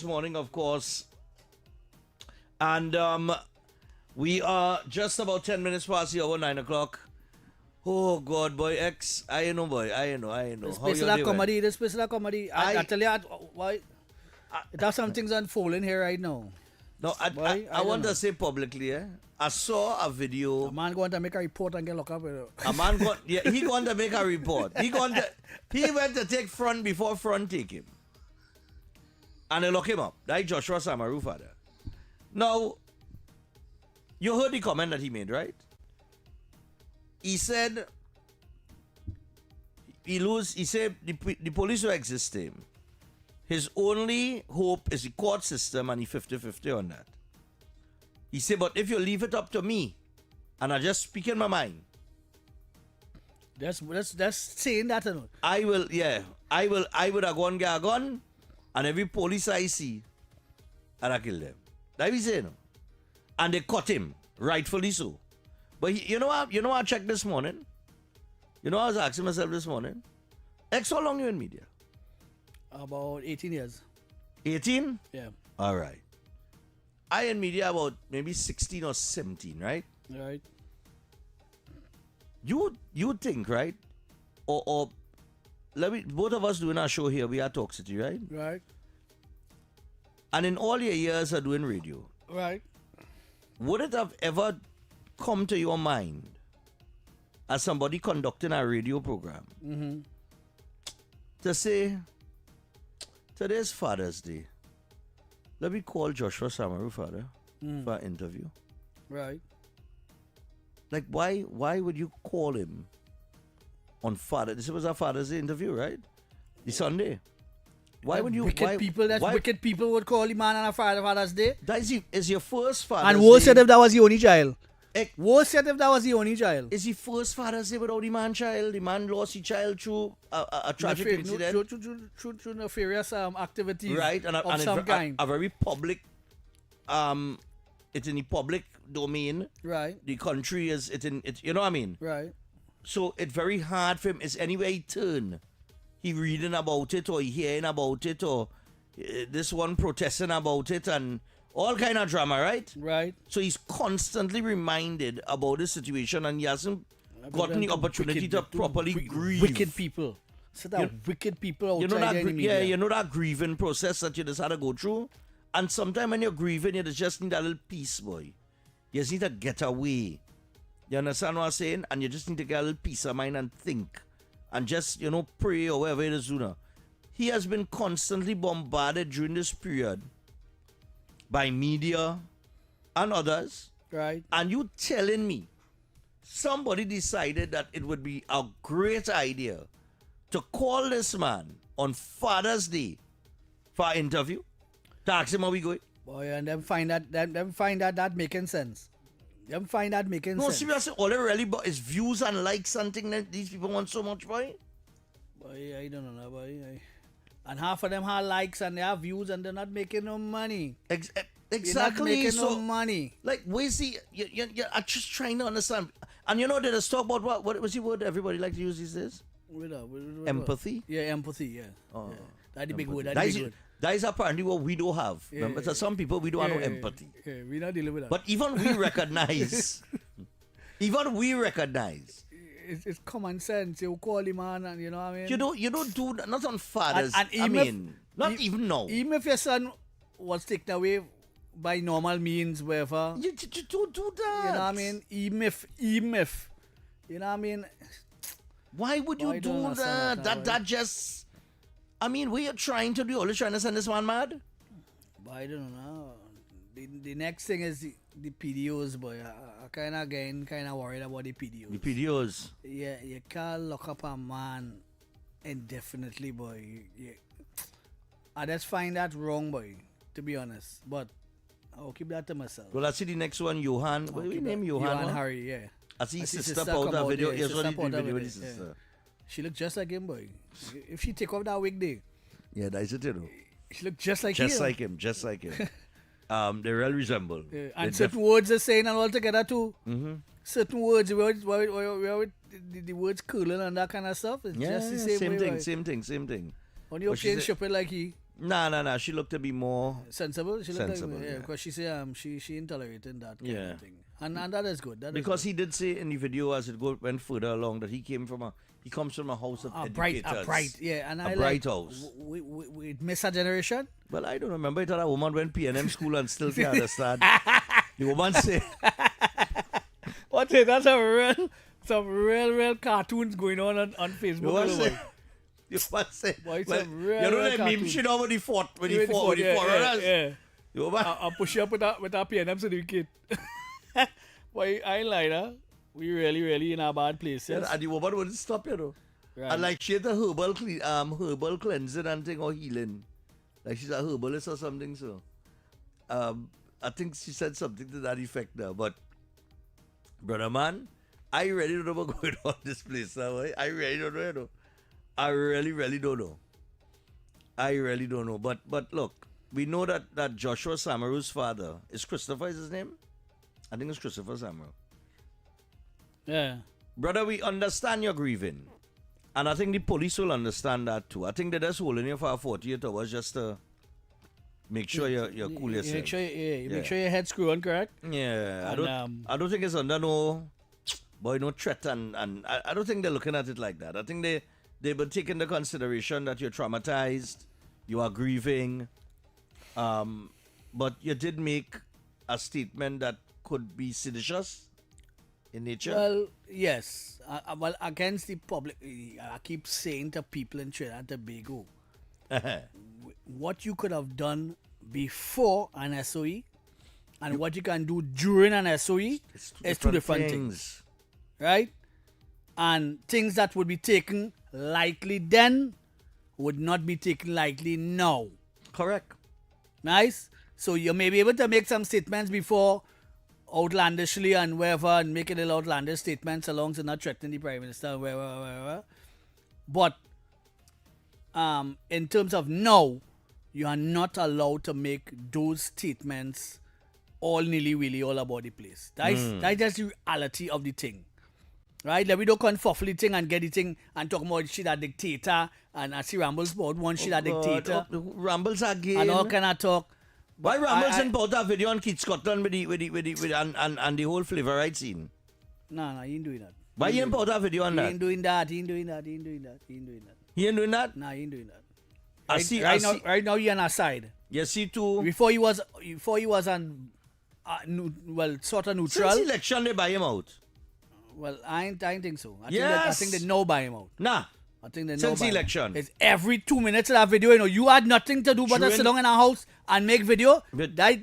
morning, of course. And we are just about 10 minutes past the hour, 9 o'clock. Oh, God, boy, X. I know, boy. I know. This How place you is a doing? comedy. This place is a comedy. I tell you, why? It has some things unfolding here right now. No, I don't want know. to say publicly, I saw a video. A man going to make a report and get locked up. A man he going to make a report. He went to take front before front take him. And they lock him up. That Joshua Samaru father. Now, you heard the comment that he made, right? He said he said the police will exist him. His only hope is the court system and he 50-50 on that. He said, but if you leave it up to me, and I just speak in my mind, That's saying that. I will have gone get a gun, and every police I see, and I kill them. That we say, no? And they caught him, rightfully so. But you know what I checked this morning? You know I was asking myself this morning? X, how long you in media? About 18 years. 18? Yeah. All right. I in media about maybe 16 or 17, right? Right. You think, right? Or both of us doing our show here, we are Talk City, right? Right. And in all your years of doing radio, Right. would it have ever come to your mind as somebody conducting a radio program to say, today's Father's Day, let me call Joshua Samaru father for an interview? Right. Like, why would you call him on Father? This was our Father's Day interview, right? The Sunday. Why would you? Wicked people would call the man on a Father's Day. That is your first Father's And worse Day. said if that was the only child. Eh, Worse said if that was the only child. Is the first Father's Day without the man child? The man lost his child through a tragic incident. Through nefarious activity Right, of some kind. a very public, it's in the public domain. Right. The country is, you know what I mean? Right. So it's very hard for him. It's anywhere he turn, he reading about it or he hearing about it or this one protesting about it and all kind of drama, right? Right. So he's constantly reminded about the situation and he hasn't gotten the opportunity to properly grieve. Wicked people. So that wicked people outside You know that, there in the media. you know that grieving process that you just had to go through? And sometimes when you're grieving, you just need a little peace, boy. You just need to get away. You understand what I'm saying? And you just need to get a little peace of mind and think. And just, pray or whatever it is, He has been constantly bombarded during this period by media and others. Right. And you telling me somebody decided that it would be a great idea to call this man on Father's Day for an interview? To ask him how we going? Boy, and them find that making sense. Them find that making No, sense. seriously, all it really but is views and likes and things that these people want so much, boy. Boy, I don't know, boy. And half of them have likes and they have views and they're not making no money. Exactly. They're not making So, no money. like, where's the... You're just trying to understand. And they just talk about what was the word everybody like to use these days? Empathy? Yeah, empathy, yeah. Oh, Yeah. That's the big word. That That's the is, big word. that is apparently what we don't have. Yeah, Remember, to some people, we don't have no Yeah, empathy. Yeah, we're not dealing with that. But even we recognize... It's common sense. You call him man and you know what I mean? You don't do that. Not on fathers. And even even now. Even if your son was taken away by normal means, wherever, You don't do that. you know what I mean? Even if, you know what I mean? Why would Why you don't do understand that? That just... I mean, what you're trying to do? Always trying to send this man mad? But I don't know. The next thing is the PDOs, boy. I kind of worried about the PDOs. The PDOs. Yeah, you can't lock up a man indefinitely, boy. I just find that wrong, boy, to be honest. But I'll keep that to myself. Well, I see the next one, Johan. What do you name Johan? Johan Harry, yeah. I see his sister sister out come that out, video. yeah, Yes, sister what put the out video with with his it, yeah. sister. She looked just like him, boy. If she take off that wig day, Yeah, that's it, she looked just like Just him. like him, just like him. They really resemble. Yeah, They and certain words are saying and all together too. Certain words, where the words curling and that kind of stuff. It's Yeah, just the same way. same thing. When you're But she playing said- stupid like he. Nah. She looked to be more. Sensible. She looked Sensible, like, yeah. because she say she ain't tolerating that kind Yeah. of thing, and that is good. That is Because good. he did say in the video as it went further along that he comes from a house of a educators. bright, yeah, and A I bright like, house. We miss a generation. Well, I don't remember. I thought a woman went P&M school and still can't understand. The woman say, What's it? That's some real cartoons going on Facebook. the woman by the say, way. the woman say, Boy, it's well, a real, you know real that meme cartoon. shit over the fort, with the With the fort, phone, with the foreigners? yeah. The woman, I'll push you up with our P&M certificate. Boy, I ain't lying, huh? We really in a bad place. Yes? and the woman wouldn't stop, you know. Right. And like she had a herbal cleansing and thing or healing. Like she's a herbalist or something, so. I think she said something to that effect now. But, brother man, I really don't know what's going on in this place now. I really don't know, you know. I really don't know. I really don't know. But look, we know that Joshua Samaru's father, is Christopher is his name? I think it's Christopher Samaru. Yeah. Brother, we understand your grieving. And I think the police will understand that too. I think they're just holding you for 48 hours just to make sure you're cool yourself. Make sure, Yeah. make sure your head's screwed on, correct? Yeah, And, I don't think it's under no threat, and I don't think they're looking at it like that. I think they will take into consideration that you're traumatized, you are grieving, but you did make a statement that could be seditious in nature. Well, yes. Well, against the public, I keep saying to people in Trinidad and Tobago, what you could have done before an SOE and what you can do during an SOE is two different things. Right? And things that would be taken lightly then would not be taken lightly now. Correct. Nice? So you may be able to make some statements before outlandishly and wherever, and make a little outlandish statements along to not threatening the Prime Minister, wherever. But in terms of now, you are not allowed to make those statements all nilly-willy all about the place. That's just the reality of the thing. Right? Like we don't confuffle the thing and get the thing and talk about shit a dictator and I see Rambles about one shit a dictator Rambles again. and all kind of talk. Why Rambles I- didn't put that video on Keith Scotland with the whole flavor right scene? No, he ain't doing that. Why you didn't put that video on He that? ain't doing that. He ain't doing that. He ain't doing that. He ain't doing that. He ain't doing that? Nah, he ain't doing that. I see. I see. Right now, you're on our side. You see too. Before he was on, sort of neutral. Since election, they buy him out. Well, I ain't think so. I Yes. think they know by him out. Nah. I think they know Since by him. election. It's every 2 minutes of that video. You had nothing to do but to During- sit down in a house and make video. But- That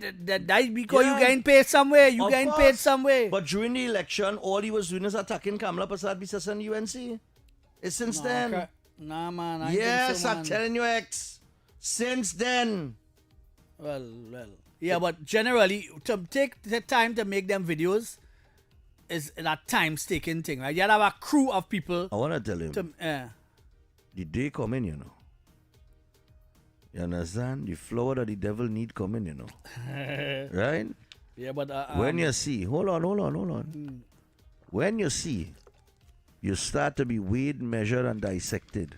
because Yeah. you getting paid somewhere. You Of getting course. paid somewhere. But during the election, all he was doing is attacking Kamala Prasad Bisas and UNC. It's since then. Nah, man. I ain't Yes, think so, I'm man. telling you, X. Since then. Well. Yeah, but generally, to take the time to make them videos is a time-taking thing, right? You have a crew of people I want to tell him. to... The day coming, you know. You understand? The flower that the devil need coming, you know. Right? yeah, but... When you see, hold on. When you see, you start to be weighed, measured, and dissected.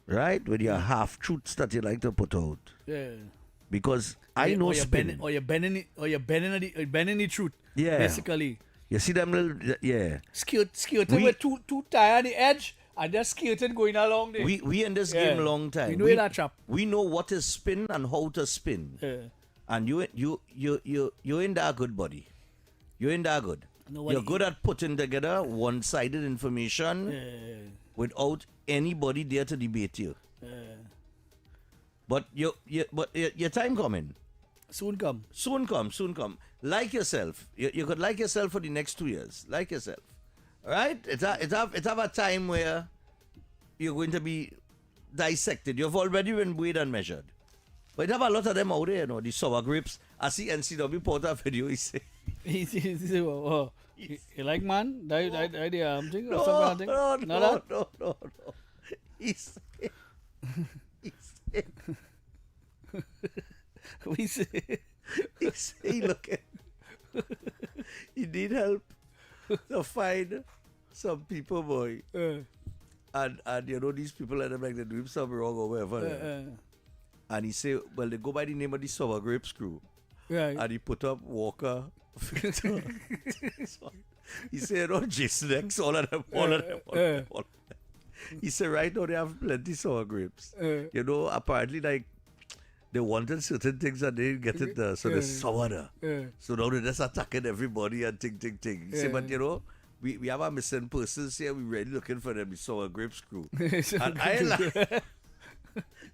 Right? With your half-truths that you like to put out. Yeah. Because I know spin. You're bending the truth. Yeah. Basically. You see them little, yeah. Skirting with two tire on the edge and just skirting going along there. We in this Yeah. game long time. We know that trap. We know what is spin and how to spin. Yeah. And you ain't that good, buddy. You ain't that good. Nobody- You're good at putting together one-sided information Yeah. without anybody there to debate you. But your time coming. Soon come. Soon come. Like yourself. You could like yourself for the next 2 years. Like yourself. Right? It have a time where you're going to be dissected. You've already been weighed and measured. But it have a lot of them out there, you know, the sour grapes. I see NCW put a video, he say. He say, you like man? Die the thing or No, something? no. He say, We say, he say, look at, he need help to find some people, boy. And you know, these people let them like they do him something wrong or whatever. And he say, well, they go by the name of the Sour Grapes crew. Right. And he put up Walker. He said, oh, Jason X, all of them. All of them. He said, right now they have plenty sour grapes. You know, apparently, like, they wanted certain things and they didn't get it there. So they sour there. So now they're just attacking everybody and ting. He said, but you know, we have a missing persons here. We're really looking for them, the sour grapes crew. And I like,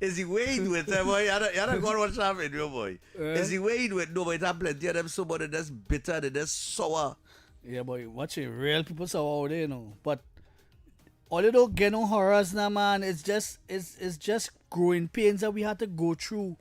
is the way he do it, boy? You don't go watch that video, boy. Is the way he do it? No, but it have plenty of them, so but they're just bitter, they're just sour. Yeah, boy, watch it. Real people sour out there, you know. But all you don't get no horrors now, man. It's just growing pains that we have to go through.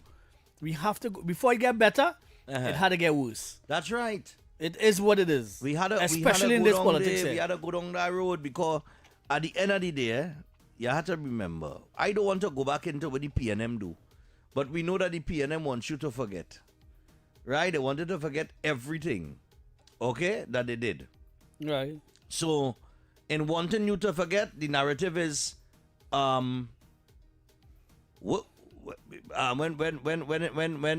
We have to go, before it get better, it had to get worse. That's right. It is what it is. Especially in this politics. We had to go down that road because at the end of the day, you have to remember, I don't want to go back into what the PNM do. But we know that the PNM wants you to forget. Right? They wanted to forget everything. Okay? That they did. Right. So, in wanting you to forget, the narrative is when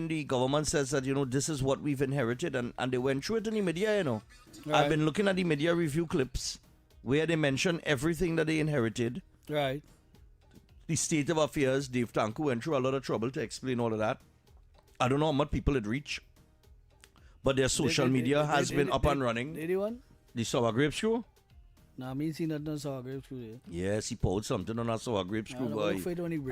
the government says that, you know, this is what we've inherited, and they went through it in the media, you know. Right. I've been looking at the media review clips where they mention everything that they inherited. Right. The state of affairs. Dave Tanku went through a lot of trouble to explain all of that. I don't know how much people it reached, but their social media has been up and running. Anyone? The Sour Grapes Crew? Nah, me seen that on Sour Grapes Crew. Yes, he posted something on our Sour Grapes Crew, boy.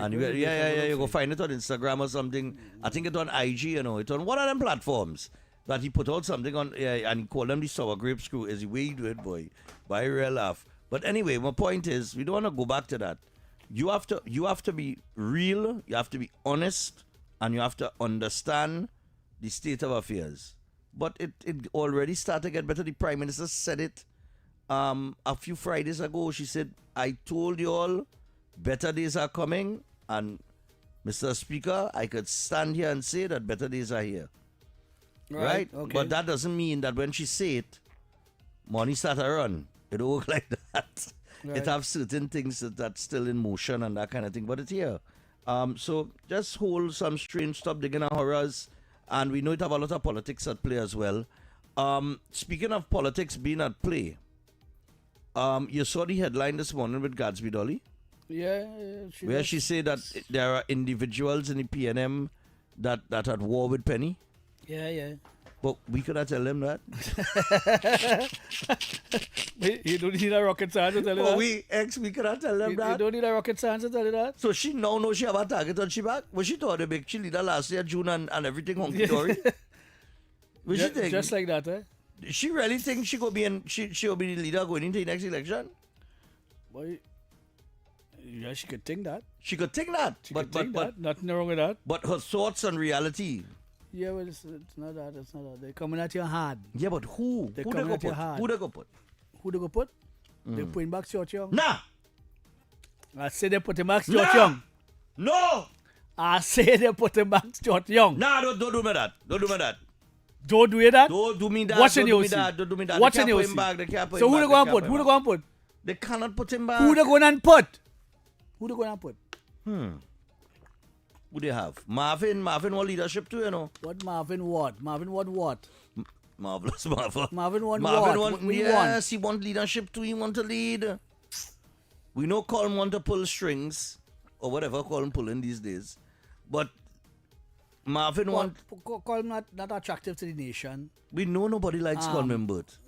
And you go find it on Instagram or something. I think it's on IG, you know. It's on one of them platforms that he put out something on, and he called them the Sour Grapes Crew. Is the way he do it, boy. By real laugh. But anyway, my point is, we don't want to go back to that. You have to be real, you have to be honest, and you have to understand the state of affairs. But it already started to get better. The Prime Minister said it a few Fridays ago. She said, I told you all, better days are coming. And Mr. Speaker, I could stand here and say that better days are here. Right? Okay. But that doesn't mean that when she say it, money start to run. It don't work like that. Right. It have certain things that's still in motion and that kind of thing, but it's here. So just hold some strain, stop digging at horrors, and we know it have a lot of politics at play as well. Speaking of politics being at play, you saw the headline this morning with Gadsby Dolly? Yeah. Where she said that there are individuals in the PNM that at war with Penny. Yeah. But we could not tell them that. You don't need a rocket science to tell you that? We could not tell them that. You don't need a rocket science to tell you that? So she now knows she have a target on she back? Was she thought they make she leader last year, June, and everything hunky-dory? What she think? Just like that, eh? She really think she will be the leader going into the next election? Boy, yeah, she could think that. She could think that. But nothing wrong with that. But her thoughts and reality. Yeah, well, it's not that. They're coming at you hard. Yeah, but who? They're who they coming go at you put? hard. Who they go put? Who they go put? They're putting back Stuart Young. Nah! I say they're putting back Stuart Young. No! I say they're putting back Stuart Young. Nah, don't do me that. Don't do me that. Don't do that? Don't do me that. Watch don't in do your me that. Don't do me that. Watch they in can't your put him back. They can't put So him who they back. going to put? Who they going to put? They cannot put him back. Who they going to put? Who they going to put? Who they have? Marvin want leadership too, you know. What Marvin what? Marvin what? Marvelous Marvin. Marvin want Marvin what? Yes, he want leadership too. He want to lead. We know Colin want to pull strings or whatever Colin pulling these days, but Marvin want. Colin not attractive to the nation. We know nobody likes Colin Burt.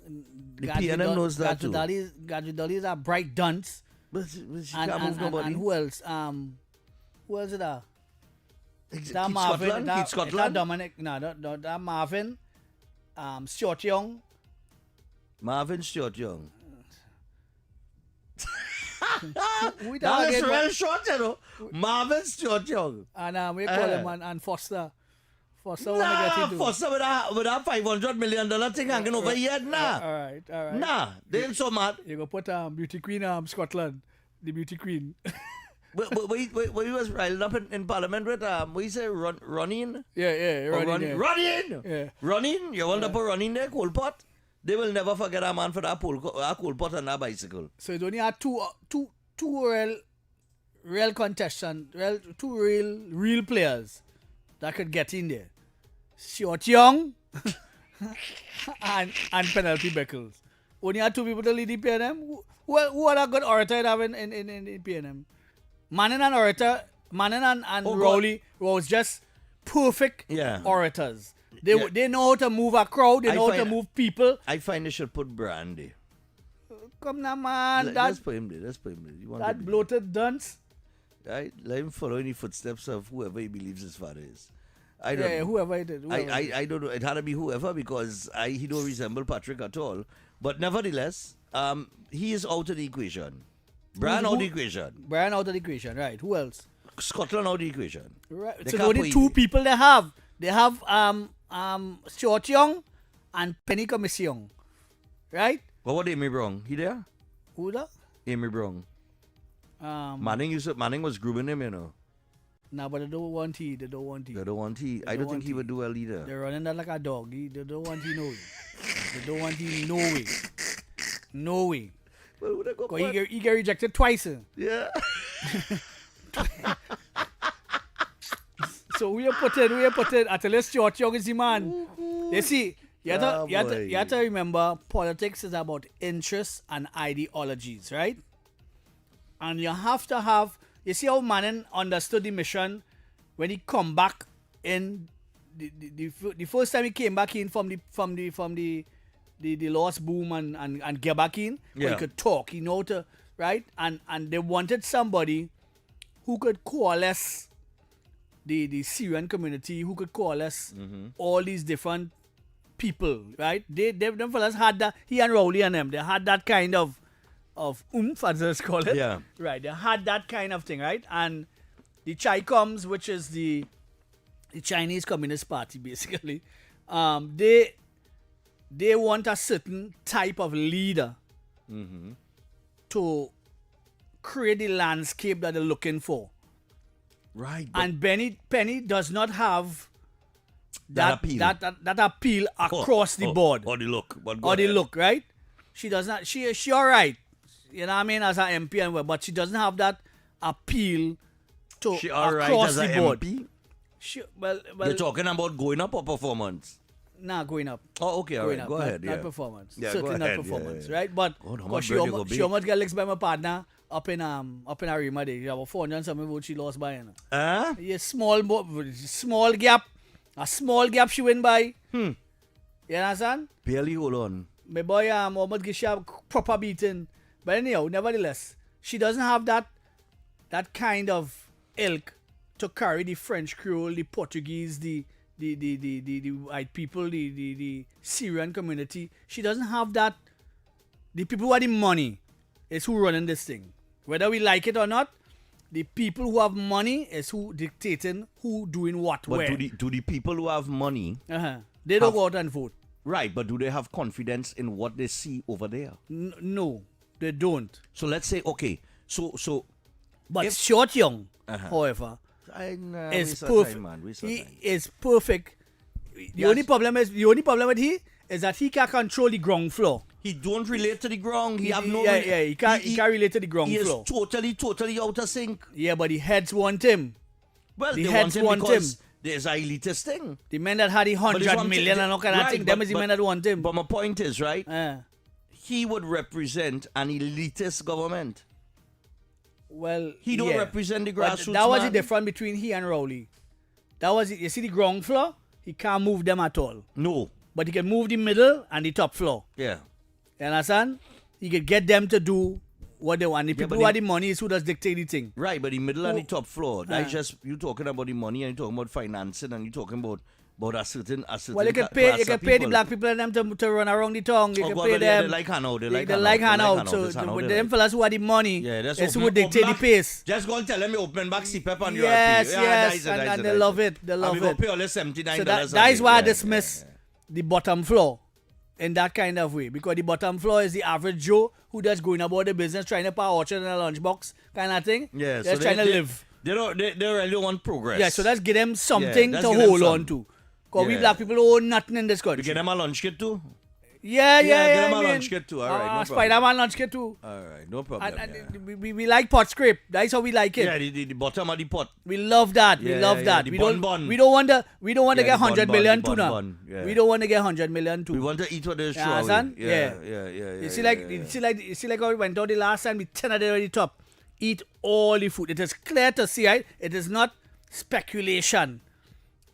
The PNM knows that too. Gadri Dolly is a bright dunce. But she can't move nobody. And who else? Who else is that? Keith Scotland? That Dominic. No, that Marvin. Stuart Young. Marvin Stuart Young. That is real short, you know. Marvin Stuart Young. And we call him and Foster. Foster want to get into. Foster with a $500 million thing hanging over here, nah. All right. Nah, they ain't so mad. You go put Beauty Queen Scotland, the Beauty Queen. But he was riled up in Parliament with what you say, Running? Yeah, Running! Yeah. Running? You want to put Running there, coal pot? They will never forget a man for that coal pot and that bicycle. So you only had two real contestants, two real players. that could get in there. Short Young and Penelope Beckles. Only had two people to lead the PNM. Who are a good orator have in PNM? Manning and orator, Manning and Rowley was just perfect orators. They know how to move a crowd. They know how to move people. I find they should put Brandy. Come now, man. Let's put him there. You want that bloated dunce. Right? Let him follow in the footsteps of whoever he believes his father is. I don't know. Whoever it is. I don't know. It had to be whoever because he don't resemble Patrick at all. But nevertheless, he is out of the equation. Brian out of the equation. Brian out of the equation, right. Who else? Scotland out of the equation. Right. So the only two people they have. They have Stuart Young and Penny Commission. Right? What about Amy Brown? He there? Who that? Amy Brown. Manning was grooming him, you know. Nah, but they don't want he. I don't think he would do well either. They're running that like a dog. They don't want he no way. They don't want he no way. No way. Well, he get rejected twice. Yeah. So we are put in at least Stuart Young is the man. You see, you have to remember politics is about interests and ideologies, right? And you have to have. You see how Manning understood the mission when he come back in the first time he came back in from the lost boom and get back in. Where he could talk, he know to right, and they wanted somebody who could coalesce the Syrian community, who could coalesce all these different people, right? Them fellas had that. He and Rowley and them, they had that kind of oomph, as they call it. Yeah. Right. They had that kind of thing, right? And the Chai Coms, which is the Chinese Communist Party, basically, they want a certain type of leader to create the landscape that they're looking for. Right. And Penny does not have that appeal across the board. Or the look. Look, right? She does not. She all right. You know what I mean, as an MP, but she doesn't have that appeal to she all right across as the a board. MP? Well, you're talking about going up or performance? Nah, going up. Oh, okay, all right. Go ahead. Not performance. Yeah, certainly go ahead. not performance, Yeah. right? But she almost got licks by my partner up in Arima Day. About 400 and something votes she lost by. Yeah, small gap. A small gap she win by. You understand? Barely hold on. My boy almost get she a proper beating. But anyhow, nevertheless, she doesn't have that kind of ilk to carry the French Creole, the Portuguese, the white people, the Syrian community. She doesn't have that. The people who have the money is who running this thing. Whether we like it or not, the people who have money is who dictating who doing what but where. Do the people who have money... They don't go out and vote. Right, but do they have confidence in what they see over there? No, they don't. So let's say, okay, so... But Short Young, however... is perfect. He is perfect. The only problem with he is that he can't control the ground floor. He don't relate to the ground. He can't relate to the ground floor. He is totally out of sync. Yeah, but the heads want him. Well, the they heads want him because there's an elitist thing. The men that had the 100 million and all kind of thing, them is the men that want him. But my point is, right? He would represent an elitist government. Well, he don't represent the grassroots. But that was the difference between he and Rowley. That was it. You see the ground floor, he can't move them at all. No. But he can move the middle and the top floor. Yeah. You understand? He can get them to do what they want. The people who have the money is who does dictate the thing. Right, but the middle and the top floor. That's just you talking about the money and you talking about financing and you talking about a certain well, you can pay the black people and them to run around the town. You can pay them. They like handout. They like handout. So them fellas who have the money is who would dictate the pace. Just go and tell them you open back CPEP and yes, and they love it. They love it. Pay all $79. So that is why I dismiss the bottom floor in that kind of way, because the bottom floor is the average Joe who just going about the business trying to put a orchard in a lunchbox kind of thing. Yeah, they're trying to live. They really want progress. Yeah, so let's give them something to hold on to. Because we black people own nothing in this country. You get them a lunch kit too? Yeah, get him I a mean, lunch kit too. All right, no problem. Spider-Man lunch kit too. All right, no problem. And we like pot scrape. That's how we like it. Yeah, the bottom of the pot. We love that. We Yeah, love yeah, that. the We bun don't. bun. We don't want to. We don't want to Yeah, get the bun 100 bun, million the too bun now. bun, yeah. We don't want to get 100 million too. We want to eat what they show. Yeah, son? Yeah. You see like how we went out the last time. We 10 at the top. Eat all the food. It is clear to see. Right? It is not speculation.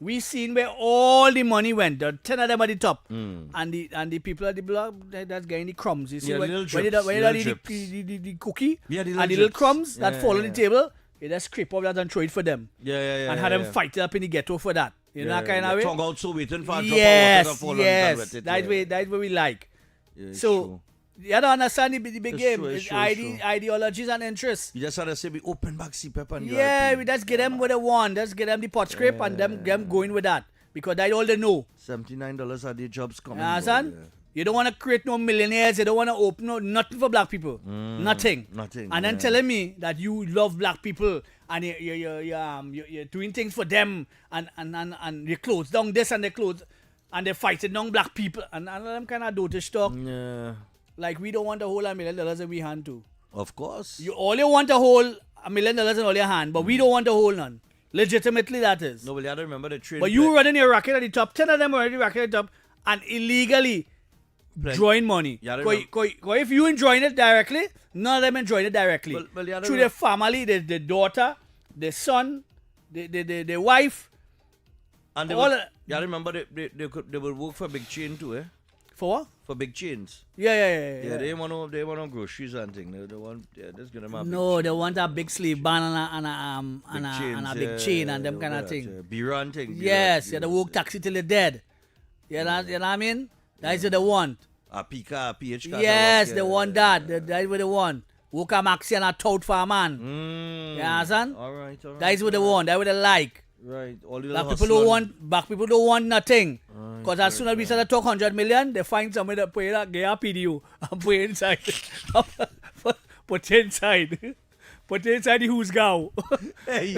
We seen where all the money went. The 10 of them at the top, and the people at the block that's getting the crumbs. You see Yeah, when little you drips, when you little the, drips. the cookie Yeah, the and little the little drips. crumbs that Yeah, fall on yeah. the table, you just scrape off that and throw it for them. Yeah. And had them fight it up in the ghetto for that. You know that kind of way. Tongue out so waiting for a drop of water to Yes, fall yes. on it. That's what we like. Yeah, it's So true. you don't understand the big It's game. true, it's It's true, it's true. ideologies and interests. You just had to say, we open back CPEP and Yeah, we just get them what they want. Just get them the pot scrape and them going with that. Because that's all they know. $79 are the jobs coming. You understand? boy, yeah. You don't want to create no millionaires. You don't want to open nothing for black people. Nothing. Nothing, And then yeah. telling me that you love black people and you're doing things for them and they close down this and they close and they fighting down black people and them kind of dotish talk. Yeah, Like we don't want to hold $1 million in we hand too. of course. You want to hold $1 million in all your hand, but we don't want to hold none. Legitimately, that is. No, but you have to remember the trade. But you running your racket at the top, 10 of them already racket at the top, and illegally drawing money. Yeah, I Because if you enjoying it directly, none of them enjoying it directly. Well, yeah, I Through their family, the daughter, the son, the wife. And they all would, of- yeah, I remember they would work for big chain too, eh? For what? For big chains. Yeah. Yeah, they want no groceries and things. They want that's gonna have No, they want a big sleeve band and a big chain and them kind of thing. Beer and things. Yes, you have to work taxi till they're dead. You know what I mean? That's what they want. A PK, PH card. Yes, they want that. That's what they want. Work a maxi and a tout for a man. You understand? All right. That's what they want. That's what they like. Right. All the Black little people don't hustling. want. Black people don't want nothing. Because as soon as we start to talk 100 million, they find somebody that put a PDU and put it inside. Put it inside. Put it inside the who's gow. Hey.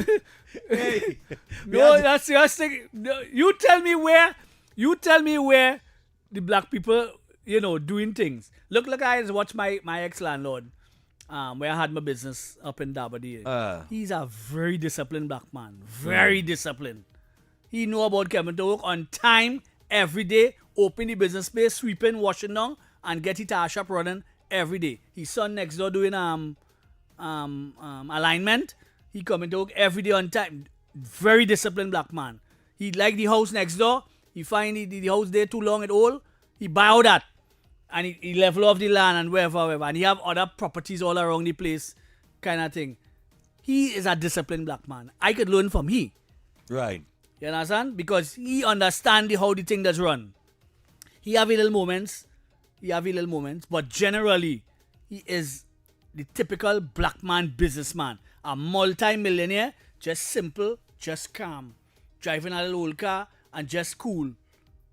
No, that's the thing. No, you tell me where the black people, doing things. Look, I just watched my ex-landlord, where I had my business up in Dabadie. He's a very disciplined black man. Very disciplined. He know about coming to work on time, every day, open the business space, sweeping, washing down, and get his tire shop running every day. His son next door doing alignment. He coming to work every day on time. Very disciplined black man. He like the house next door. He find the house there too long at all. He buy all that. And he level off the land and wherever. And he have other properties all around the place. Kind of thing. He is a disciplined black man. I could learn from he. Right. You understand? Because he understand how the thing does run. He have his little moments. But generally, he is the typical black man businessman. A multi-millionaire, just simple, just calm. Driving a little old car and just cool.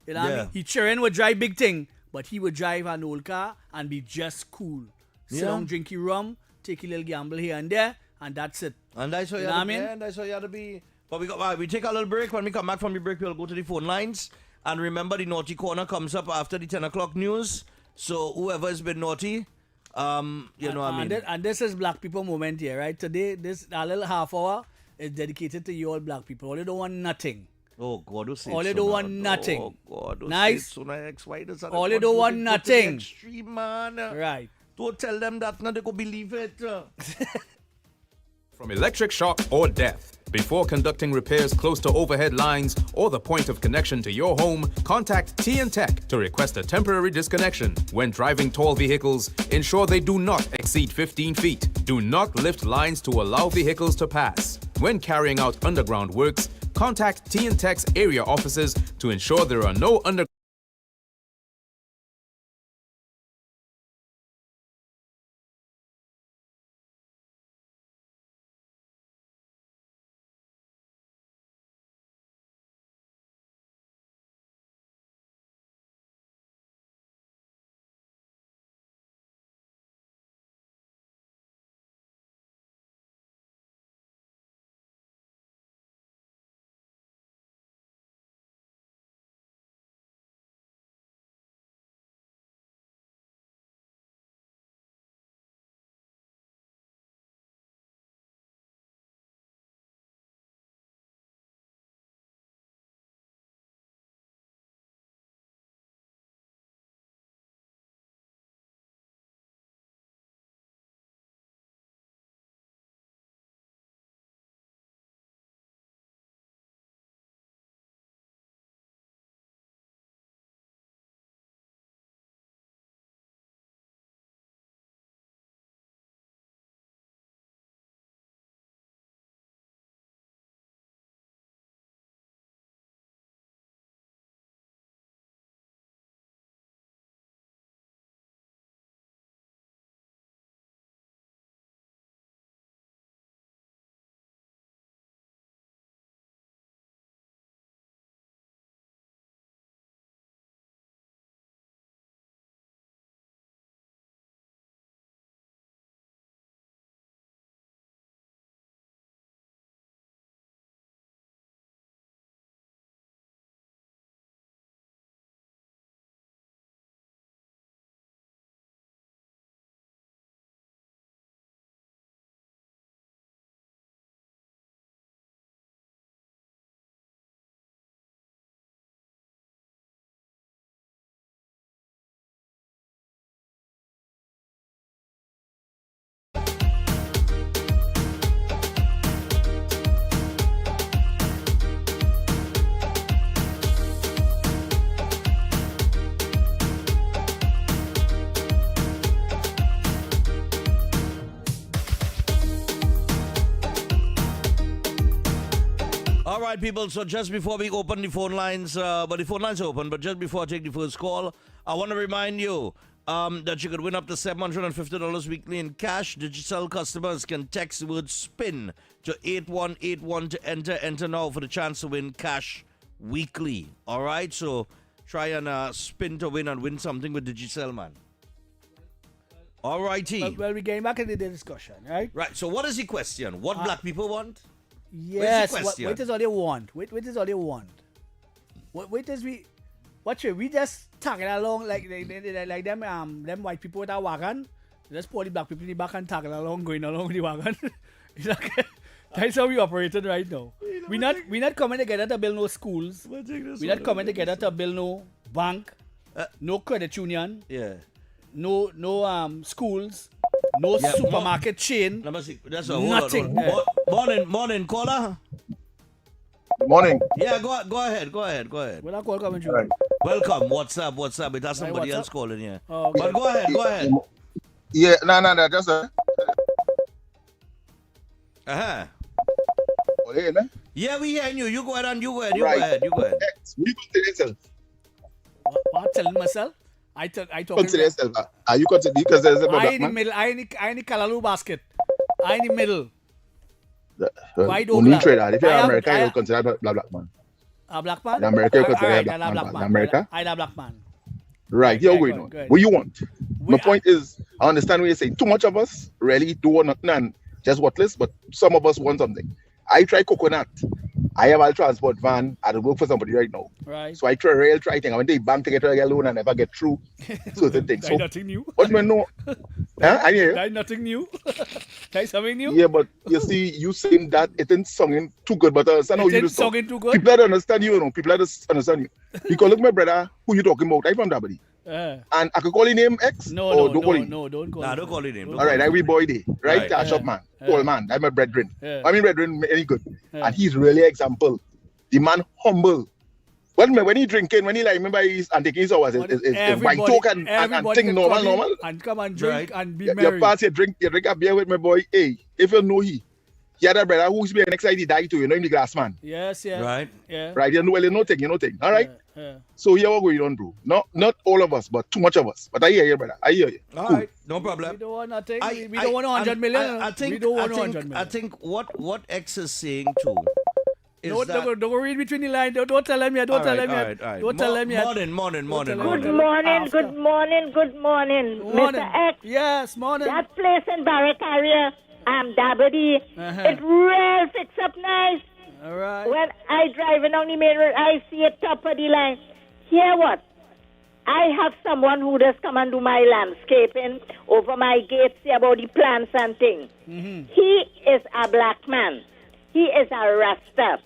You know what I mean? He children would drive big thing, but he would drive an old car and be just cool. Sit down, drink your rum, take a little gamble here and there, and that's it. And that's how you have to be. And that's how you have to be. But we take a little break. When we come back from the break, we'll go to the phone lines. And remember, the naughty corner comes up after the 10 o'clock news. So whoever has been naughty, what I mean. And this is black people moment here, right? Today, this a little half hour is dedicated to you all black people. All you don't want nothing. Oh, God, don't say all it you so don't now. want nothing. Oh, God, don't nice. say it so now. Why does that all you don't want nothing. Extreme, man. Right. Don't tell them that now they go believe it. From electric shock or death. Before conducting repairs close to overhead lines or the point of connection to your home, contact T&Tech to request a temporary disconnection. When driving tall vehicles, ensure they do not exceed 15 feet. Do not lift lines to allow vehicles to pass. When carrying out underground works, contact T&Tech's area offices to ensure there are no underground right, people. So just before we open the phone lines, but the phone lines are open, but just before I take the first call, I want to remind you that you could win up to $750 weekly in cash. Digital customers can text the word SPIN to 8181 to enter now for the chance to win cash weekly. All right, so try and spin to win and win something with Digicel, man. All righty. Well, we're getting back into the discussion, right? Right, so what is the question? What black people want? Yes, Where's the question? wait is all they want. Wait is all they want. Wait is we... Watch it, we just tagging along like them white people with a wagon. Just pull the black people in the back and tagging along, going along with the wagon. That's how we operating right now. We not coming together to build no schools. We not coming together to build no bank, no credit union, no schools, no supermarket chain. That's nothing. Morning, caller. Morning. Yeah, go ahead. When I call coming through. Right. Welcome. What's up? It has somebody else calling here. Oh, okay. But go ahead. Yeah, no, just Oh, hey, man. Yeah, we hearing you. You go ahead. You go ahead. X, you consider yourself. What telling myself? I talk. Consider yourself. Are you consider yourself a I black in the man? middle. I in the Kalalu basket. I in the middle. Why don't Only black? trade that. If you're I am- American, I you am- consider a black man. A black man? In America, you consider a Alright, black I'm man. man. In America? I'm a black man. Right, here we go know. ahead. What you want? My We- point is, I understand what you're saying. Too much of us really do want nothing and just worthless, but some of us want something. I try coconut. I have a transport van. I work for somebody right now. Right. So I try thing. I went to the bank to get a loan and never get through certain things. So That's nothing new. what do you know? I hear you. That's nothing new. That's something new. Yeah, but you see, you saying that it ain't singing too good, but I understand how It you ain't do stuff. singing too good? People don't understand you, People don't understand you. Because look, my brother, who you talking about? I'm from Dabadi. And I could call his name X? No, don't call him. don't call Nah, him. don't call it him. All right, every boy day, right? Right. A shop man, tall man. I'm a brethren. Yeah. I mean, brethren, any good. Yeah. And he's really example. The man humble. When he drinking, when he like, remember he's and taking his hours, is white talk and thing can normal, come in normal. and come and drink and be You merry. pass, you drink a beer with my boy. Hey, if you know he had a brother who's been next ID die too, you know him, the glass man. Yes, yeah. Right. Yeah. Right, you know nothing. All right. Yeah. So here what going on, bro. Not all of us, but too much of us. But I hear you, brother. I hear you. All Cool. right, no problem. We don't want nothing. I- We don't want 100 million. I think, we don't want I 100 think, million. I think what X is saying too is Don't go read between the lines. Don't tell them yet. Don't tell them yet. Don't tell them yet. Morning. Don't tell Good them. morning, Morning. Mr. X. Yes, morning. That place in Barrack area, Dabadi, it real fix up nice. All right. When I drive along the main road, I see it top of the line. Hear what? I have someone who does come and do my landscaping over my gate, see about the plants and things. He is a black man. He is a Rasta.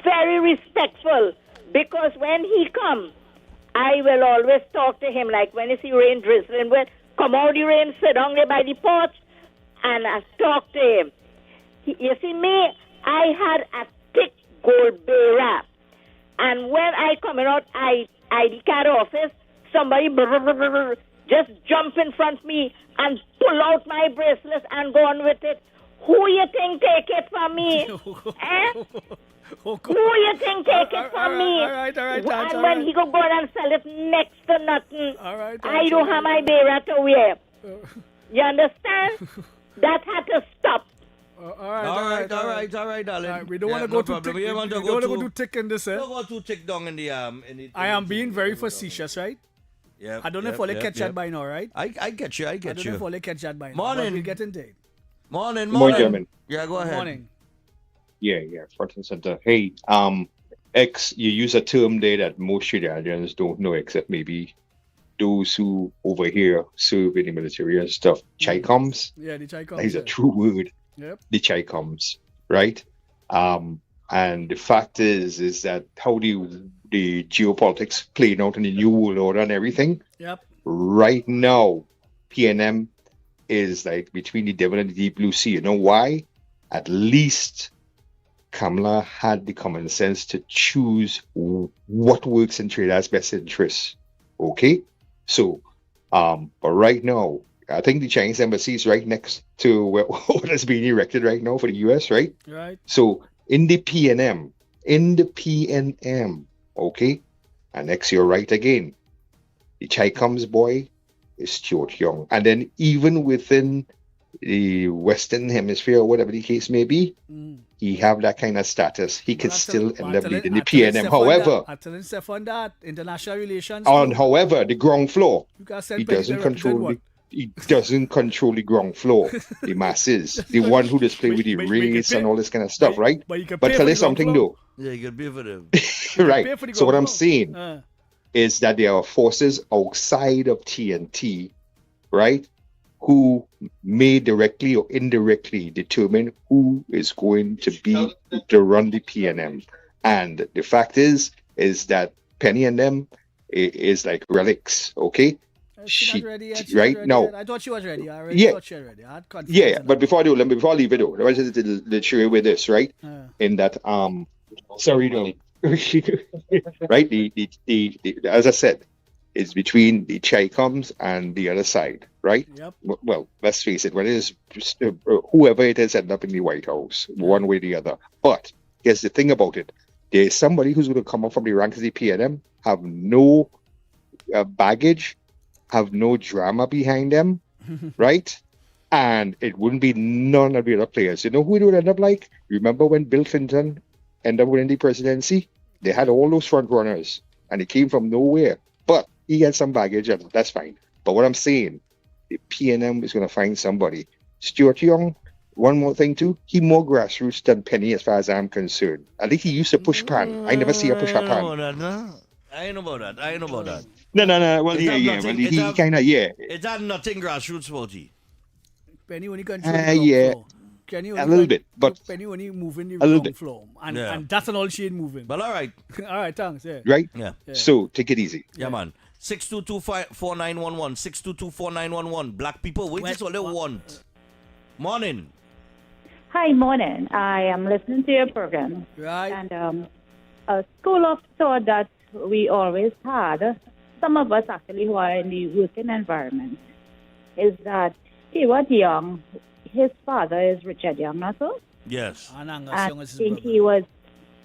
Very respectful, because when he come, I will always talk to him, like when you see rain drizzling, well, come out the rain, sit down there by the porch, and I talk to him. You see me, I had a thick gold bearer, and when I coming out, ID card office, somebody just jump in front of me and pull out my bracelet and go on with it. Who you think take it from me? Who you think take it from me? All right. And when he go and sell it next to nothing, All right. I don't have my bearer to wear. You understand? That had to stop. All All right, darling. All right, we don't want to no go too problem. thick. We We don't want to don't go want to go too. too thick in this. Don't go too thick down in the I am being very facetious, right? Yeah. I don't know if I'll catch that by now, right? I get you. I don't know if I'll catch that by now. Morning. But we'll get into it. Morning. Gentlemen. Yeah, go ahead. Morning. Yeah, front and center. Hey, X, you use a term there that most Trinidadians don't know, except maybe those who over here serve in the military and stuff. Chicoms. Yeah, the chai That is a true word. Yep. The Chicoms, right? And the fact is that how the geopolitics playing out in the new world order and everything. Yep. Right now, PNM is like between the devil and the deep blue sea. You know why? At least Kamala had the common sense to choose what works in Trinidad's best interest. Okay? So, but right now, I think the Chinese embassy is right next to what is being erected right now for the US, right? Right. So, in the PNM, in the PNM, okay? And next you're right again. The Chai comes boy is Stuart Young. And then even within the Western Hemisphere, or whatever the case may be, he have that kind of status. He could still end up leading the PNM. However, I'm telling Stephan that international relations. however, the ground floor, you can send he Penny doesn't to control represent he doesn't control the ground floor, the masses, the one who just play with the But you race can and pay- all this kind of stuff, right? but you can But pay tell for you the ground something floor. though, Yeah, you can pay for them. pay right? for the So what ground I'm floor. saying is that there are forces outside of TNT, right, who may directly or indirectly determine who is going to be to run the PNM. And the fact is that Penny and them is like relics, okay? She's not ready yet. She's right not ready now. yet. I thought she was ready. I already Yeah. thought she was ready. I had confidence Yeah, in but her. before I leave it though, I wanted to show you with this, right? In that sorry no. Right? The as I said, it's between the Chicoms and the other side, right? Yep. Well, let's face it, when it is whoever it is end up in the White House, one way or the other. But here's the thing about it. There's somebody who's going to come up from the ranks of the PNM, have no baggage, have no drama behind them, right? And it wouldn't be none of the other players. You know who it would end up like? Remember when Bill Clinton ended up winning the presidency? They had all those front runners, and it came from nowhere. But he had some baggage, and that's fine. But what I'm saying, the PNM is going to find somebody. Stuart Young, one more thing too, he more grassroots than Penny as far as I'm concerned. I think he used to push pan. I never see a push a pan. I ain't know about that. No. Well, It yeah, have yeah. nothing- Well, it he have- kind of, yeah. It had nothing grassroots about it. Penny only control the ground Yeah. floor. Penny A only little bit, but Penny only moving the a little ground bit. floor. Yeah. And that's all she ain't moving. But all right. All right, thanks. Yeah. right? Yeah. So take it easy. Yeah, man. 622-4911. 622-4911. Black people, wait is all they want. Morning. Hi, morning. I am listening to your program. Right. And a school of thought that we always had, some of us actually who are in the working environment, is that he was young. His father is Richard Young, not so? Yes. And Angus I Young is his think brother. he was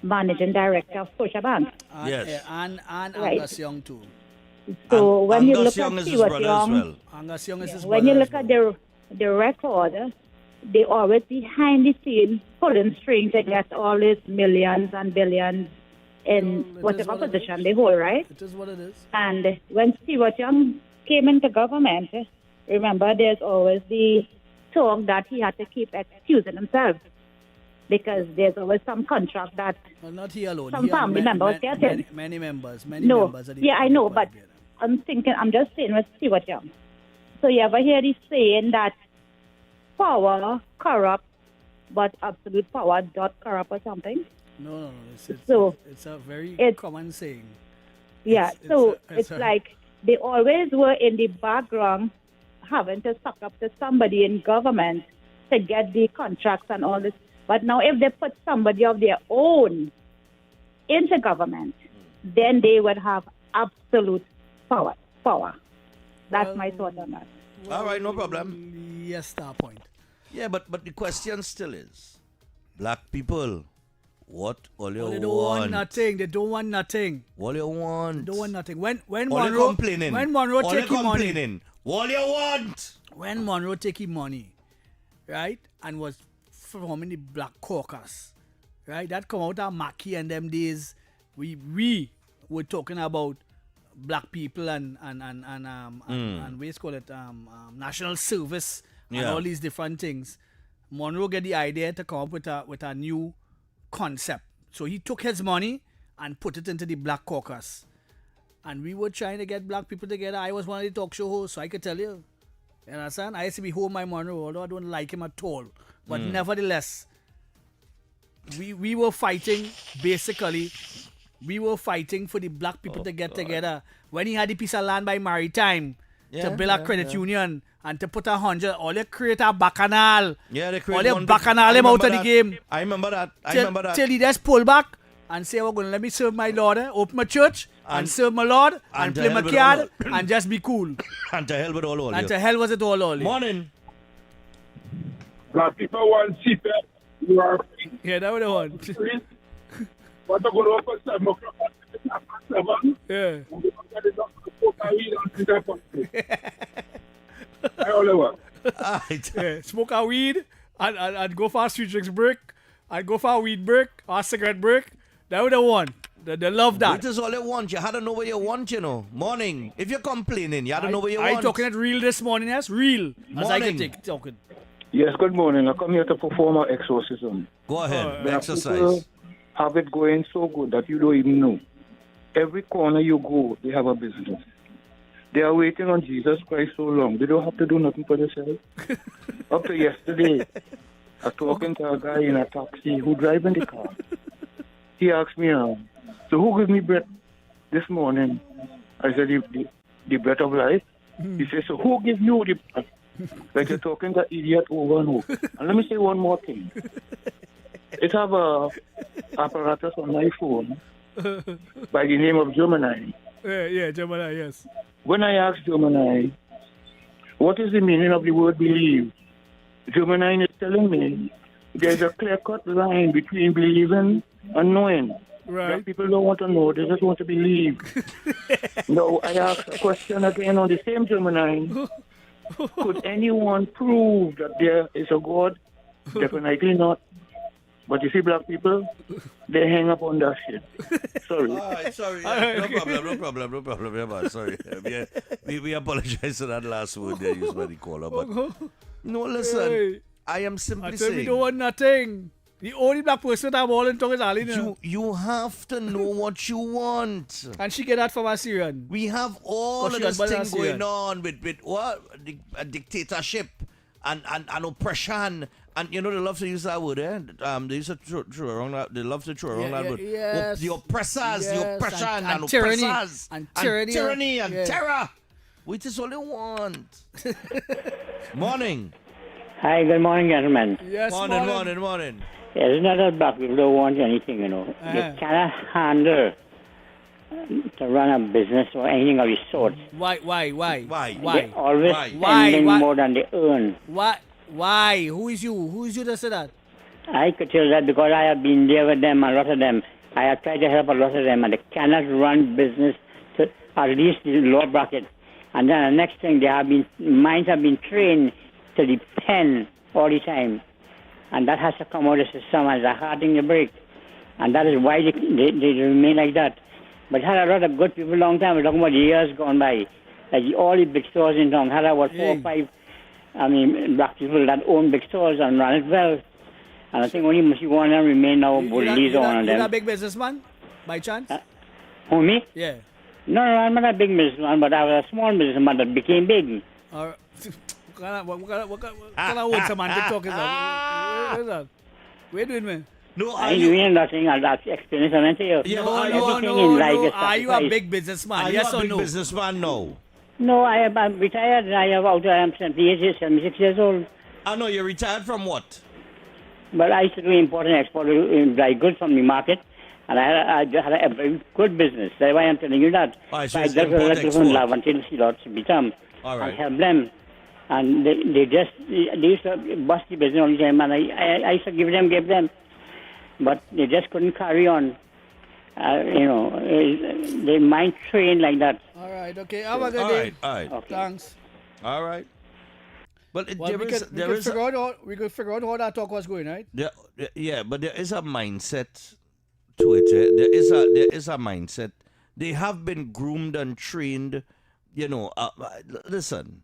managing director of Scotiabank. And, Yes. yeah, and Right. Angus Young too. So And when you Angus look Young at is his Stewart brother Young, as well. Angus Young is his when brother. you as look well. at the record, they always behind the scene pulling strings to get all these millions and billions in Well, it is whatever what it position is. they hold, right? It is what it is. And when Stewart Young came into government, remember there's always the talk that he had to keep excusing himself because there's always some contract that Well, not he alone. Some He and family members get it. many members. Many no, members. Of the yeah, I know, but together. I'm just saying with Stewart Young. So you ever hear this saying that power corrupt, but absolute power dot corrupt or something? No. It's a very it's- common saying. Yeah, It's- so it's a- it's like they always were in the background having to suck up to somebody in government to get the contracts and all this. But now if they put somebody of their own into government, then they would have absolute power. That's Well, my thought on that. All right, no problem. Yes, that point. Yeah, but the question still is, black people, what all you Well, they don't want nothing. They don't want nothing. All you want? They don't want nothing. When All you Monroe complaining? when Monroe all you take him money, complaining? All you want? when Monroe take him money, right, and was forming the Black Caucus, right, that come out of Mackey and them days. We were talking about black people and we call it national service and Yeah. all these different things. Monroe get the idea to come up with a new concept. So he took his money and put it into the Black Caucus. And we were trying to get black people together. I was one of the talk show hosts, so I could tell you. You understand? I used to be home by Monroe, although I don't like him at all. But nevertheless, we were fighting, basically, we were fighting for the black people to get together. When he had the piece of land by Maritime to build a credit union and to put 100, all they create a bacchanal. Yeah, they All create they one. bacchanal him out of the game. I remember that. Till he just pull back and say, we're going to let me serve my Lord, open my church and serve my Lord and to play hell my with card all- and just be cool. And to hell with all And you. to hell was it all. Morning. Black people want CPAP. You are Yeah, that was the one. But I go to work at 7 o'clock. 7. Yeah. I only work. Alright. Yeah. Smoke a weed and go for a sweet drinks break. And go for a weed break or a cigarette break. That would the one. They love that. That is all you want. You had to know what you want, you know. Morning. If you're complaining, you had to know what you I want. talking it real this morning, yes? Real. As I can Morning. take talking. Yes, good morning. I come here to perform an exorcism. Go ahead. Oh, There are Exercise. people have it going so good that you don't even know. Every corner you go, they have a business. They are waiting on Jesus Christ so long. They don't have to do nothing for themselves. Up to yesterday, I was talking to a guy in a taxi who driving the car. He asked me, so who gave me breath this morning? I said, the breath of life. He said, so who gave you the breath? Like you're talking to idiot over and over. And let me say one more thing. I have a apparatus on my phone by the name of Gemini. Yeah, Gemini, yes. When I asked Gemini, what is the meaning of the word believe? Gemini is telling me there's a clear-cut line between believing and knowing. Right. That people don't want to know, they just want to believe. No, I asked a question again on the same Gemini. Could anyone prove that there is a God? Definitely not. But you see, black people, they hang up on that shit. Sorry. Alright, sorry. No problem. Yeah, man, sorry. We apologize for that last word they used by the caller. But no, listen. Hey, I am I simply tell you, we saying. don't want nothing. The only black person that I'm all in talk is Ali now. You have to know what you want. And she get that from a Syrian. We have all Because of she this got thing balance going here. on with what a dictatorship and oppression. And you know they love to use that word, eh? They used to throw around that. They love to throw around that word. yes. The oppressors, Yes, the oppression, and tyranny. oppressors, And tyranny and yeah. terror. Which is all they want. Morning. Hi, good morning, gentlemen. Yes, Morning. Yeah, it's not that black people don't want anything, you know. Uh-huh. They cannot handle to run a business or anything of the sort. Why? They always Why? spending Why? more than they earn. Why? Who is you? Who is you that said that? I could tell that because I have been there with them, a lot of them. I have tried to help a lot of them, and they cannot run business to at least the lower bracket. And then the next thing, minds have been trained to the pen all the time. And that has to come out of the system as a hard thing to break. And that is why they remain like that. But had a lot of good people long time. We're talking about years gone by. Like all the big stores in town had about 4 or 5, black people that own big stores and run it well. And I think only Mr. one of them remain now, bullies on You're a them. big businessman, by chance? Who, me? Yeah. No, I'm not a big businessman, but I was a small businessman that became big. All right. What kind of word semantic talk is that? What is that? What are you doing, man? No, I ain't doing nothing. I'll explain something to you. Yeah, No, Everything in life is Are you a sacrifice. big businessman? Are Yes you a or big no? businessman? No. No, I'm retired. I'm 76 years old. I know you're retired from what? But I used to do import and export dry goods from the market. And I had a very good business. That's why I'm telling you that. All right, so I it's just import, let them export. love until she lots become. All I right. help them. And they used to bust the business all the time. And I used to give them. But they just couldn't carry on. They mind trained like that. All right, okay. Have a good All day. right. Okay. Thanks. All right. Well, Well, we could figure out how that talk was going, right? yeah, but there is a mindset to it. There is a mindset. They have been groomed and trained. Listen,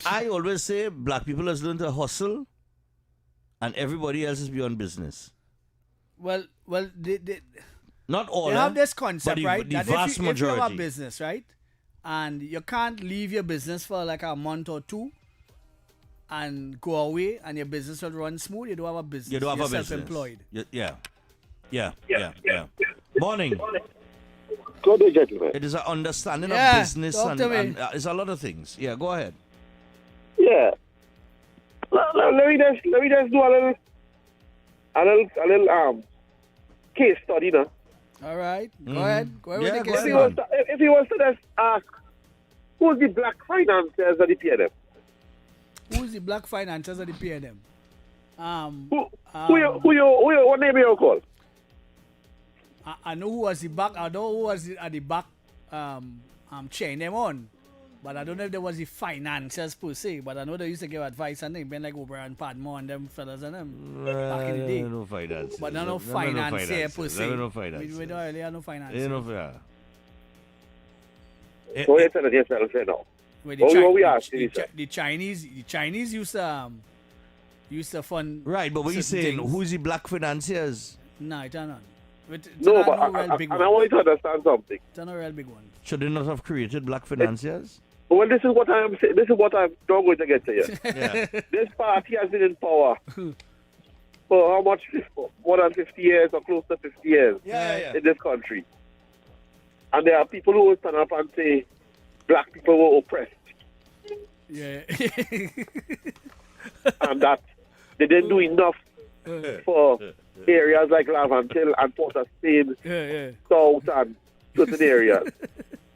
I always say black people has learned to hustle, and everybody else is beyond business. Well, they Not all. have this concept, but right? The That vast if you have a majority. business, right, and you can't leave your business for like a month or two and go away and your business will run smooth, you don't have a business. You don't have You're a business. self-employed. Yeah. Morning. Good day, gentlemen. It is an understanding Yeah, of business talk and, to me. it's a lot of things. Yeah, go ahead. Yeah. Let me just do a little case study now. All right. Go ahead. Go ahead Yeah, with the go case. ahead. If he was to just ask, who's the black financiers of the PNM? Who's the black financiers of the PNM? What name you call? I know who was the back. I know who was at the back. Cheering them on. But I don't know if there was the financiers per se, but I know they used to give advice and they been like Oprah and Padmore and them fellas and them back in the day. No finance. But no financier per se. No finance. We don't really have no financier. So you're telling yourself, you know. Well, we ask the Chinese used to fund. Right, but what you saying? things. Who's the black financiers? No, it's not. No, but I want you to understand something. It's not a real big one. Should they not have created black financiers? Well, this is what I am saying. This is what I'm not going to get to you. Yeah. This party has been in power for how much? More than 50 years or close to 50 years in this country. And there are people who will stand up and say black people were oppressed. Yeah. And that they didn't do enough for areas like Laventille and Port of Spain, South and certain areas.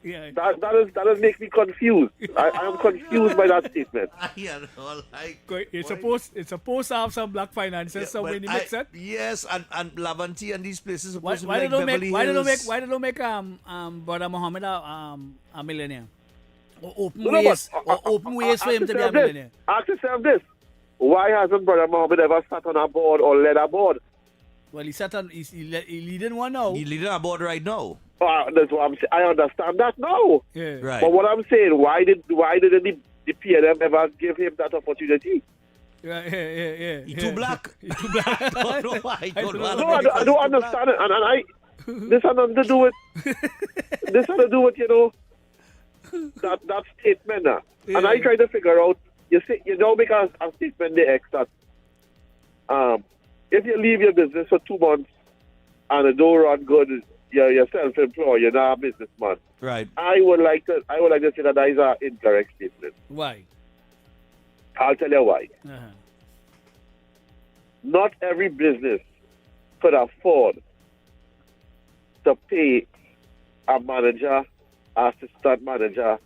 Yeah. That does make me confused. I am confused by that statement. It's supposed to have some black financiers somewhere in the mix. Yes, and Laventille and these places Why supposed to be like Beverly Hills. Why don't make Brother Muhammad a millionaire? Or open ways for him to be a millionaire. Ask yourself this: why hasn't Brother Muhammad ever sat on a board or led a board? Well, he leading one now. He's leading a board right now. That's what I'm saying. I understand that now. Yeah. Right. But what I'm saying, why didn't the PNM ever give him that opportunity? Yeah. He's too black. I don't know why. I don't understand it. And this has nothing to do with this has to do with, that statement. Yeah. And I try to figure out, because a statement the X that if you leave your business for 2 months and it don't run good, you're self-employed, you're not a businessman. Right. I would like to say that is an incorrect statement. Why? I'll tell you why. Uh-huh. Not every business could afford to pay a manager, assistant manager,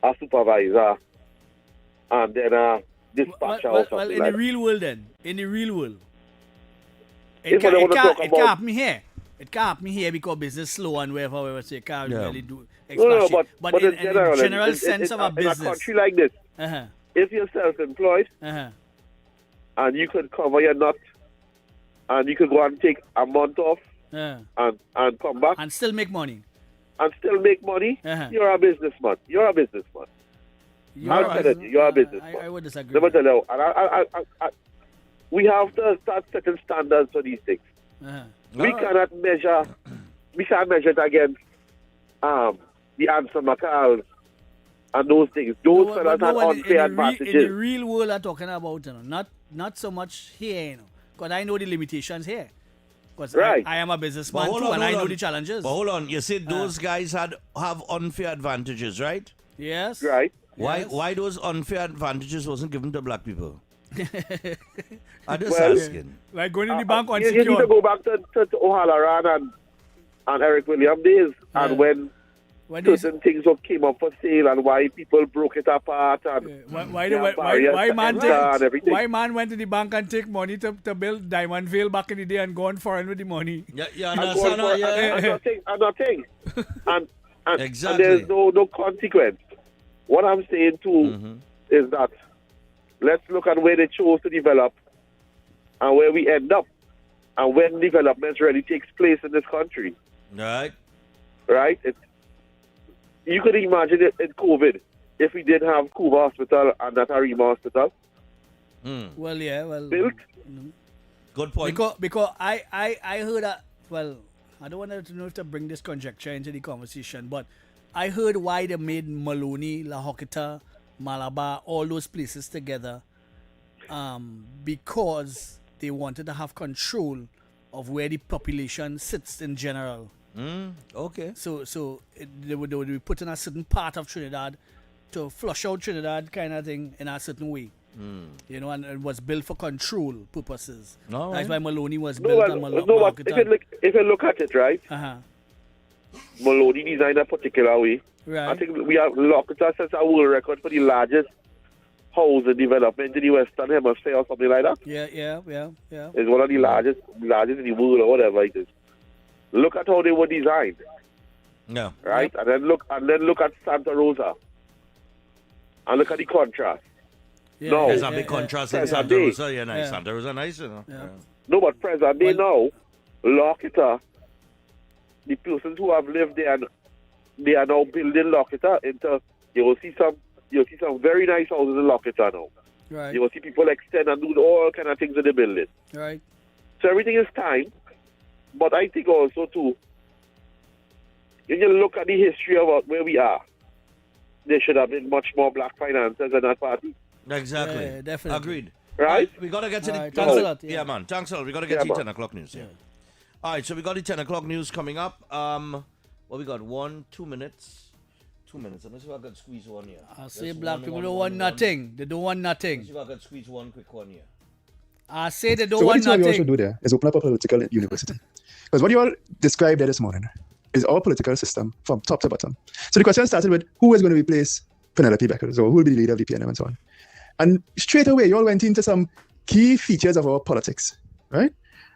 a supervisor, and then a dispatcher or something in like the real world then. In the real world. It can't happen here. It can't happen here because business slow and whatever, so you can't really do No, but in in general, general sense of a business. In a country like this, if you're self-employed and you could cover your nut and you could go and take a month off and come back and still make money. You're a businessman. You're a businessman. You're a businessman. I would disagree. Let me tell you, and we have to start setting standards for these things. We can't measure it against the Anson McCalls and those things. Those fellas have unfair advantages. In the real world I'm talking about, not so much here, because I know the limitations here. Because I am a businessman too, and I know the challenges. But hold on, you said those guys have unfair advantages, right? Yes. Right. Why those unfair advantages wasn't given to black people? I'm just asking. Like going in the bank on you need to go back to O'Halloran and Eric William days, and when certain things came up for sale and why people broke it apart and why man went to the bank and take money to build Diamond Vale back in the day and gone foreign with the money. And nothing. And exactly. And there's no consequence. What I'm saying too is that let's look at where they chose to develop and where we end up and when development really takes place in this country. Right. You could imagine it in COVID if we didn't have Cuba Hospital and Natarima Hospital. Built. Good point. Because I heard that, well, I don't want to know if to bring this conjecture into the conversation, but I heard why they made Maloney, La Hoqueta, Malabar, all those places together, because they wanted to have control of where the population sits in general. Okay. So they would be put in a certain part of Trinidad to flush out Trinidad kind of thing in a certain way. And it was built for control purposes. That's why Maloney was built on Maloney. If you look at it, right? Maloney designed a particular way. Right. I think we have Lockita sets a world record for the largest housing development in the Western Hemisphere or something like that. Yeah. It's one of the largest in the world or whatever it is. look at how they were designed, Yeah. right? And then look at Santa Rosa, and look at the contrast. Yeah, No. There's a big contrast in Present Santa day. Rosa. Yeah, nice. Yeah. Santa Rosa, nice, you know. Yeah. No, but present day Well- now, Lockita, the persons who have lived there, and they are now building Lockita into. You will see some very nice houses in Lockita now. Right. You will see people extend and do all kind of things in the building. Right. So everything is time. But I think also too, when you look at the history of where we are, there should have been much more black financiers in that party. Exactly. Yeah, definitely. Agreed. Right? We got to get to the... Alright, thanks a lot, Yeah. yeah. Man. Thanks a lot. We got to get Yeah, to the man. 10 o'clock news. Yeah. All right, so we got the 10 o'clock news coming up. What we got? 2 minutes. 2 minutes. Let me see if I can squeeze one here. I say Just black one, people one, don't one, want one. nothing. They don't want Let's nothing. see if I can squeeze one quick one here. I say they don't So what want you all should nothing. do there is open up a political university. Because what you all described there this morning is our political system from top to bottom. So the question started with who is going to replace Penelope Beckles, or who will be the leader of the PNM and so on. And straight away, you all went into some key features of our politics, right?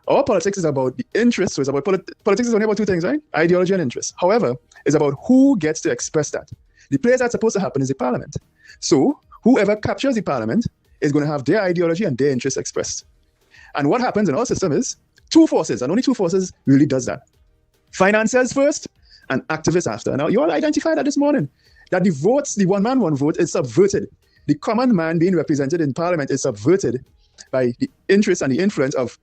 Our politics is about the interests. So it's about politics is only about two things, right? Ideology and interest. However, it's about who gets to express that. The place that's supposed to happen is the parliament. So whoever captures the parliament is going to have their ideology and their interests expressed. And what happens in our system is two forces, and only two forces really does that. Financiers first and activists after. Now, you all identified that this morning, that the votes, the one man, one vote is subverted. The common man being represented in parliament is subverted by the interest and the influence of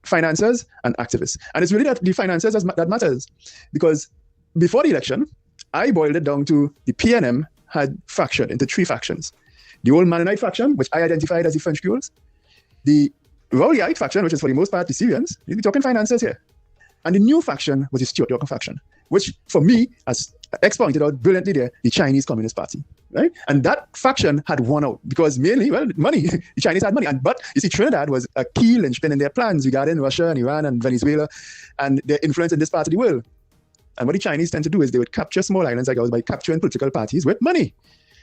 financiers and activists. And it's really that the financiers that matters. Because before the election, I boiled it down to the PNM had fractured into three factions. The old Mannonite faction, which I identified as the French Gules, the Rowleyite faction, which is for the most part the Syrians, we're talking financiers here, and the new faction was the Stuart York faction, which for me, as X pointed out brilliantly there, the Chinese Communist Party, right? And that faction had won out because mainly, well, money. The Chinese had money. But you see, Trinidad was a key linchpin in their plans regarding Russia and Iran and Venezuela and their influence in this part of the world. And what the Chinese tend to do is they would capture small islands like ours by capturing political parties with money.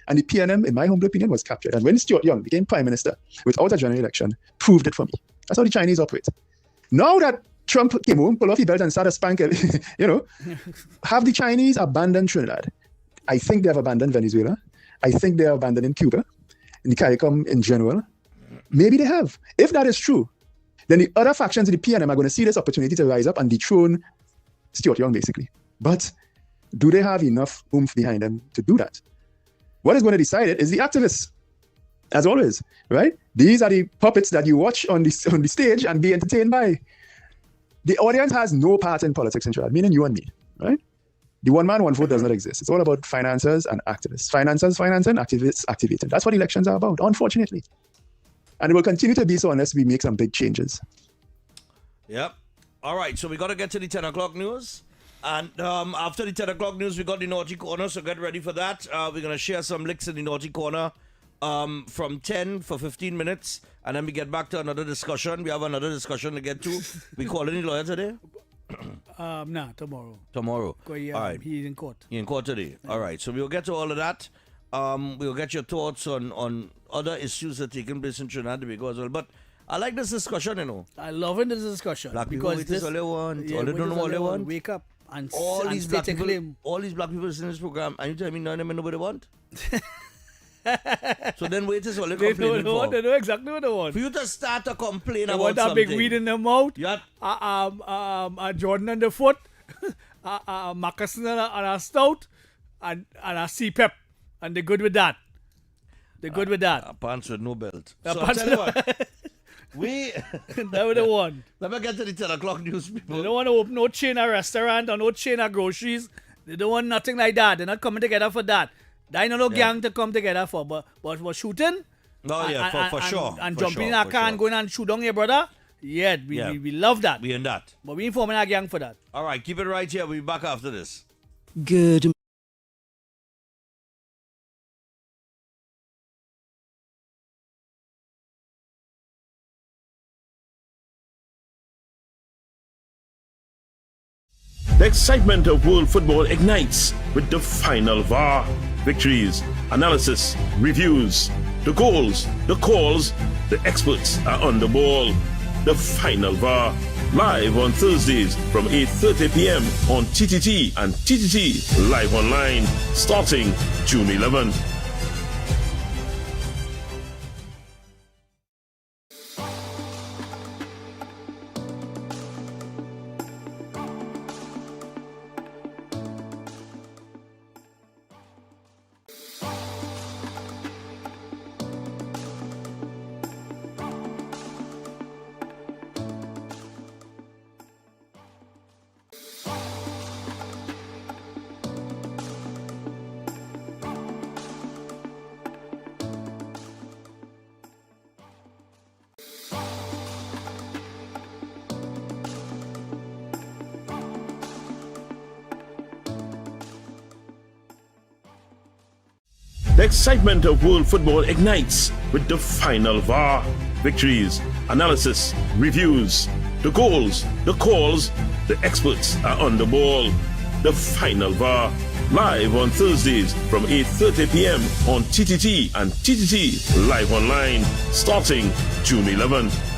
And the PNM, in my humble opinion, was captured. And when Stuart Young became prime minister without a general election, proved it for me. That's how the Chinese operate. Now that Trump came home, pull off his belt and started spanking, have the Chinese abandoned Trinidad? I think they have abandoned Venezuela. I think they are abandoning Cuba, in the CARICOM in general. Maybe they have. If that is true, then the other factions in the PNM are going to see this opportunity to rise up and dethrone Stuart Young, basically. But do they have enough oomph behind them to do that? What is going to decide it is the activists, as always, right? These are the puppets that you watch on the stage and be entertained by. The audience has no part in politics in Trinidad, meaning you and me, right? The one man, one vote does not exist. It's all about financiers and activists. Financiers financing, activists activating. That's what elections are about, unfortunately. And it will continue to be so unless we make some big changes. Yep. All right, so we got to get to the 10 o'clock news. And after the 10 o'clock news, we got the Naughty Corner, so get ready for that. We're going to share some licks in the Naughty Corner from 10 for 15 minutes. And then we get back to another discussion. We have another discussion to get to. We calling the lawyer today? Nah, tomorrow. Tomorrow. All right. He's in court. In court today. All right. So we'll get to all of that. We'll get your thoughts on other issues that are taking place in Trinidad and Tobago as well. But I like this discussion, I love this discussion. Black people, because it is all they want. Yeah, all they what don't is know what they want. Wake up and All and these state black a people, claim. all these black people listening to this program, and you tell me none of them know what they want? So then wait is all they They complaining know, for. they know exactly what they want. For you to start to complain They about want that something. big weed in their mouth. Yeah. Jordan underfoot, moccasin and a stout, and a CPEP. And they're good with that. They're good with that. Pants with no belt. A So I'll pants tell you what. We That's what they want. let me get to the 10 o'clock news, people. They don't want to open no chain of restaurant or no chain of groceries. They don't want nothing like that. They're not coming together for that. They ain't no gang to come together for. But for shooting, Oh, yeah, for sure. and for jumping sure, in a for car and sure. going and shoot down your brother. Yeah, we love that. We in that. But we ain't forming a gang for that. All right, keep it right here. We'll be back after this. Good The excitement of world football ignites with the final VAR. Victories, analysis, reviews, the goals, the calls, the experts are on the ball. The final VAR. live on Thursdays from 8:30 p.m. on TTT and TTT Live Online, starting June 11th. The excitement of world football ignites with the final VAR. Victories, analysis, reviews, the goals, the calls, the experts are on the ball. The final VAR, live on Thursdays from 8:30 p.m. on TTT and TTT Live Online, starting June 11th.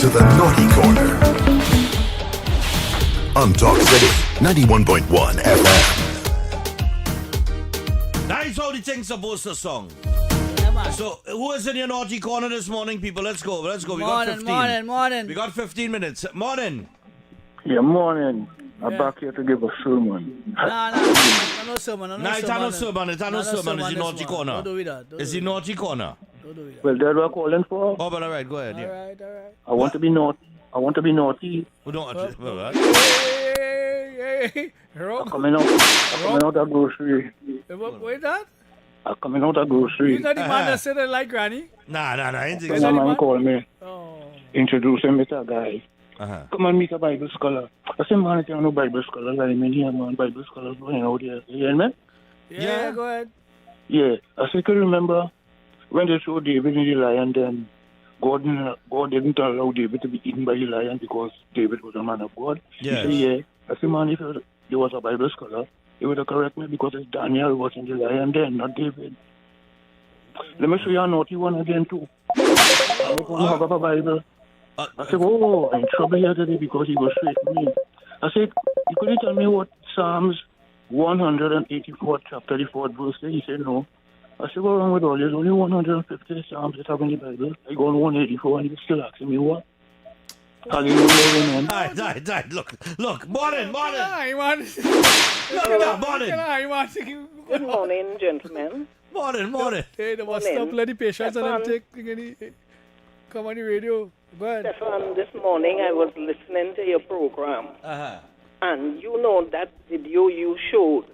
to the Naughty Corner on Talk City 91.1 FM. That's how the thing's supposed to song. So, who is in your naughty corner this morning, people? Let's go. We got 15. Morning. We got 15 minutes. Morning. Yeah, morning. I'm back here to give a sermon. No sermon. It's a no sermon. It's the naughty corner. Don't do that. It's the naughty corner. Don't do that. Well, that's what I'm calling for. Oh, but all right, go ahead. Yeah. All right. I want to be naughty. We don't. Hey. I'm coming out of grocery. Wait, that? I'm coming out of grocery. You not the man that said I like Granny? Nah. The man called me. Oh. Introducing me to a guy. Uh-huh. Come and meet a Bible scholar. I said, man, if you know Bible scholar, like me here, man, Bible scholars going out here. You hear me? Yeah, go ahead. Yeah. I said, can you remember when they showed David in the lion, then God didn't allow David to be eaten by the lion because David was a man of God? Yes. He said, yeah. I said, man, if you was a Bible scholar, you would have correct me because it's Daniel was in the lion then, not David. Let me show you a naughty one again, too. I'm going to have a Bible. I said, I'm in trouble here today because he goes straight to me. I said, you couldn't tell me what Psalms 184, chapter 34 verse say? He said, no. I said, what's wrong with all? There's only 150 Psalms that have in the Bible. I go on 184 and he's still asking me what? Hallelujah, man. Right. Look. Morning. Hi, man. Morning. Good morning, gentlemen. Morning. Hey, the must stop bloody patience and then take come on the radio. Go ahead. Stephan, this morning I was listening to your program. Uh-huh. And you know that video you showed,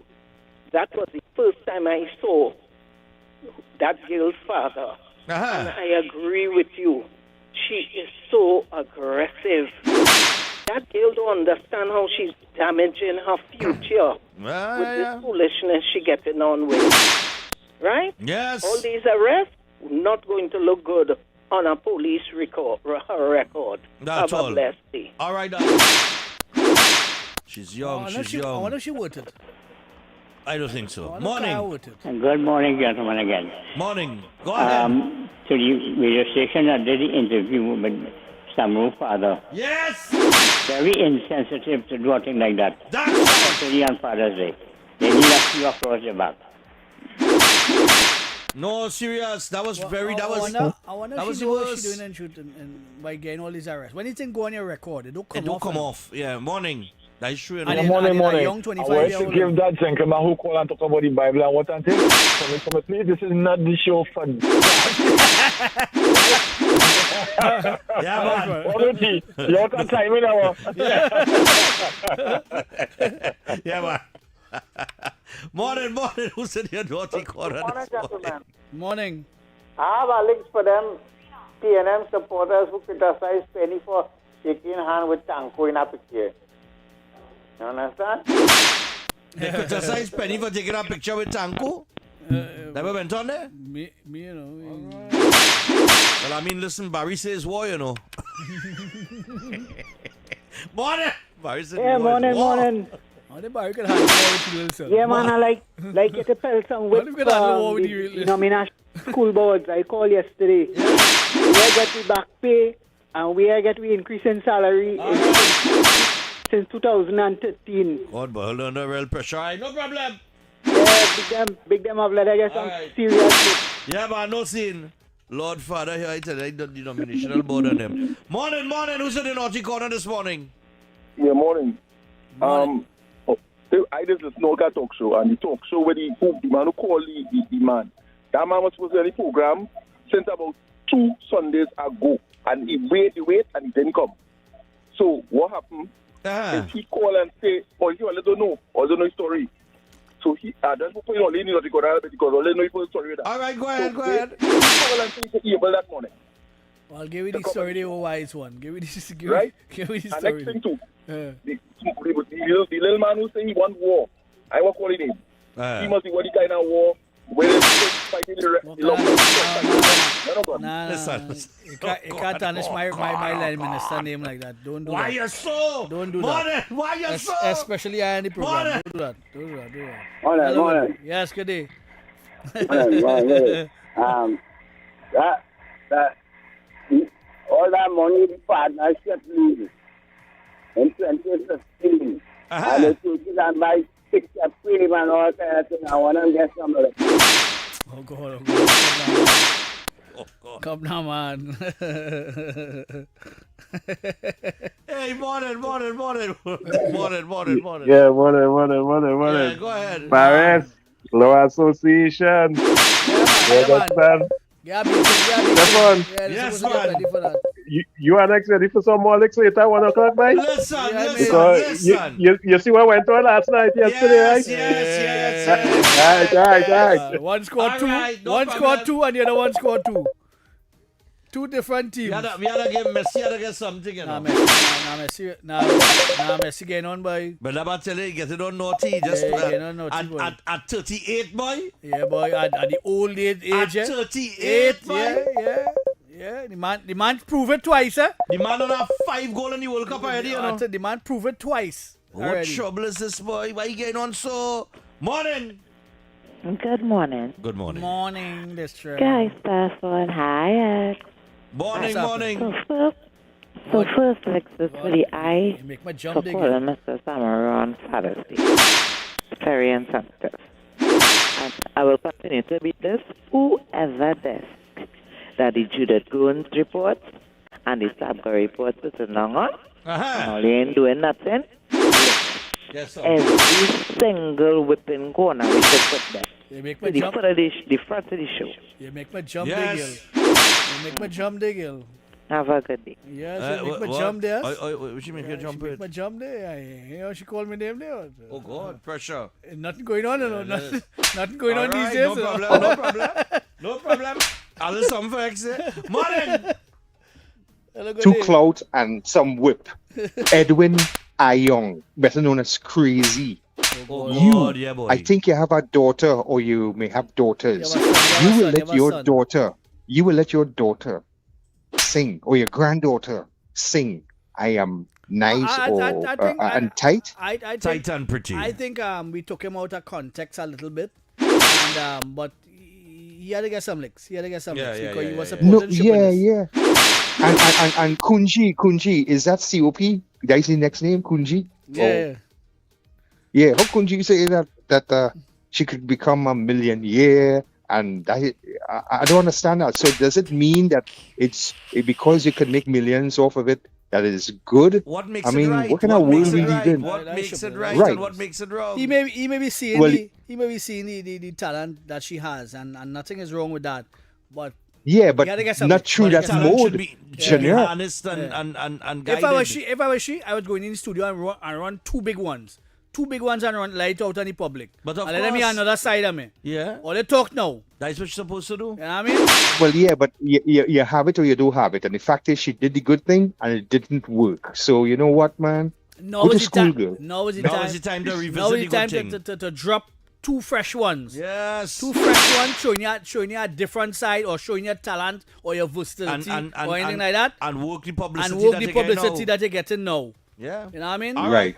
that was the first time I saw that girl's father. Uh-huh. And I agree with you. She is so aggressive. That girl don't understand how she's damaging her future with this foolishness she getting on with. Right? Yes. All these arrests not going to look good on a police record. That's Have all. a blessed day. All right. She's young. I wonder if she voted. I don't think so. Morning. Good morning, gentlemen, again. Morning. Go ahead. To the radio station, I did the interview with Samuel's father. Yes! Very insensitive to do a thing like that. That's Especially on Father's Day. They need a few across the back. No, serious. That was I wonder that if was she the do what worst. she doing and shooting and by getting all these arrests. When you think go on your record, it don't come It don't off. come off. Yeah, morning. That is true. And then- and then a young I 25-year-old want to give that gentleman who called and talk about the Bible and what and thing. Come, please, this is not the show for Yeah, man. Already, you want that time in our... Yeah, man. Morning. Who's in your naughty corner? Morning, gentlemen. Morning. I have a link for them PNM supporters who criticize Penny for shaking hand with Tanko in a picture. You understand? They criticize Penny for taking a picture with Tanko? Never went on there? Me, you know. Well, I mean, listen, Barry says war, you know. Morning! Barry said Yeah, war is war. morning. Oh, the bar can handle it with the Yeah, man, I like you to tell some with What if you could handle war with the you? denomination school boards. I called yesterday. We are getting back pay and we are getting increase in salary since 2013. God, but hold on, no real pressure. All right, no problem. Yeah, big them up, let I get some Alright. serious. Yeah, man, no scene. Lord Father, here I tell you, the denominational board on them. Morning. Who's in the naughty corner this morning? Yeah, morning. I just listen to a talk show, and the talk show where the man who called the man. That man was supposed to be on the program since about 2 Sundays ago, and he wait, and he didn't come. So what happened? Is he call and say, he only don't know his story. So he just put it all in the corner because all know his story. All right, go ahead. He call and say he's able that morning. Well, give me the story, the wise one. Give me this. Give Right? me the And story. next thing too, the little man who say he want war, I was calling him. He must be what the kind of war where they fighting the Listen. You can't tarnish my line minister name like that. Don't do Why that. you so? Don't do Morning. that. Why you so? Especially I in the program. Morning. Don't do that. Don't do that. Morning, morning. Yes, good day. Morning. all that money the partnership leaves in 2015. And they take it and buy picture frame and all kind of thing. I want to get some of it. Oh, God. Come now, man. Hey, morning. Yeah, morning. Yeah, go ahead. Paris, Law Association. You understand? Stephan, Yes, man. you are next ready for some more licks later, 1 o'clock, mate? Listen. You see what went on last night, yesterday, right? Yes. Right. One scored two. Right, no one problem. scored two, and the other one scored two. Two different teams. We had to give Messi something, you know. Messi getting on, boy. But I'm about to tell you, get it on naughty. Just getting on naughty, boy. At 38, boy. Yeah, boy. At the old age. At 38, boy. Yeah. The man proved it twice, eh? The man don't have 5 goals in the World Cup already, you know. The man proved it twice. What already. trouble is this, boy? Why you getting on so? Morning. Good morning. Good morning. Morning, this trip. Guys, Stephan. Hi, X. Morning. So first, Lex is for the eye You make my for jump dig. calling Mr. Summer on Father's Day. Very insensitive. And I will continue to be this. Whoever this that the Judith Goons report and the Sabga report is along on, and all they ain't doing nothing. Yes, sir. Every single whipping corner we should put there. You make my the jump. the front of the show. You make my jump Yes. dig. You make my jump dig. Have a good day. Yes, you make my jump there. What you make your jump She make with? my jump there. You know, she called me name there. Oh, God. Pressure. Nothing going on, you know. Nothing going All on right, these days. No problem. I'll do something for X. Morning. Hello, good 2 day. clout and some whip. Edwin Ayong, better known as Crazy. Oh, You, God, yeah, boy. I think you have a daughter, or you may have daughters. You have a son, You you will have a let son. you will let your daughter sing, or your granddaughter sing. I am nice I think and tight. I think, Tight and pretty. I think we took him out of context a little bit, and but he had to get some licks. Because he was No, supposed to yeah. And Kunji, is that COP? That is the next name, Kunji? Yeah. Yeah, how Kunji say that she could become a millionaire? And that, I don't understand that. So does it mean that it's because you can make millions off of it, that is good? What makes I mean, it right? what kind of world we live in? What makes it right, Right. and what makes it wrong? He may be seeing Well, the talent that she has, and nothing is wrong with that. But yeah, but you gotta get some- not true. but That's talent mode. should be Junior. honest and guided. if I was she, I would go in the studio and run 2 big ones. 2 big ones and run light out on the public. But of and let me course. another side of me. Yeah. Or they talk now. That's what you're supposed to do. You know what I mean? Well, yeah, but you have it or you don't have it. And the fact is, she did the good thing and it didn't work. So, you know what, man? Now Go to is the school, time. girl. Now is the Now time. is the time to Now revisit is the the good time thing. to drop 2 fresh ones. Yes. 2 fresh ones showing you a different side, or showing your talent or your versatility or anything like that. And work the publicity. And work that the you get publicity now. that you're getting now. Yeah. You know what I mean? Right.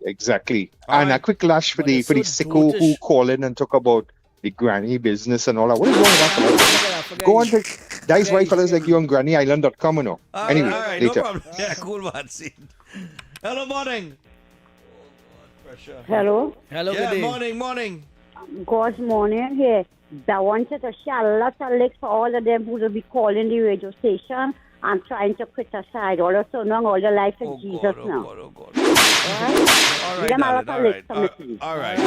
Exactly. All and right. a quick lash for But the it's sicko so who dotish. call in and talk about the granny business and all that. What is wrong with that? fella? Go on, that is why fellas like you on grannyisland.com, you know. Anyway, all right, later. no problem. Yeah, cool, man. See. Hello, morning. Hello. Hello, Yeah, good day. morning. Good morning here. I wanted to share a lot of links for all of them who will be calling the radio station and trying to criticize all of so long all the life of Jesus now. Oh, God. All All right, Them a darling, lot of all links right. from the team. All right.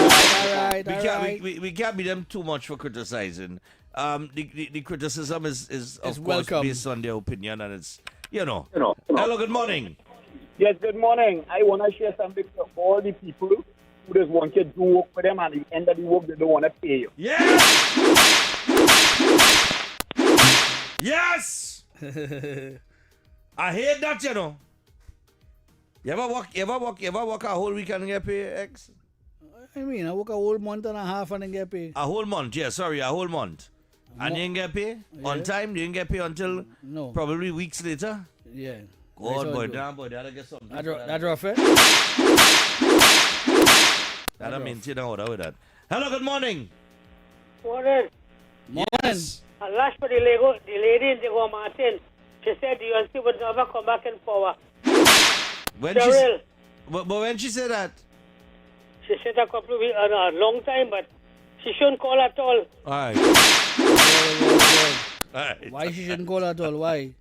We can't be them too much for criticizing. The criticism is of course welcome. based on their opinion, and it's Hello, good morning. Yes, good morning. I want to share something for all the people who just want you to do work for them, and at the end of the work, they don't want to pay you. Yes. Yes. I hate that, you know. You ever work a whole weekend and get paid, X? I mean, I work a whole month and a half and then get paid. A whole month, yeah, sorry, a whole month. And you didn't get paid on time? You didn't get paid until probably weeks later? Yeah. God, boy, damn, boy, that'll get something. That rough, eh? That'll maintain an order with that. Hello, good morning. Morning. Morning. Last for the lady in the Martin. She said the UNC would never come back in power. When Cheryl. But when she said that? She said a couple of weeks, a long time, but she shouldn't call at all. All right. All right. Why she shouldn't call at all? Why?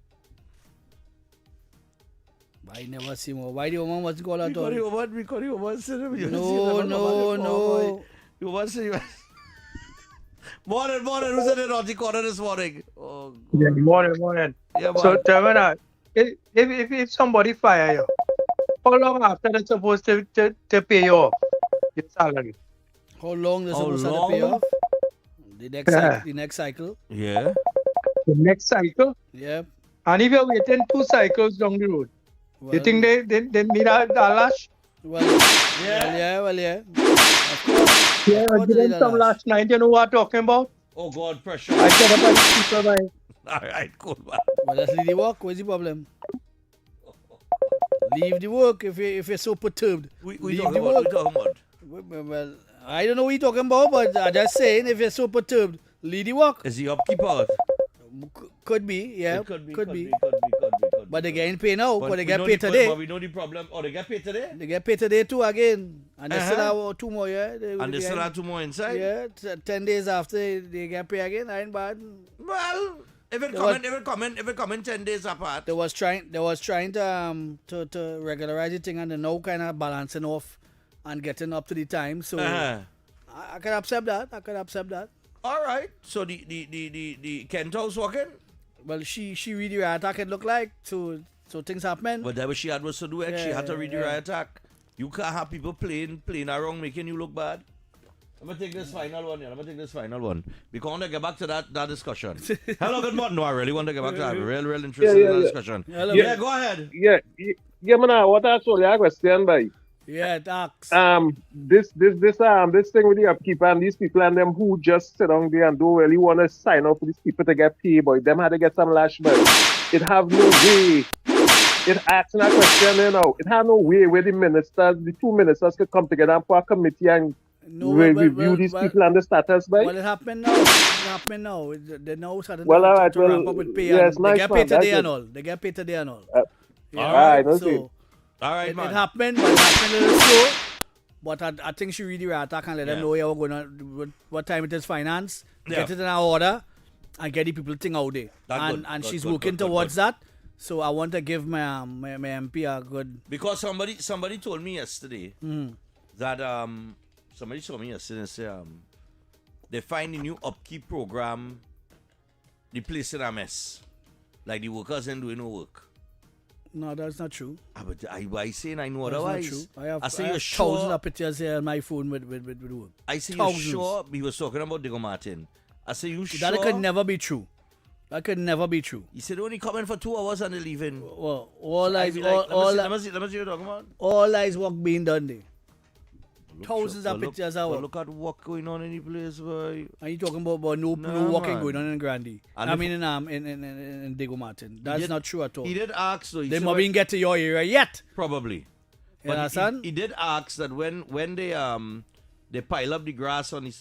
I never see more. Why the woman wasn't call at all? Because the woman said No. You want to say Morning. Who's in the naughty corner this morning? Oh, yeah, morning. Yeah, so, Trevor, if somebody fire you, how long after they're supposed to pay you off your salary? How long they're supposed to pay off? The next cycle? Yeah. The next cycle? Yeah. And if you're waiting 2 cycles down the road, you think they need a lash? Well, yeah. Of course. Yeah, I did some last night. You know what I'm talking about? Oh, God, pressure. I said about the people, All right, cool, man. Well, let's leave the work. What's the problem? Leave the work if you're so perturbed. We talking about? Well, I don't know what you're talking about, but I'm just saying, if you're so perturbed, leave the work. Is he upkeep out? Could be, yeah. It could be. But they're getting paid now, but they get know paid today. But we know the problem. Oh, they get paid today? They get paid today too again. And they still have 2 more, yeah. And they still have 2 more inside? Yeah, 10 days after they get paid again. I ain't bad. Well, if it come in 10 days apart. They was trying to regularize the thing, and they now kind of balancing off and getting up to the time. So I can accept that. All right. So the Kent House working? Well, she read the riot attack, it look like, so things happen. But that was she had was to do it. Yeah, she had to read the riot attack. You can't have people playing around, making you look bad. I'm going to take this final one. Because I want to get back to that discussion. Hello, good morning. No, I really want to get back to that. Real interested in that discussion. Hello. Yeah, go ahead. Yeah, man, what I told you, I question, by. Yeah, tax. This thing with the upkeep and these people and them who just sit down there and don't really want to sign up for these people to get paid, boy. Them had to get some lash, but it have no way. It asking that question, you know. It have no way where the 2 ministers could come together and put a committee and review these people and the status, by. Well, it happened now. They know suddenly well, all right, to ramp up with pay. Yes, and nice, they get paid today and all. They get paid today and all. All right, so all right, man. It happened, but it happened a little slow. But I think she really right. I can let them know we're going on, what time it is finance, get it in our order, and get the people thing out there. And she's working towards that. So I want to give my MP a good... Because somebody told me yesterday that somebody told me yesterday say they find the new upkeep program the place in a mess. Like the workers ain't doing no work. No, that's not true. But I saying I know that's otherwise. Not true. I have you're thousands of pictures here on my phone with work. I say you're sure he was talking about Diego Martin. I say you sure? That could never be true. That could never be true. He said only coming for 2 hours and they're leaving. Well, all eyes, let me see what you're talking about. All eyes work being done there. Thousands of pictures out. Look at what going on in the place, boy. Are you talking about no walking going on in Grandi? I mean in Diego Martin. That's not true at all. He did ask though. They might even get to your area yet. Probably. You understand? He did ask that when they pile up the grass on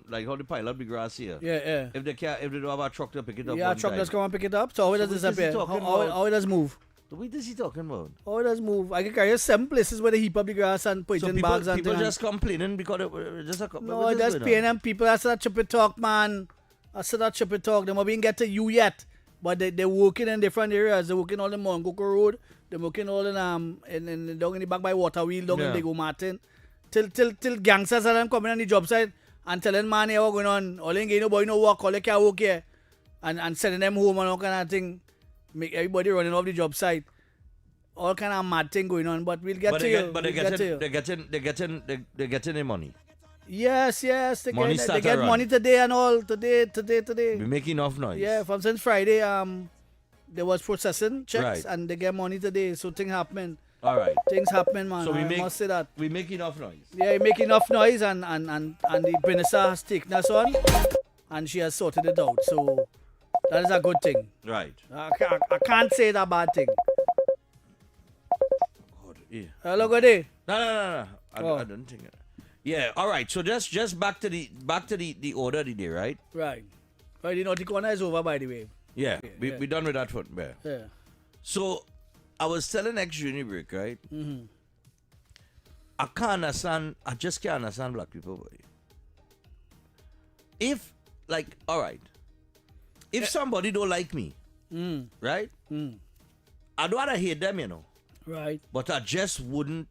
like how they pile up the grass here. Yeah. If they don't have a truck to pick it up. Yeah, a truck does come and pick it up. So how it does disappear? How it does move? What is he talking about? Oh, it does move. I can carry 7 places where they heap up the grass and put it in bags and people just complaining because no, that's PNM people. That's that chip talk, man. That's that chip talk. They might be get to you yet, but they're working in different areas. They're working all in Mongoko Road. They're working all in down in the back by Waterwheel, down in Diego Martin. Till gangsters are them coming on the job site and telling man here what going on. All ain't getting no boy no work. All they can't work here, and sending them home and all kind of thing. Make everybody running off the job site. All kind of mad thing going on, but we'll get to you. But they're getting their money. Yes. They get money today and all. Today. We make enough noise. Yeah, from since Friday, there was processing checks Right. and they get money today. So things happen. All right. Things happen, man. So I must say that. We make enough noise. Yeah, we make enough noise and the minister has taken us on and she has sorted it out. So that is a good thing. Right. I can't say that bad thing. God, yeah. Hello, good day. No. I don't think it. Yeah, all right. So just back to the order today, right? Right. The naughty corner is over, by the way. Yeah, we done with that one. Yeah. Yeah. So, I was telling ex-Junior Break, right? Mm-hmm. I just can't understand black people, boy. If, like, all right, if somebody don't like me, right? I'd rather hate them, you know. Right. But I just wouldn't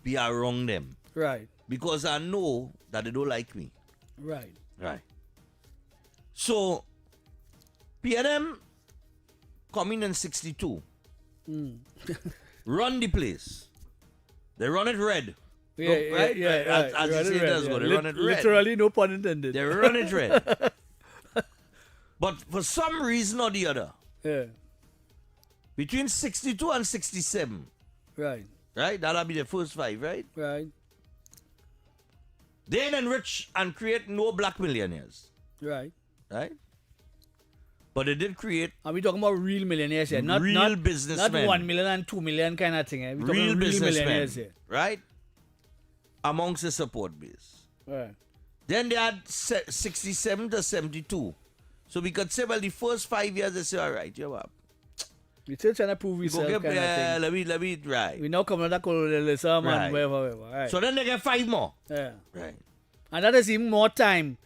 be around them. Right. Because I know that they don't like me. Right. Right. So, PNM coming in 62. Run the place. They run it red. Yeah, right? yeah. As you say, it does go. They run it red. Literally, no pun intended. They run it red. But for some reason or the other, between 62 and 67, right? That'll be the first 5, right? Right. They ain't enrich and create no black millionaires. Right. Right? But they did create. Are we talking about real millionaires here? Not real businessmen. Not 1 million and 2 million kind of thing. We're Real talking businessmen. millionaires here. Right? Amongst the support base. Right. Then they had 67 to 72. So we could say, well, the first 5 years, they say, all right, you're up. We're still trying to prove yourself kind of thing. Let me, right. We now come under colonialism and whatever. Right. So then they get 5 more. Yeah. Right. And that is even more time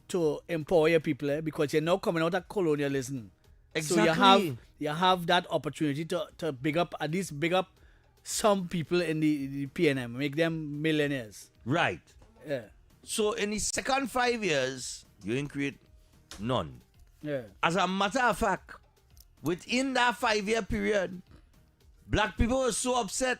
to empower your people because you're now coming out of colonialism. Exactly. So you have that opportunity to at least big up some people in the PNM, make them millionaires. Right. Yeah. So in the second 5 years, you ain't create none. Yeah. As a matter of fact, within that 5-year period, black people were so upset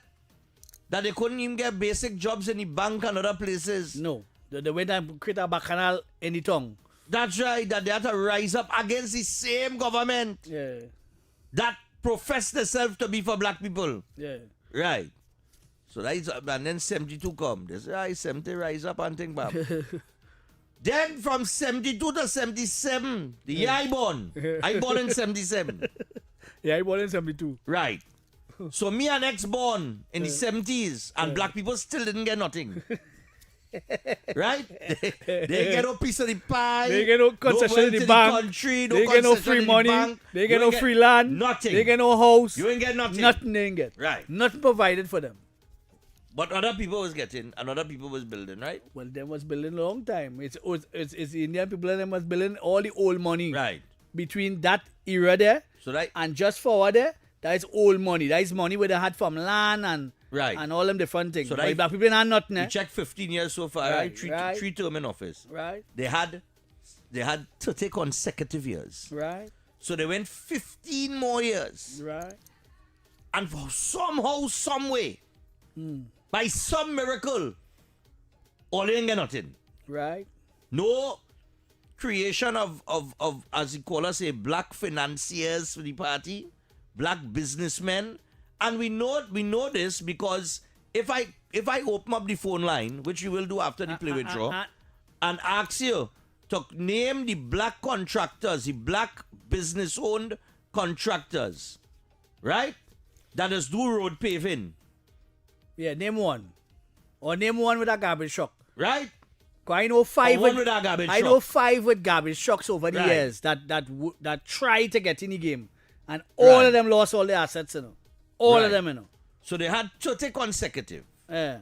that they couldn't even get basic jobs in the bank and other places. No. They went and create a bacchanal in the tongue. That's right, that they had to rise up against the same government that professed themselves to be for black people. Yeah. Right. So that is, and then 72 come. They say, 70 rise up and think back. Then from 72 to 77, the year I born in 77. Yeah, I born in 72. Right. So me and X born in the 70s, and black people still didn't get nothing. Right? They get no piece of the pie. They get no concession in the bank. Country, they get no free money. They get no free land. Nothing. They get no house. You ain't get nothing. Nothing they ain't get. Right. Nothing provided for them. But other people was getting, and other people was building, right? Well, them was building a long time. It's Indian people and them was building all the old money. Right. Between that era there and just forward there, that is old money. That is money where they had from land and all them different things. So but black people had nothing. You check 15 years so far, right? Three term in office. Right. They had 30 consecutive years. Right. So they went 15 more years. Right. And for somehow, some way, by some miracle, all they ain't get nothing. Right. No creation of as you call us, black financiers for the party, black businessmen. And we know this because if I open up the phone line, which you will do after the play withdraw, and ask you to name the black contractors, the black business-owned contractors, right? That is do road paving. Yeah, name one. Or name one with a garbage truck. Right? I know 5 with a garbage truck. I know 5 with garbage trucks over the years that tried to get in the game. And all of them lost all their assets, you know. All of them, you know. So they had 30 consecutive. Yeah.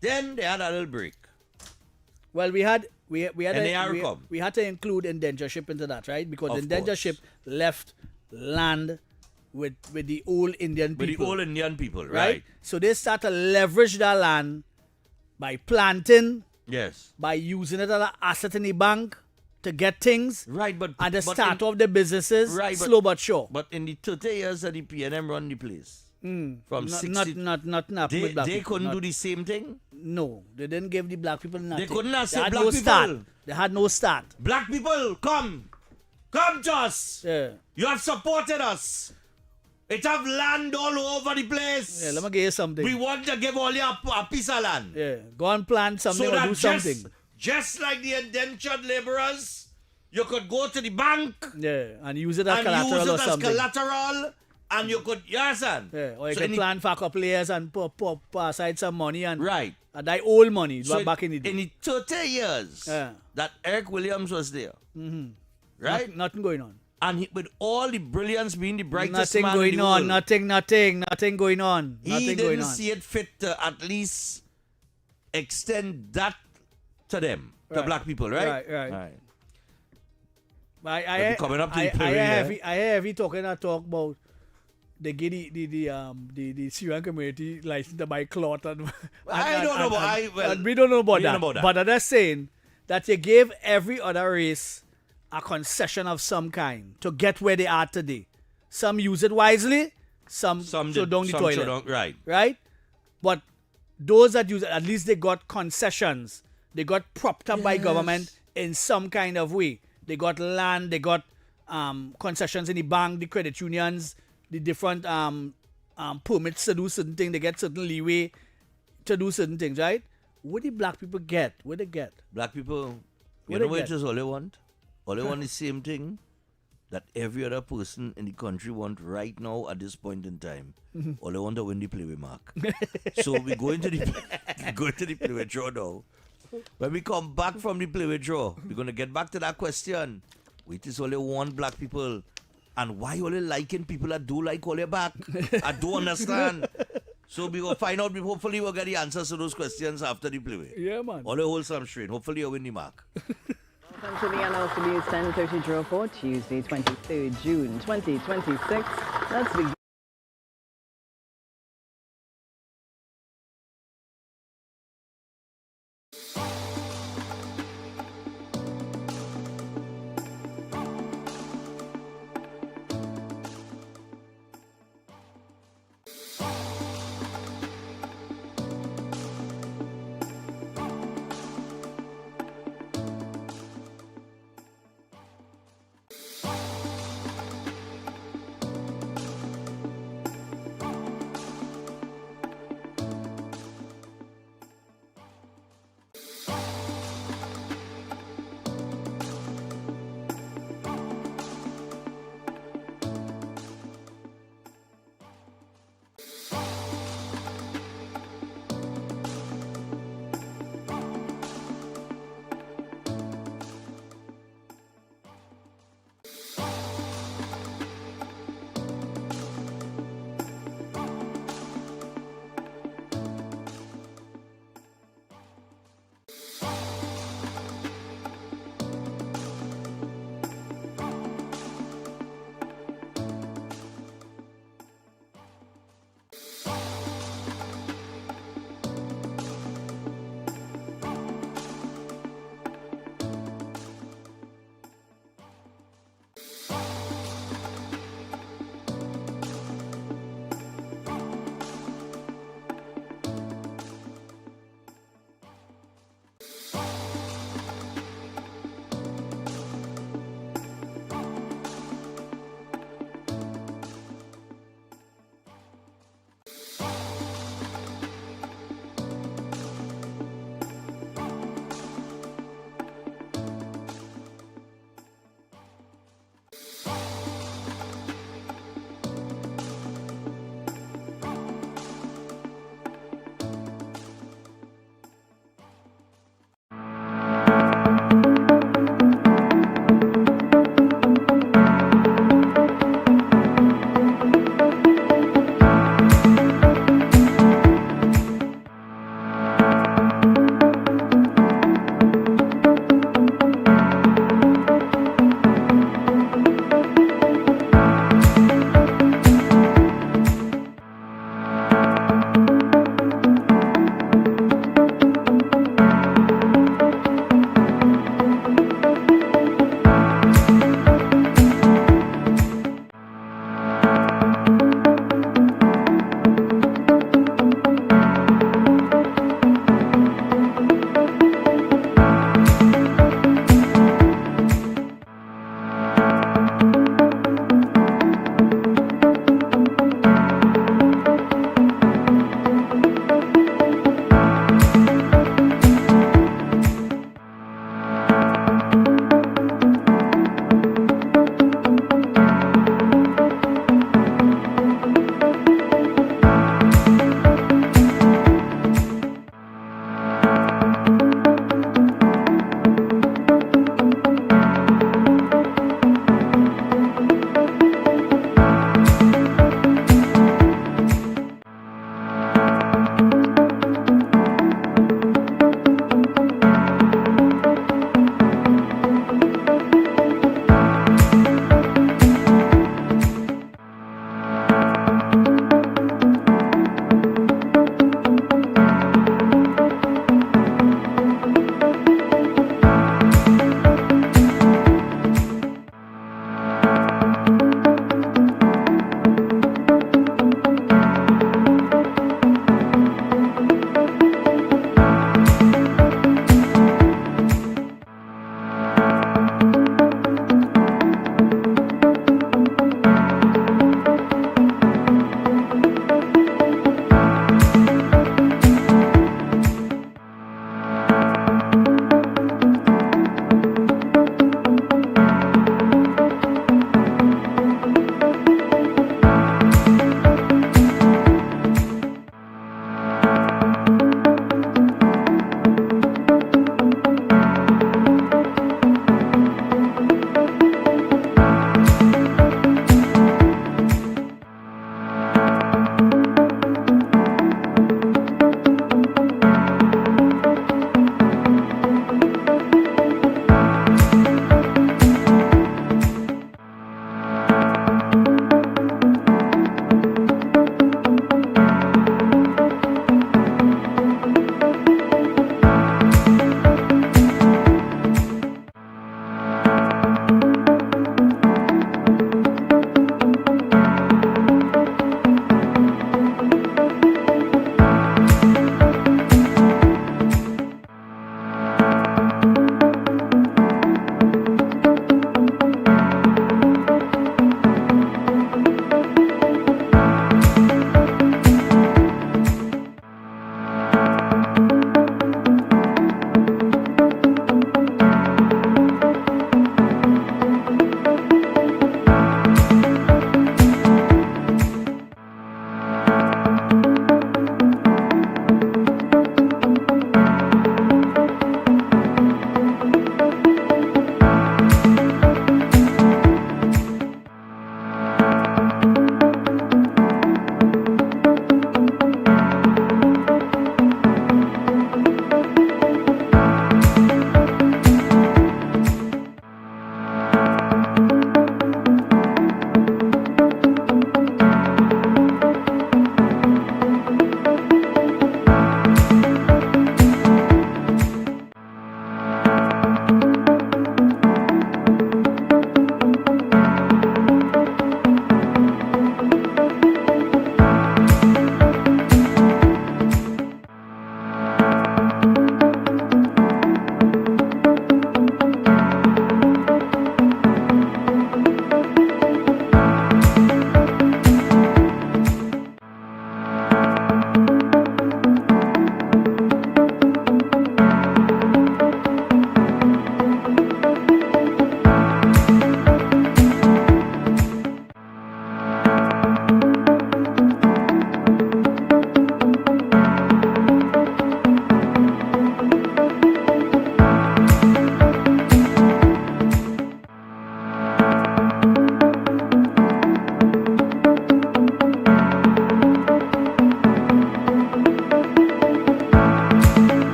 Then they had a little break. Well, we had to include indentureship into that, right? Because indentureship left land with the old Indian people. With the old Indian people, right? So they start to leverage that land by planting. Yes. By using it as an asset in the bank to get things. Right, but and the start of the businesses, slow but sure. But in the 30 years that the PNM run the place, from 60... Not they couldn't do the same thing? No, they didn't give the black people nothing. They couldn't have said black people. Start. They had no start. Black people, come to us. Yeah. You have supported us. It have land all over the place. Yeah, let me give you something. We want to give all you a piece of land. Yeah, go and plant something or do something. Just like the indentured laborers, you could go to the bank. Yeah, and use it as collateral or something. Collateral, and you could, you understand? Yeah, or you could plan for a couple of years and put aside some money and that old money back in the day. In the 30 years that Eric Williams was there, right? Nothing going on. And with all the brilliance being the brightest Nothing man going in the on. world, Nothing going on. he Nothing didn't going on. see it fit to at least extend that to them, to Right. black people, right? Right. But coming up to the I period, hear heavy talk about they give the Syrian community license to buy cloth and I don't know about we don't know about we that. don't know about that. But I'm just saying that you gave every other race a concession of some kind to get where they are today. Some use it wisely, some throw down the toilet. Right? But those that use it, at least they got concessions. They got propped up by government in some kind of way. They got land, they got concessions in the bank, the credit unions, the different permits to do certain things. They get certain leeway to do certain things, right? What do black people get? What they get? black people, What you know they what get? is all they want? All they want is the same thing that every other person in the country want right now at this point in time. Mhm. All they want to win the play with Mark. So we go into the play with draw now. When we come back from the play with draw, we're gonna get back to that question. Which is only one black people, and why only liking people that do like all your back? I don't understand. So we will find out. Hopefully, we'll get the answers to those questions after the play. Yeah, man. All the wholesome straight. Hopefully, you'll win the Mark. Welcome to the NLC News 10:30 draw for Tuesday, 23rd June 2026. Let's begin.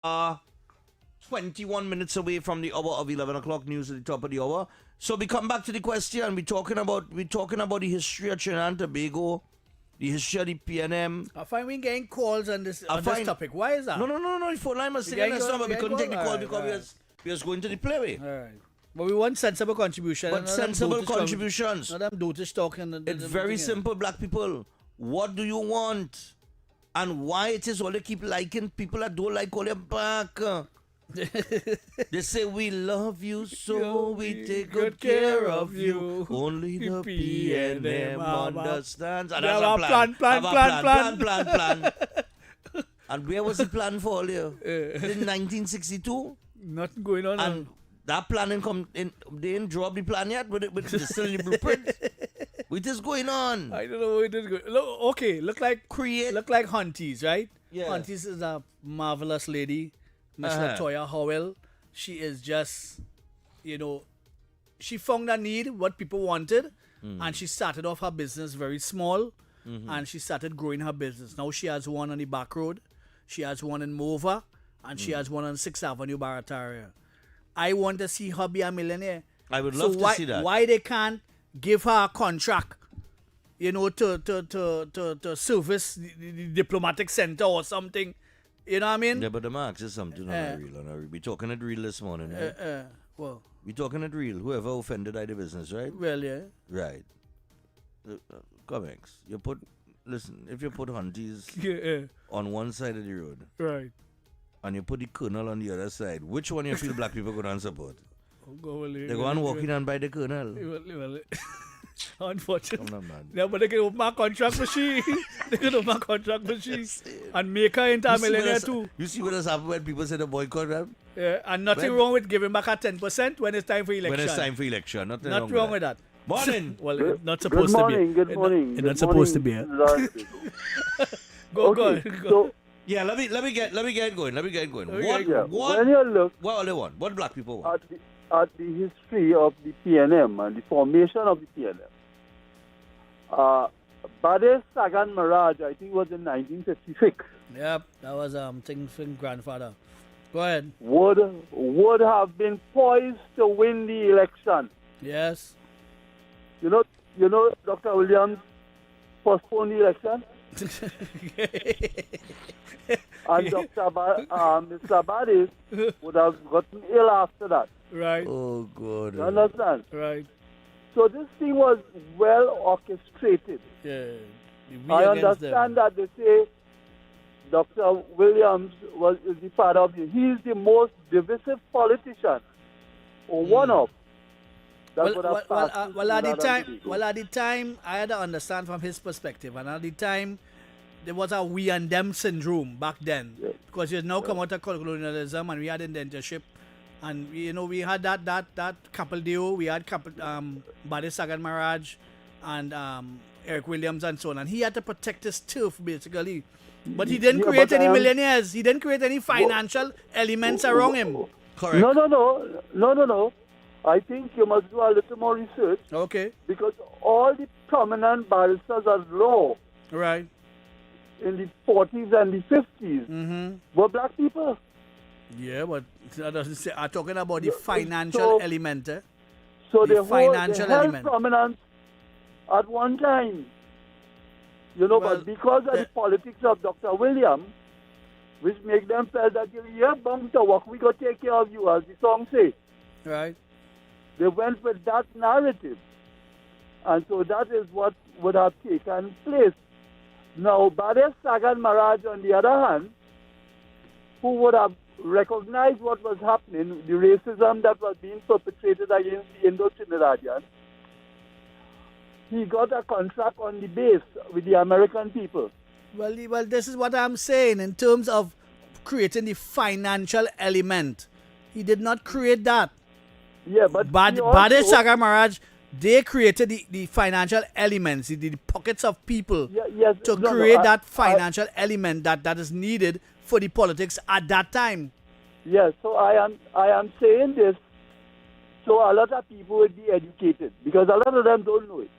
21 minutes away from the hour of 11 o'clock news at the top of the hour. So we come back to the question. We're talking about the history of Trinidad and Tobago, the history of the PNM. I find we getting calls on this topic. Why is that? No. The phone line was singing that song, but we couldn't take the call because we was going to the playway. All right. But we want sensible contribution. But sensible contributions. Not them dotish talking. It's very simple, black people. What do you want? And why it is all they keep liking people that don't like all them back? They say we love you, so we take good care of you. Only the PNM understands. And have that's a plan. And where was the plan for all you? In 1962? Nothing going on. And that planning they didn't draw up the plan yet, but it's still in the blueprint. What is going on? I don't know what is going on. Look like Hunties, right? Yeah. Hunties is a marvelous lady. Miss Latoya Howell. She is just, she found a need, what people wanted, and she started off her business very small, and she started growing her business. Now she has one on the back road, she has one in Mova, and she has one on 6th Avenue, Barataria. I want to see her be a millionaire. I would love to see that. Why they can't give her a contract, to service the diplomatic center or something? You know what I mean? Yeah, but the Marx is something real. We talking it real this morning, right? Well, we talking it real. Whoever offended by the business, right? Well, yeah. Right. Comics. Listen, if you put Hunties on one side of the road, right, and you put the Colonel on the other side, which one you feel black people go and support? They go on walking on by the Colonel. Unfortunately. Yeah, but they can open my contract machine. And make her into a millionaire too. You see what has happened when people say the boycott them? Yeah, and nothing wrong with giving back a 10% when it's time for election. Nothing wrong with that. Morning. Well, it's not supposed to be. Good morning. It's not supposed to be. Go. Yeah, let me get going. What black people want? At the history of the PNM and the formation of the PNM, Bade Sagan Mirage, I think, was in 1956. Yep, that was thing grandfather. Go ahead. Would have been poised to win the election. Yes. You know, Dr. Williams postponed the election. And Mr. Bade would have gotten ill after that. Right. Oh, God. You understand? Right. So this thing was well orchestrated. Yeah. I understand that they say Dr. Williams is the father of the... He is the most divisive politician, or one of. At the time, I had to understand from his perspective, and at the time, there was a we and them syndrome back then, because you had now come out of colonialism, and we had indentureship, and we had that couple deal, we had couple Bade Sagan Maraj, and Eric Williams and so on, and he had to protect his turf basically, but he didn't create any millionaires, he didn't create any financial elements around him. Correct. No. I think you must do a little more research. Okay. Because all the prominent barristers of law, right, in the 40s and the 50s were black people. Yeah, but that doesn't say. I'm talking about the financial element. So the financial held element. Prominence at one time. But because of the politics of Dr. Williams, which make them feel that you're bound to work, we got to take care of you, as the song says. Right. They went with that narrative. And so that is what would have taken place. Now, Bade Sagan Maraj, on the other hand, who would have recognized what was happening, the racism that was being perpetrated against the Indo-Trinidadians, he got a contract on the base with the American people. Well, this is what I'm saying in terms of creating the financial element. He did not create that. Yeah, but Bade Sagan Maraj, they created the financial elements, the pockets of people to create that financial element that is needed for the politics at that time. Yes, so I am saying this so a lot of people will be educated, because a lot of them don't know it.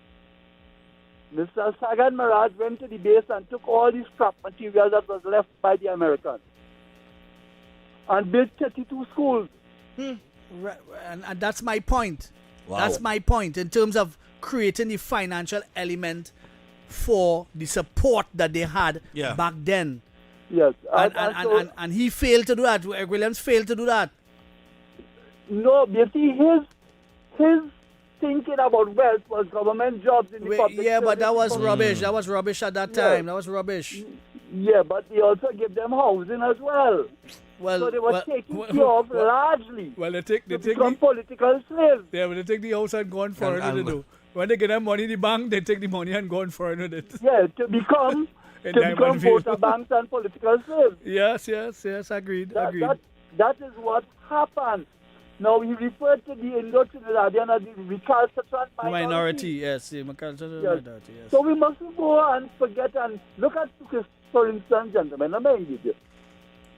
Mr. Sagan Maraj went to the base and took all the scrap material that was left by the Americans. and build 32 schools. Right, and that's my point. Wow. That's my point in terms of creating the financial element for the support that they had back then. Yes. And he failed to do that. Williams failed to do that. No, you see, his thinking about wealth was government jobs in the public Yeah, but that was service. rubbish. That was rubbish at that time. That was rubbish. Yeah, but they also give them housing as well. So they were taking care of largely. Well, they become political slaves. Yeah, but they take the house and go on foreign with it. When they get that money in the bank, they take the money and go on foreign with it. Yeah, to become voter banks and political slaves. Yes, agreed. That is what happened. Now, he referred to the Indo-Trinidadian as the recalcitrant minority. Yes, the recalcitrant minority, yes. So we mustn't go and forget and look at, for instance, gentlemen, let me give you.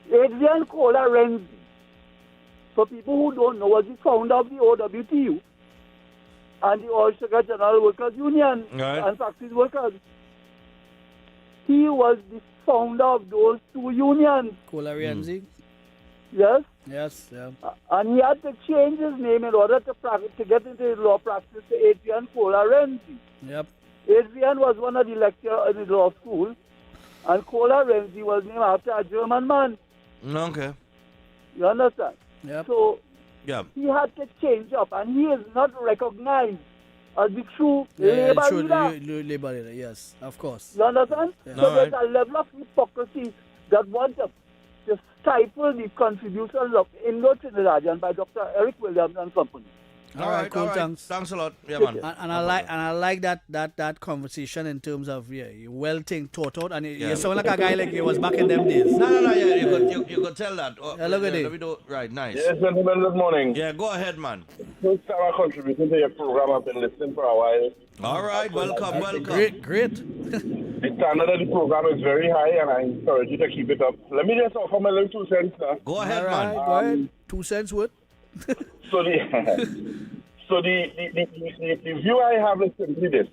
Adrian Cola Renzi, for people who don't know, was the founder of the OWTU and the Oil Sugar General Workers Union and Factories Workers. He was the founder of those two unions. Cola Renzi? Yes? Yes, yeah. And he had to change his name in order to get into his law practice to Adrian Cola Renzi. Yep. Adrian was one of the lecturers in the law school, and Cola Renzi was named after a German man. Okay. You understand? Yep. So he had to change up, and he is not recognized as the true labor leader. Labor leader, yes, of course. You understand? Yeah. So there's a level of hypocrisy that wants to stifle the contributions of Indo-Trinidadian by Dr. Eric Williams and company. All right, cool, thanks. Thanks a lot. Yeah, man. And I like that conversation in terms of you well thought out, and you sound like a guy like you was back in them days. No, you could tell that. Look at it. Right, nice. Yes, gentlemen, good morning. Yeah, go ahead, man. First time I contributed to your program. I've been listening for a while. All right, welcome. Great. The standard of the program is very high, and I encourage you to keep it up. Let me just offer my little 2 cents, sir. Go ahead, man. Go ahead. 2 cents worth. So the view I have is simply this.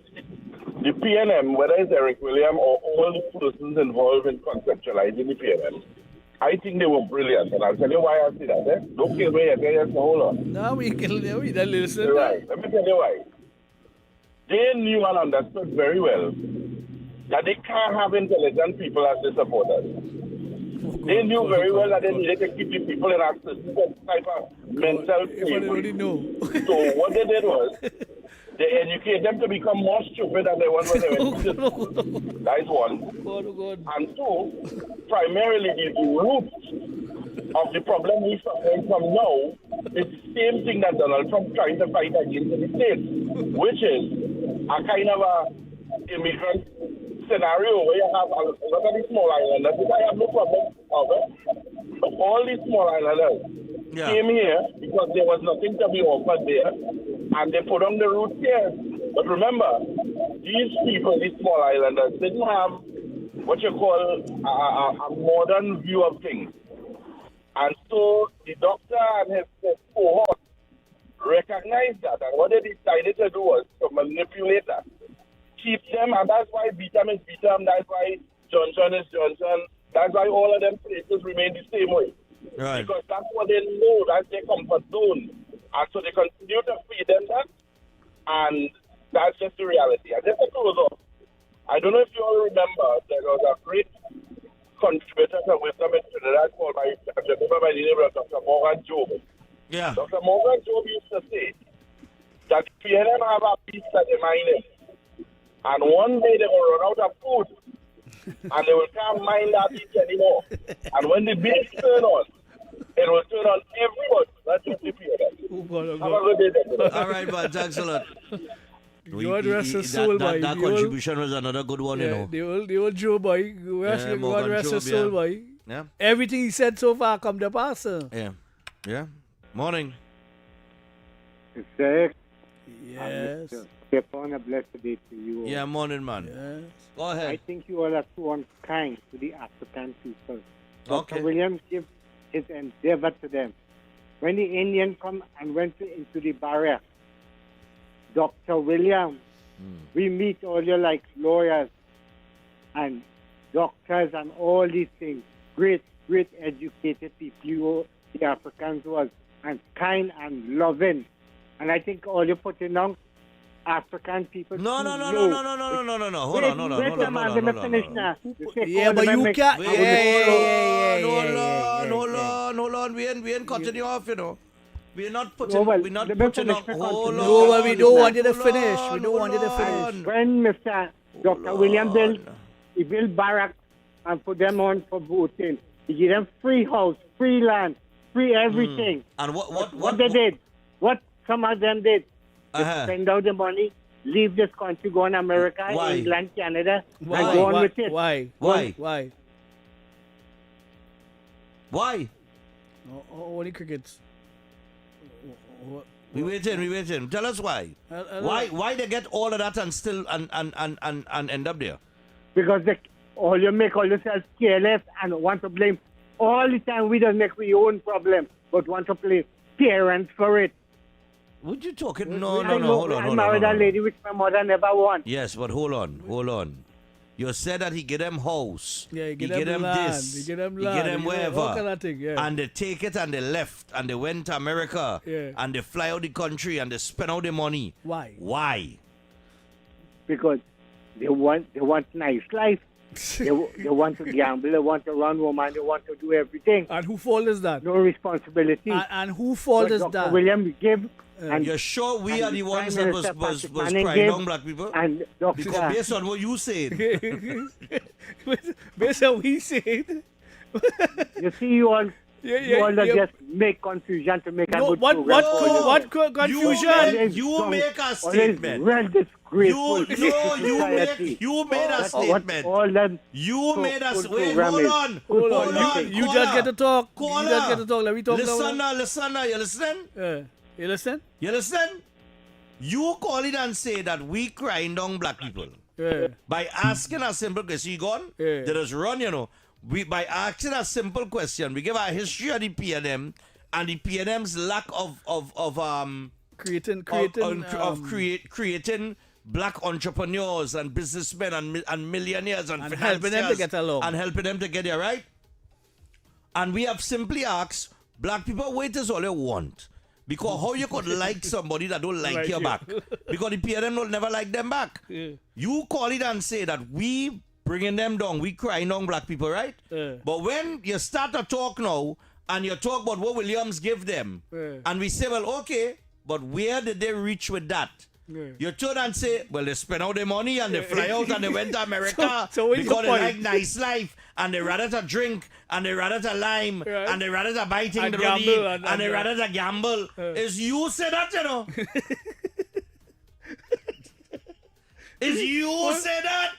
The PNM, whether it's Eric William or all the persons involved in conceptualizing the PNM, I think they were brilliant. And I'll tell you why I say that. Don't kill me yet. Hold on. No, we don't listen. Right. Let me tell you why. They knew and understood very well that they can't have intelligent people as their supporters. They knew very well that they needed to keep the people in a certain type of mental slavery. So what they did was, they educate them to become more stupid than they were when they went to school. That is one. And two, primarily the root of the problem we're suffering from now is the same thing that Donald Trump trying to fight against in the States, which is a kind of a immigrant scenario where you have a lot of these small islanders, which I have no problem with. But all these small islanders came here because there was nothing to be offered there, and they put on the roots here. But remember, these people, these small islanders, didn't have what you call a modern view of things. And so the doctor and his cohort recognized that, and what they decided to do was to manipulate that. Keep them, and that's why Beetham is Beetham, that's why Johnson is Johnson, that's why all of them places remain the same way. Right. Because that's what they know, that's their comfort zone. And so they continue to feed them that, and that's just the reality. And just to close off, I don't know if you all remember, there was a great contributor to Wisdom in Trinidad called by the name of Dr. Morgan Job. Yeah. Dr. Morgan Job used to say that PNM have a piece that they mine. And one day they will run out of food, and they will can't mine that beach anymore. And when the beach turn on, it will turn on everybody, not just the PNM. Have a good day, gentlemen. All right, man. Thanks a lot. God rest his soul, boy. That contribution was another good one, you know. The old Joe boy. God rest his soul, boy. Yeah. Everything he said so far come to pass, sir. Yeah. Morning. Mr. X. Yes. Stephan, a blessed day to you. Yeah, morning, man. Yes. Go ahead. I think you all are too unkind to the African people. Okay. Dr. Williams gave his endeavor to them. When the Indian come and went into the barrier, Dr. Williams, we meet all your like lawyers and doctors and all these things, great great educated people the Africans was, and kind and loving. And I think all you're putting on African people. No. Hold on. Yeah, but you can't. Hold on. We ain't cutting you off, you know. We're not putting. No, well, we're not the putting finish up. my Hold continue. on. No, but we don't want you to Hold finish. on, We don't want you to hold finish. on. When Dr. William built barracks and put them on for voting, he gave them free house, free land, free everything. And what they did, what some of them did, they spend out the money, leave this country, go in America, Why? England, Canada, Why? and go on with it. Why? Only crickets. We waiting. Tell us why. Why they get all of that and still and end up there? Because all you make all yourself careless and want to blame all the time. We don't make our own problem, but want to blame parents for it. What you talking? No, hold on. I married a lady which my mother never won. Yes, but hold on. You said that he get them house. Yeah, he get get them land, this. he get them He land, get them he get them wherever. all kind of thing, yeah. And they take it and they left and they went to America. Yeah. And they fly out the country and they spend all the money. Why? Because they want nice life. they want to gamble, they want to run woman, they want to do everything. And who fault is that? No responsibility. And who fault is Dr. that? William give. And You're sure we are the ones that was Manning crying gave, down black people? And because based on what you said. Based on what he said. You see, you all just make confusion to make a good program. What confusion? You make a statement. Well disgraceful. You made a statement. You made a wait. Hold on. You just get to talk. Caller. You just get to talk. Let me talk. Listen now. You listen? You listen? You listen? You call it and say that we crying down black people. By asking a simple question. You gone? They just run, you know. By asking a simple question, we give our history of the PNM and the PNM's lack of creating black entrepreneurs and businessmen and millionaires and helping them to get along. And helping them to get there, right? And we have simply asked, black people, wait is all you want. Because how you could like somebody that don't like you back? Because the PNM will never like them back. You call it and say that we bringing them down, we crying down black people, right? But when you start to talk now, and you talk about what Williams give them, and we say, well, okay, but where did they reach with that? You turn and say, well, they spend all their money and they fly out and they went to America because they like nice life and they rather to drink and they rather to lime and they rather to buy things they don't need and they rather to gamble. Is you say that, you know? Is you say that?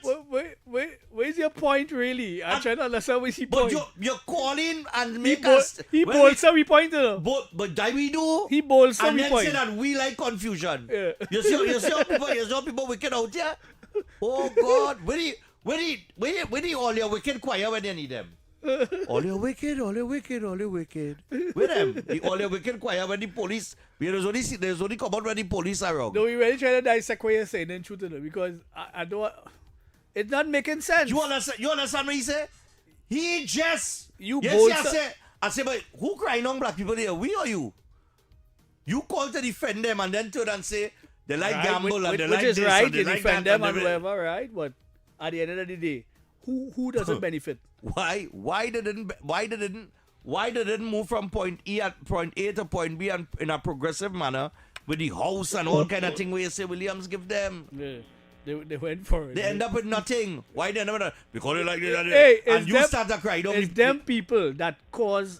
Where's your point, really? I'm trying to understand where's your point. But you're calling and make us... He bold some point, though. But that we do. He bold some point. And then point. say that we like confusion. You see how people wicked out here? Oh, God. Where the all your wicked choir when you need them? All your wicked. Where them? All your wicked choir when the police... There's only come out when the police are wrong. No, we really trying to dissect what you're saying and truth, because I don't... It's not making sense. You understand what he say? He just... I say, but who crying on black people there? We or you? You call to defend them and then turn and say they like gamble and they like this right, and they like defend that them and whatever, right? But at the end of the day, who doesn't benefit? Why they didn't move from point A to point B and in a progressive manner with the house and all kind of thing where you say Williams give them? Yeah. They went for it. They end up with nothing. Why they never? Because they like this. Hey, and you start to cry. It's them people that cause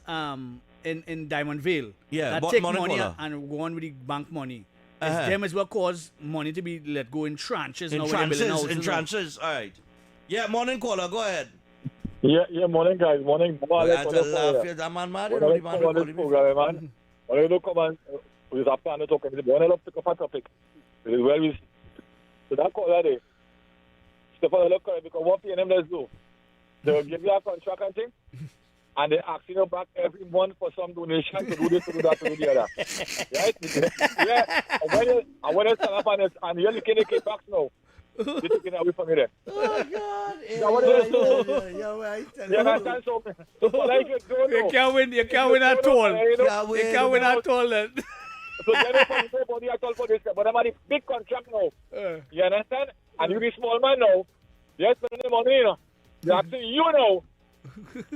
in Diamond Vale that take money and go on with the bank money. It's them as well cause money to be let go in tranches. In tranches. All right. Yeah, morning caller. Go ahead. Yeah, morning guys. Morning. I had to laugh. That man mad. Man. When you look on, we have plan to talk. When I pick up a topic, it is well with. So that call that day. Stephan, look at it because what PNM does do, they will give you a contract and thing, and they ask you back every month for some donation to do this, to do that, to do the other. Right? Yeah. And when you stand up and you're looking at the kickbacks now, You're taking it away from me there. Oh, God. That what it is. Yeah, You understand? So for like you don't know. You can't win at all. You can't win at all then. So then if nobody at all for this, but I'm at the big contract now. You understand? And you be small man now. You're spending the money, you know. You're asking you now.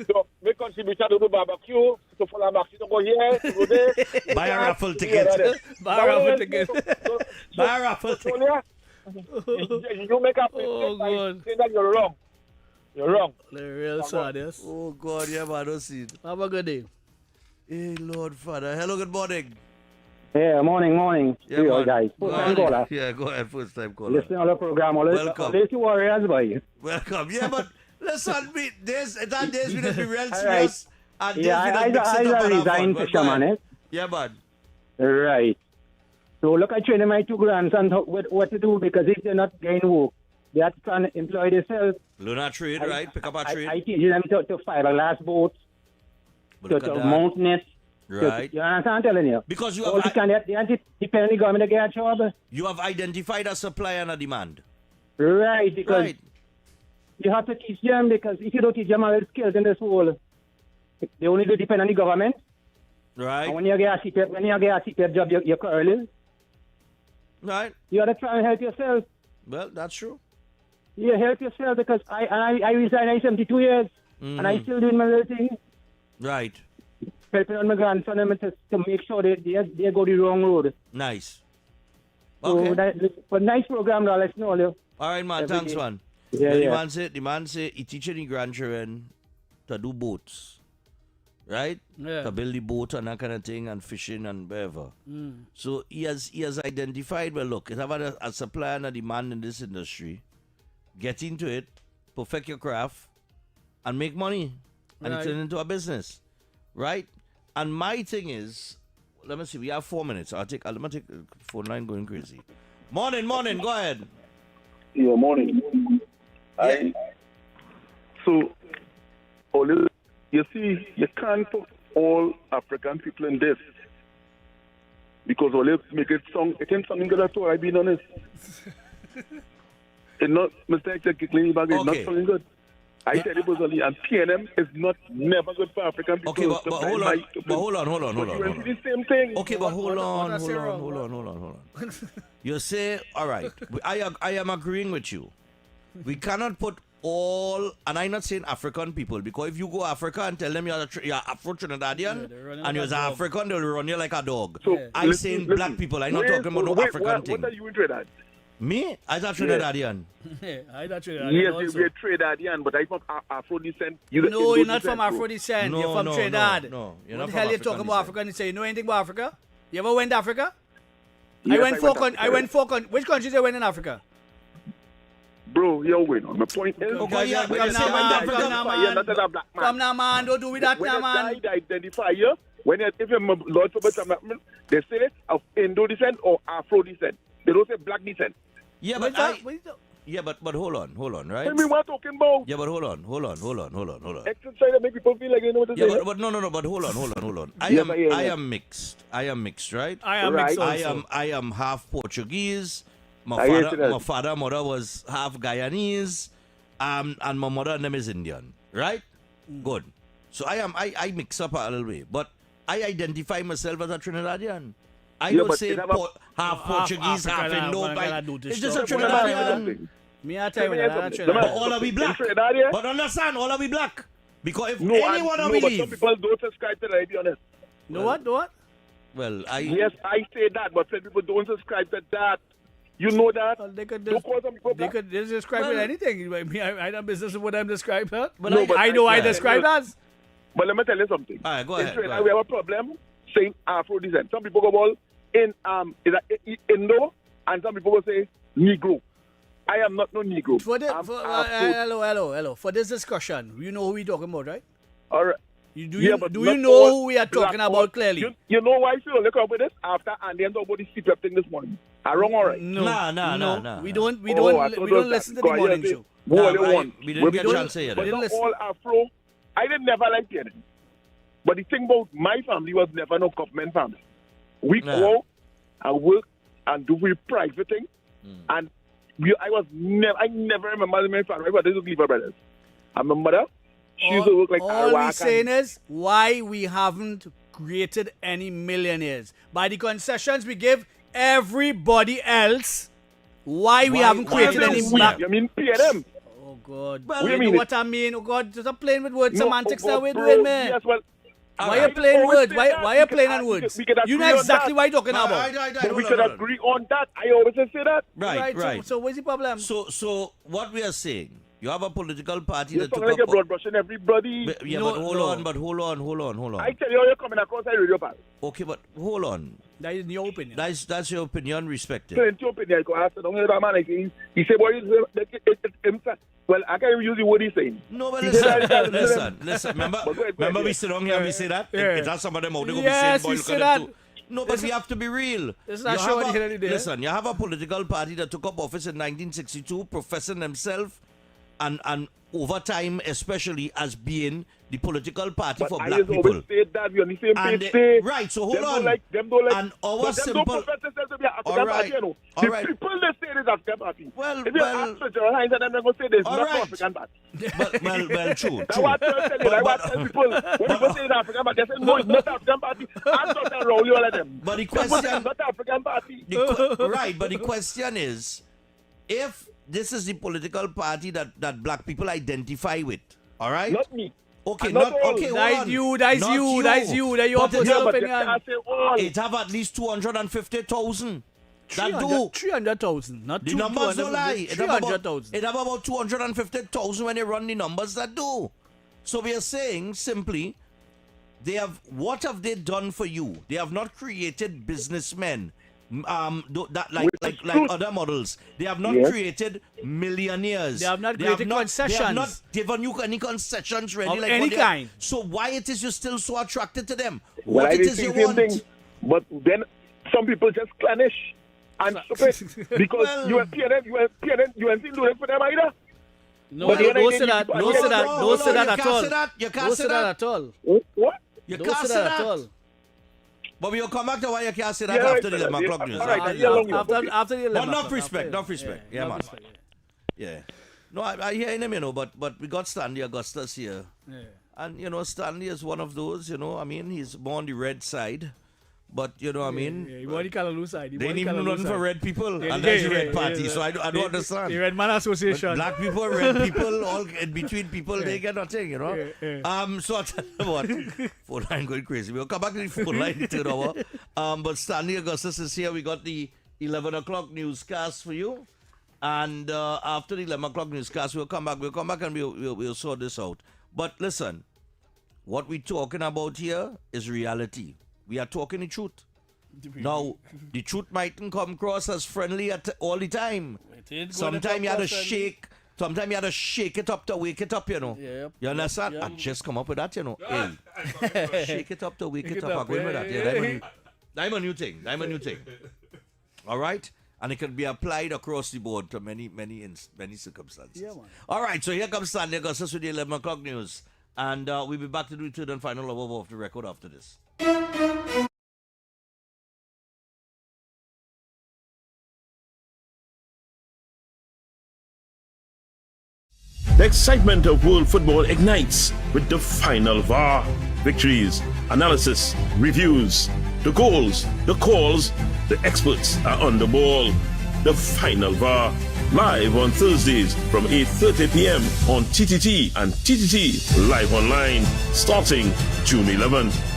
So make contribution to do barbecue, to follow Maxi, to go here, to go there. Buy a raffle ticket. Buy a raffle ticket. Buy a raffle ticket. You make a mistake by saying that you're wrong. You're wrong. The real sad, yes. Oh, God, yeah, man, don't see it. Have a good day. Hey, Lord Father. Hello, good morning. Yeah, morning. Yeah, to you man. guys. First time caller. Yeah, go ahead, first time caller. Listening to the program. Welcome. Always the Warriors, boy. Welcome. Yeah, but listen, days we need to be real All serious. right. And Yeah, days we don't mix it up and have resigned fun. to Go Shaman, ahead. eh? Yeah, man. Right. So look, I training my 2 grandsons what to do because if they're not getting work, they have to try and employ themselves. Learn a trade, right? Pick up a trade. I teach them to fiberglass boats, Look to at that. mount nets. Right. You understand what I'm telling you? Because you All have, they have to depend on the government to get a job. you have identified a supply and a demand. Right, because Right. you have to teach them because if you don't teach them all the skills in this world, they only depend on the government. Right. And when you get a CPF job, you're curling. Right. You have to try and help yourself. Well, that's true. You help yourself because I resigned at 72 years and I still doing my little thing. Right. Helping on my grandson and to make sure they go the wrong road. Nice. So but nice program, though. Let's know you. All right, man. Every Thanks, day. man. Yeah, The yeah. man say he teaching the grandchildren to do boats. Right? Yeah. To build the boat and that kind of thing and fishing and whatever. Mm. So he has identified, well, look, if I have a supply and a demand in this industry, get into it, perfect your craft, and make money. And Right. it turn into a business. Right? And my thing is, let me see, we have 4 minutes. Let me take phone line going crazy. Morning, go ahead. Yeah, morning. So, you see, you can't put all African people in this because always make it sound. It ain't something good at all. I've been honest. It's not Mr. X kicking back. It's not Okay. something good. I said it was only, and PNM is never good for African people. Okay, but hold on. But hold on. But you went through the same thing. Okay, but hold on. I say wrong? You say, all right, I am agreeing with you. We cannot put all, and I'm not saying African people, because if you go Africa and tell them you're Afro-Trinidadian and you're African, they'll run you like a dog. So, I'm listen, saying listen. black people. I'm not Wait, talking about no wait, African thing. What are you in Trinidad? Me? I'm a Trinidadian. I thought you Yes, also. we're Trinidadian, but I'm from Afro descent. No, you're not from Afro descent. No, You're from no, Trinidad. no. You're What not the hell from you talking African about African descent? You know anything about Africa? You ever went to Africa? Yes, I went four countries. Which countries you went in Africa? Bro, you're winning. My point is, Okay, yeah, but Come you now, say man. African- Come now, You're not a man. black man. Come now, man. Don't do with that When now, you man. die, they identify you. When you, if you're Lord Robert, they say of Indo descent or Afro descent. They don't say black descent. Yeah, What but is that? yeah, but hold on, right? Tell me what I'm talking about. Yeah, but hold on. Exercise to make people feel like they know what to Yeah, say. but no, but hold on. Yes, I hear I you. am mixed, right? I am mixed I also. am half Portuguese. I hear you that. My father, mother was half Guyanese, and my mother and them is Indian, right? Good. So I mix up a little bit, but I identify myself as a Trinidadian. I Yeah, don't but say it have a- half Portuguese, half African, Indo. African, It's just a What about Trinidadian. that? Me, I tell you, Let me man, hear something. But all of we black. In Trinidad, yeah? But understand, all of we black. Because if No, anyone no, of we but some leave, people don't subscribe to that, to be honest. No what? No what? well, Yes, I say that, but some people don't subscribe to that. You know that? Well, they could Don't call some people They black. could just describe it anything. Me, I don't business with what I'm described as. But No, but I know I I- described as. But let me tell you something. All right, go In ahead, Trinidad, go we have a problem saying Afro descent. Some people go all in Indo, and some people will say Negro. I am not no Negro. For the, I'm for, Afro. hello. For this discussion, you know who we talking about, right? All right. Do Yeah, you but do not you know all who we are talking black about or- clearly? You know why I feel look up with this after and then talk about the CPF thing this morning. I wrong, all right? No, Nah. We don't I thought we it don't was listen to that. the Go morning ahead, show. Go all Nah, you want. we didn't get a But chance to hear but that. not Listen. all Afro. I didn't never like PNM. But the thing about my family was never no government family. We Nah. go and work and do we private thing. And I never remember my father. My brother used to Cleaver Brothers. And my mother, she used to work like all we're saying is why we haven't created any millionaires. By the concessions we give everybody else, why we haven't created any black... You mean PNM? Oh, God. Well, you know what I mean? Oh, God, just playing with word semantics that we're doing, man. Yes, well, why are you playing words? Why are you playing on words? You know exactly what you're talking about. But we could agree on that. I always say that. Right. So what's the problem? So what we are saying, you have a political party that took like up... You're blood brushing everybody. But hold on. I tell you how you're coming across a radio pal. Okay, but hold on. That is your opinion. That's your opinion, respected. So it's your opinion. I said, don't hear that man. Like, he said, boy, well, I can't even use the word he's saying. No, but listen. Remember we sit down here and we say that? Yeah. It has some of them out there Yes, boy, we look say at that. them too. No, but we have to be real. It's not sure what the Listen, you have a political party that took up office in 1962, professing themselves and over time, especially as being the political party for black people. Always say that we're on the same page. Right, so hold on. Them don't like. And our simple. Them don't profess themselves to be an African party, you know. The people they say this African party. If you ask for General Hines, then they're going to say this not African party. Well, true. That's what I tell you. I want to tell people when people say it's African party, they say no, it's not African party. I'm not a role, all of them. But the question, not African party. Right, but the question is, if this is the political party that black people identify with, all right? Not me. Okay, that's you. That's your personal opinion. It have at least 250,000. That do 300,000. Not the numbers don't lie. 300,000. It have about 250,000 when you run the numbers that do. So we are saying simply, what have they done for you? They have not created businessmen. Like other models, they have not created millionaires. They have not created concessions. They have not given you any concessions really, of like any kind. So why it is you still so attracted to them? Well, what it is you want? Thing, but then some people just clannish and stupid because you and PNM, you ain't doing it for them either. No, don't say that. Don't say that. Don't say that at all. You can't say that at all. What? You can't say that at all. But we'll come back to why you can't say that after the 11 o'clock news. After the 11 But enough respect. Yeah, man. Yeah. No, I hear him, you know, but we got Stanley Augustus here. Yeah. And, you know, Stanley is one of those, you know, I mean, he's more on the red side. But, you know what I mean? Yeah, he want the Callaloo side. They ain't even nothing for red people. And that's the red party, so I don't understand. The Red Man Association. But black people, red people, all in between people, they get nothing, you know? So I'll tell you what, phone line going crazy. We'll come back to the phone line in the third hour. But Stanley Augustus is here. We got the 11 o'clock newscast for you. And after the 11 o'clock newscast, we'll come back and we'll sort this out. But listen, what we're talking about here is reality. We are talking the truth. Now, the truth mightn't come across as friendly all the time. Sometimes you had to shake. Sometimes you had to shake it up to wake it up, you know. Yep. You understand? Yep. I just come up with that, you know. Hey, shake it up to wake it up. I'm going with that. Yeah, that's a new thing. All right? And it can be applied across the board to many circumstances. Yeah, man. All right, so here comes Stanley Augustus with the 11 o'clock news. And we'll be back to do the third and final hour of the record after this. The excitement of world football ignites with the final VAR. Victories, analysis, reviews, the goals, the calls, the experts are on the ball. The final VAR, live on Thursdays from 8:30 p.m. on TTT and TTT Live Online, starting June 11th.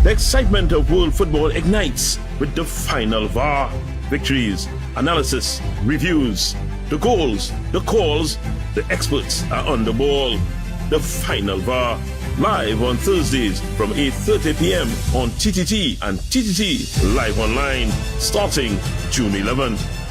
The excitement of world football ignites with the final VAR. Victories, analysis, reviews, the goals, the calls, the experts are on the ball. The Final VAR, live on Thursdays from 8:30 p.m. on TTT and TTT Live Online, starting June 11th.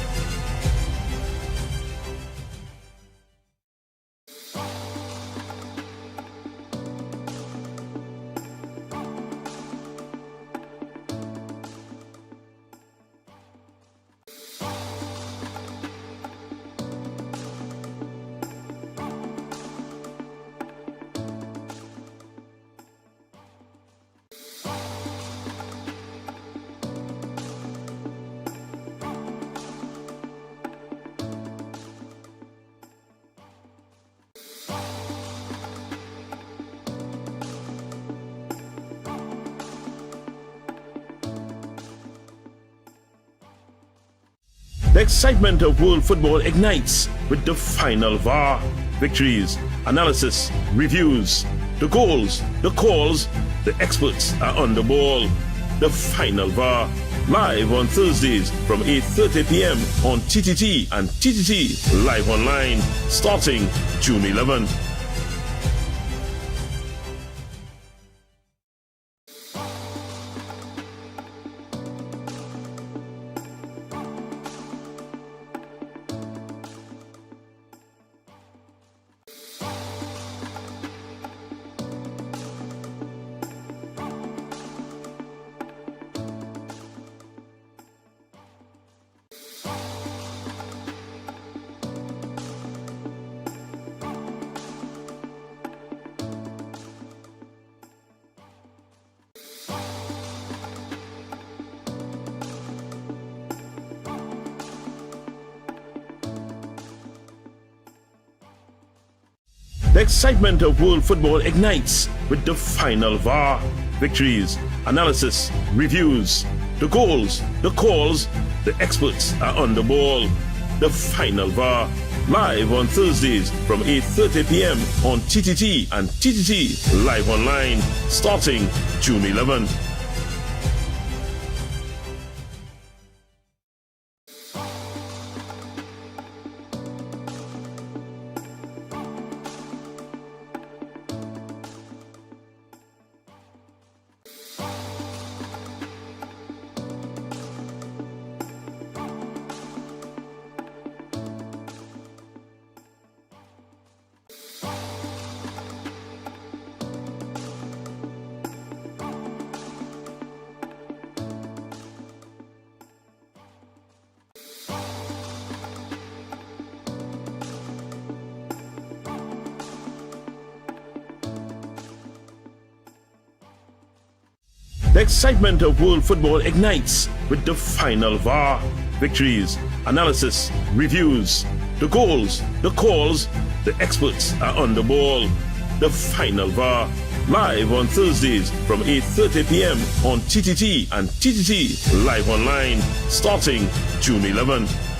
The excitement of world football ignites with the Final VAR. Victories, analysis, reviews, the goals, the calls, the experts are on the ball. The Final VAR, live on Thursdays from 8:30 p.m. on TTT and TTT Live Online, starting June 11th. The excitement of world football ignites with the Final VAR. Victories, analysis, reviews, the goals, the calls, the experts are on the ball. The Final VAR, live on Thursdays from 8:30 p.m. on TTT and TTT Live Online, starting June 11th. The excitement of world football ignites with the Final VAR. Victories, analysis, reviews, the goals, the calls, the experts are on the ball. The Final VAR, live on Thursdays from 8:30 p.m. on TTT and TTT Live Online, starting June 11th.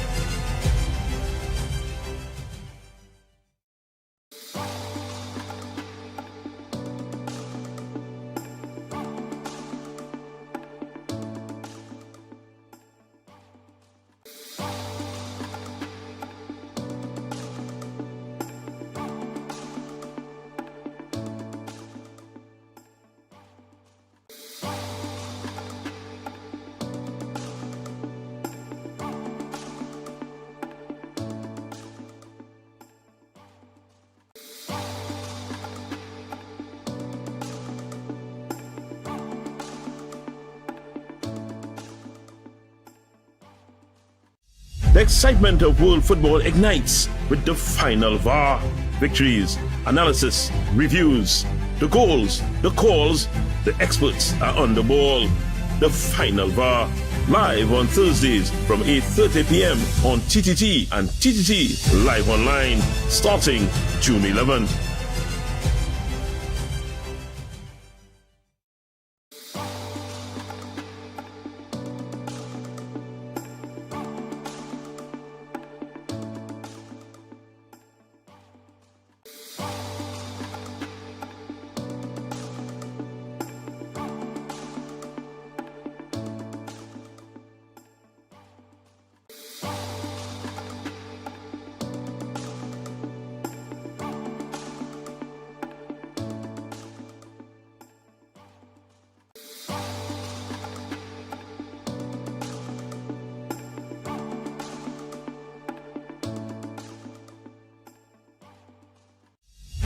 The excitement of world football ignites with the Final VAR. Victories, analysis, reviews, the goals, the calls, the experts are on the ball. The Final VAR, live on Thursdays from 8:30 p.m. on TTT and TTT Live Online, starting June 11th.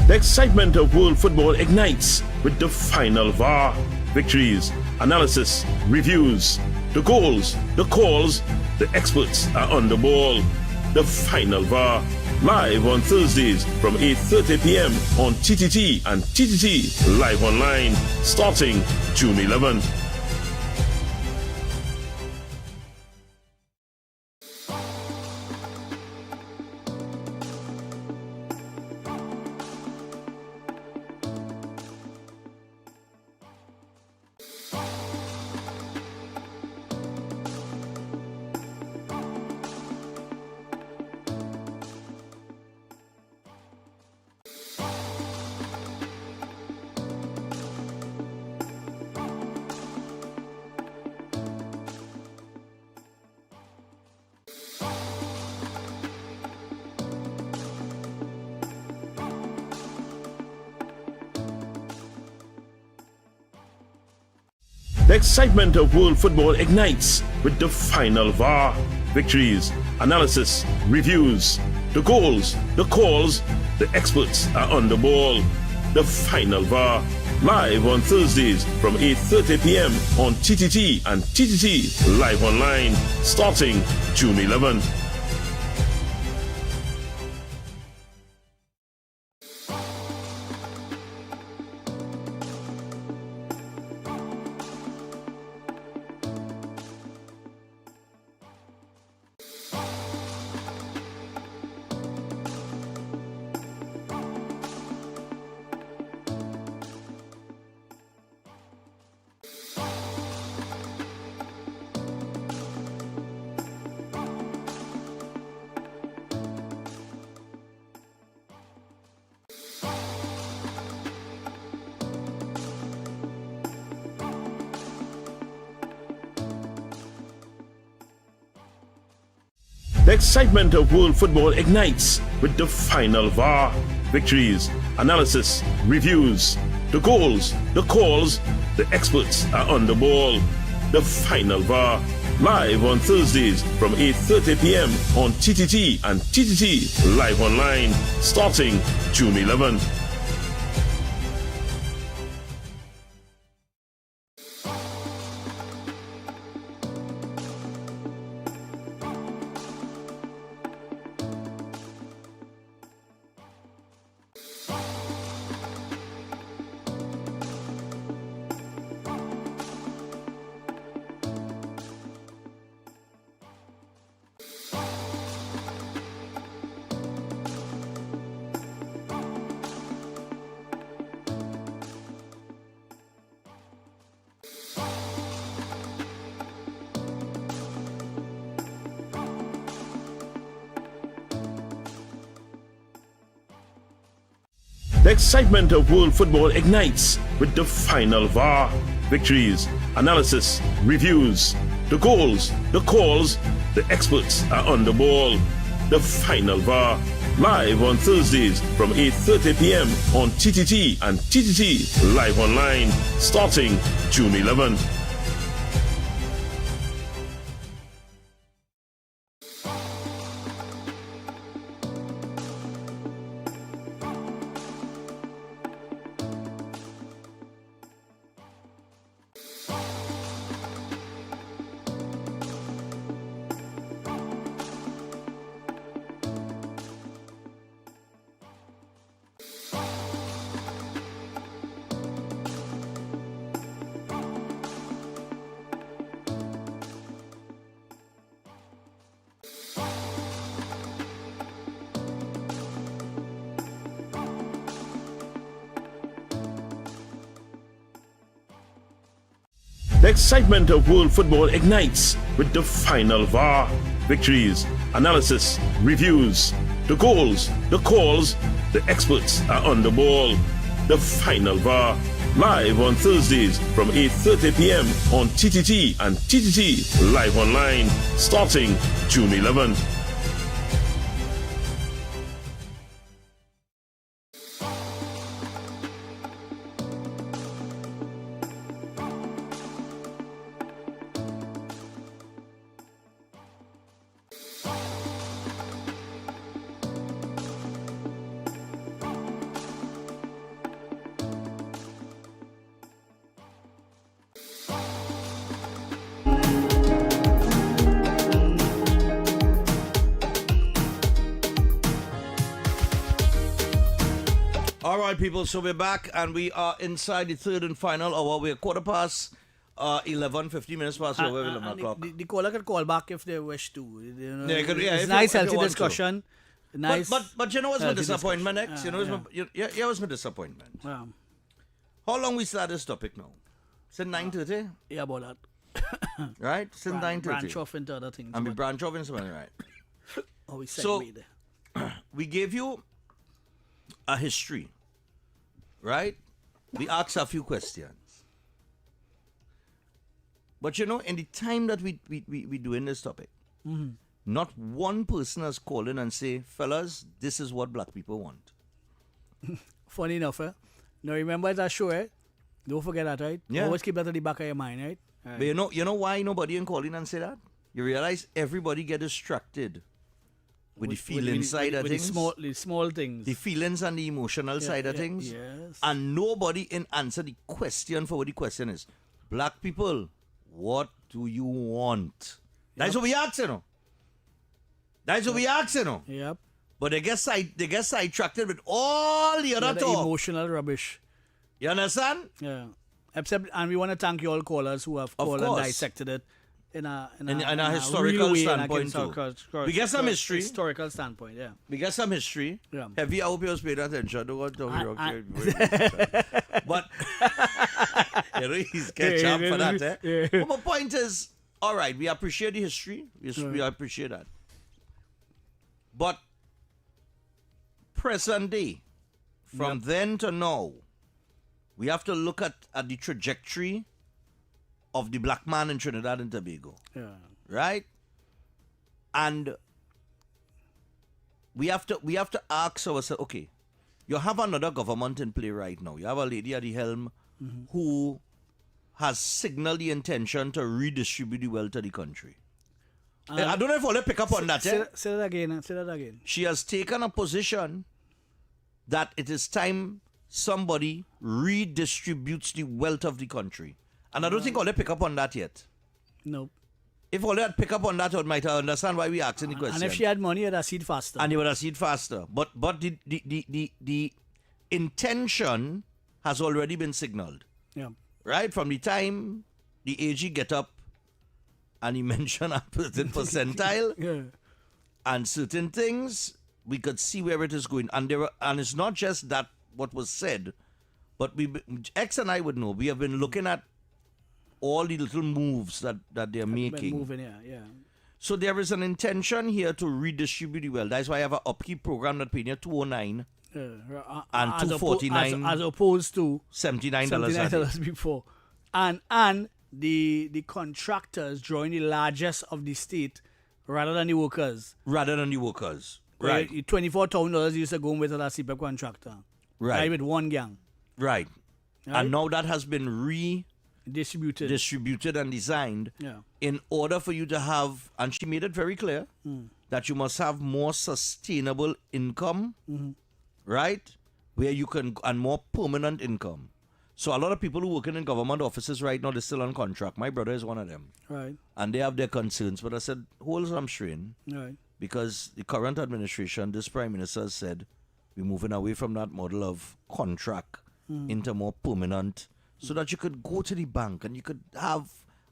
The excitement of world football ignites with the final VAR. Victories, analysis, reviews, the goals, the calls, the experts are on the ball. The final VAR, live on Thursdays from 8:30 p.m. on TTT and TTT Live Online, starting June 11th. The excitement of world football ignites with the final VAR. Victories, analysis, reviews, the goals, the calls, the experts are on the ball. The final VAR, live on Thursdays from 8:30 p.m. on TTT and TTT Live Online, starting June 11th. The excitement of world football ignites with the final VAR. Victories, analysis, reviews, the goals, the calls, the experts are on the ball. The final VAR, live on Thursdays from 8:30 p.m. on TTT and TTT Live Online, starting June 11th. The excitement of world football ignites with the final VAR. Victories, analysis, reviews, the goals, the calls, the experts are on the ball. The final VAR, live on Thursdays from 8:30 p.m. on TTT and TTT Live Online, starting June 11th. The excitement of world football ignites with the final VAR. Victories, analysis, reviews, the goals, the calls, the experts are on the ball. The final VAR, live on Thursdays from 8:30 p.m. on TTT and TTT Live Online, starting June 11th. All right, people, so we're back and we are inside the third and final hour. We're 15 minutes past 11 o'clock. The caller can call back if they wish to. If It's nice, you healthy want to. discussion. Nice. But you know what's my healthy disappointment, discussion. X? What's my disappointment? Yeah. How long we start this topic now? Since 9:30? Yeah, about that. Right? Since 9:30. Branch off into other things. And we but- branch off into something, right? Oh, we segue So, there. we gave you a history, right? We asked a few questions. But in the time that we doing this topic, Mhm. not one person has called in and say, fellas, this is what black people want. Funny enough, eh? Now remember that show, eh? Don't forget that, right? Yeah. Always keep that at the back of your mind, right? But you know why nobody can call in and say that? You realize everybody get distracted with the feeling side of with things. the small things. The feelings and the emotional side of things. Yes. And nobody can answer the question for what the question is. Black people, what do you want? That's what we ask, That's what we ask, Yep. But they get sidetracked with all the other talk. Emotional rubbish. You understand? Yeah. And we want to thank you all callers who have called and course. dissected it in a historical real way, standpoint in a too. We get some history. Historical standpoint, yeah. We get some history. Yeah. Heavy, I hope you was paying attention. Don't want to talk But he's catch up for that. But my point is, all right, we appreciate the history. We appreciate that. But present day, from then to now, we have to look at the trajectory of the black man in Trinidad and Tobago. Yeah. Right? And we have to ask ourselves, okay, you have another government in play right now. You have a lady at the helm who has signaled the intention to redistribute the wealth of the country. I don't know if I'll pick up on that. Say that again. Say that again. She has taken a position that it is time somebody redistributes the wealth of the country. And I don't think I'll pick up on that yet. Nope. If I'll pick up on that, I might understand why we asking the question. And if she had money, you'd have seen faster. And you would have seen faster. But the intention has already been signaled. Yeah. Right? From the time the AG get up and he mentioned a certain percentile and certain things, we could see where it is going. And it's not just that what was said, but X and I would know. We have been looking at all the little moves that they're making. Moving, yeah. So there is an intention here to redistribute the wealth. That's why I have an upkeep program that paid you $209 and $249 as opposed to $79 before. And the contractors join the largest of the state rather than the workers. Right. $24,000 used to go with a CPEP contractor. Right. With one gang. Right. And now that has been distributed and designed in order for you to have, and she made it very clear, that you must have more sustainable income, right? Where you can, and more permanent income. So a lot of people who working in government offices right now, they're still on contract. My brother is one of them. Right. And they have their concerns. But I said, hold some strain. Right. Because the current administration, this prime minister has said, we're moving away from that model of contract into more permanent, so that you could go to the bank and you could have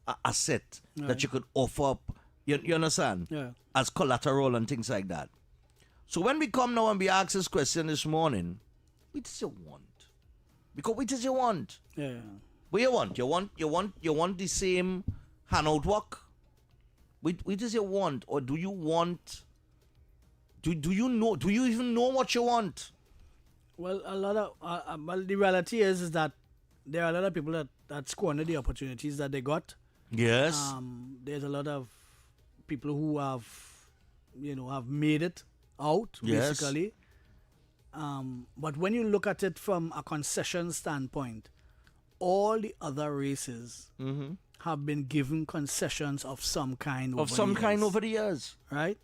an asset that you could offer up, you understand, as collateral and things like that. So when we come now and we ask this question this morning, what does you want? Because what does you want? Yeah. What you want? You want the same handout work? What does you want? Or do you want? Do you know? Do you even know what you want? Well, a lot of well, the reality is that there are a lot of people that squander the opportunities that they got. Yes. There's a lot of people who have made it out, Yes. basically. But when you look at it from a concession standpoint, all the other races have been given concessions of some kind over the years. Right?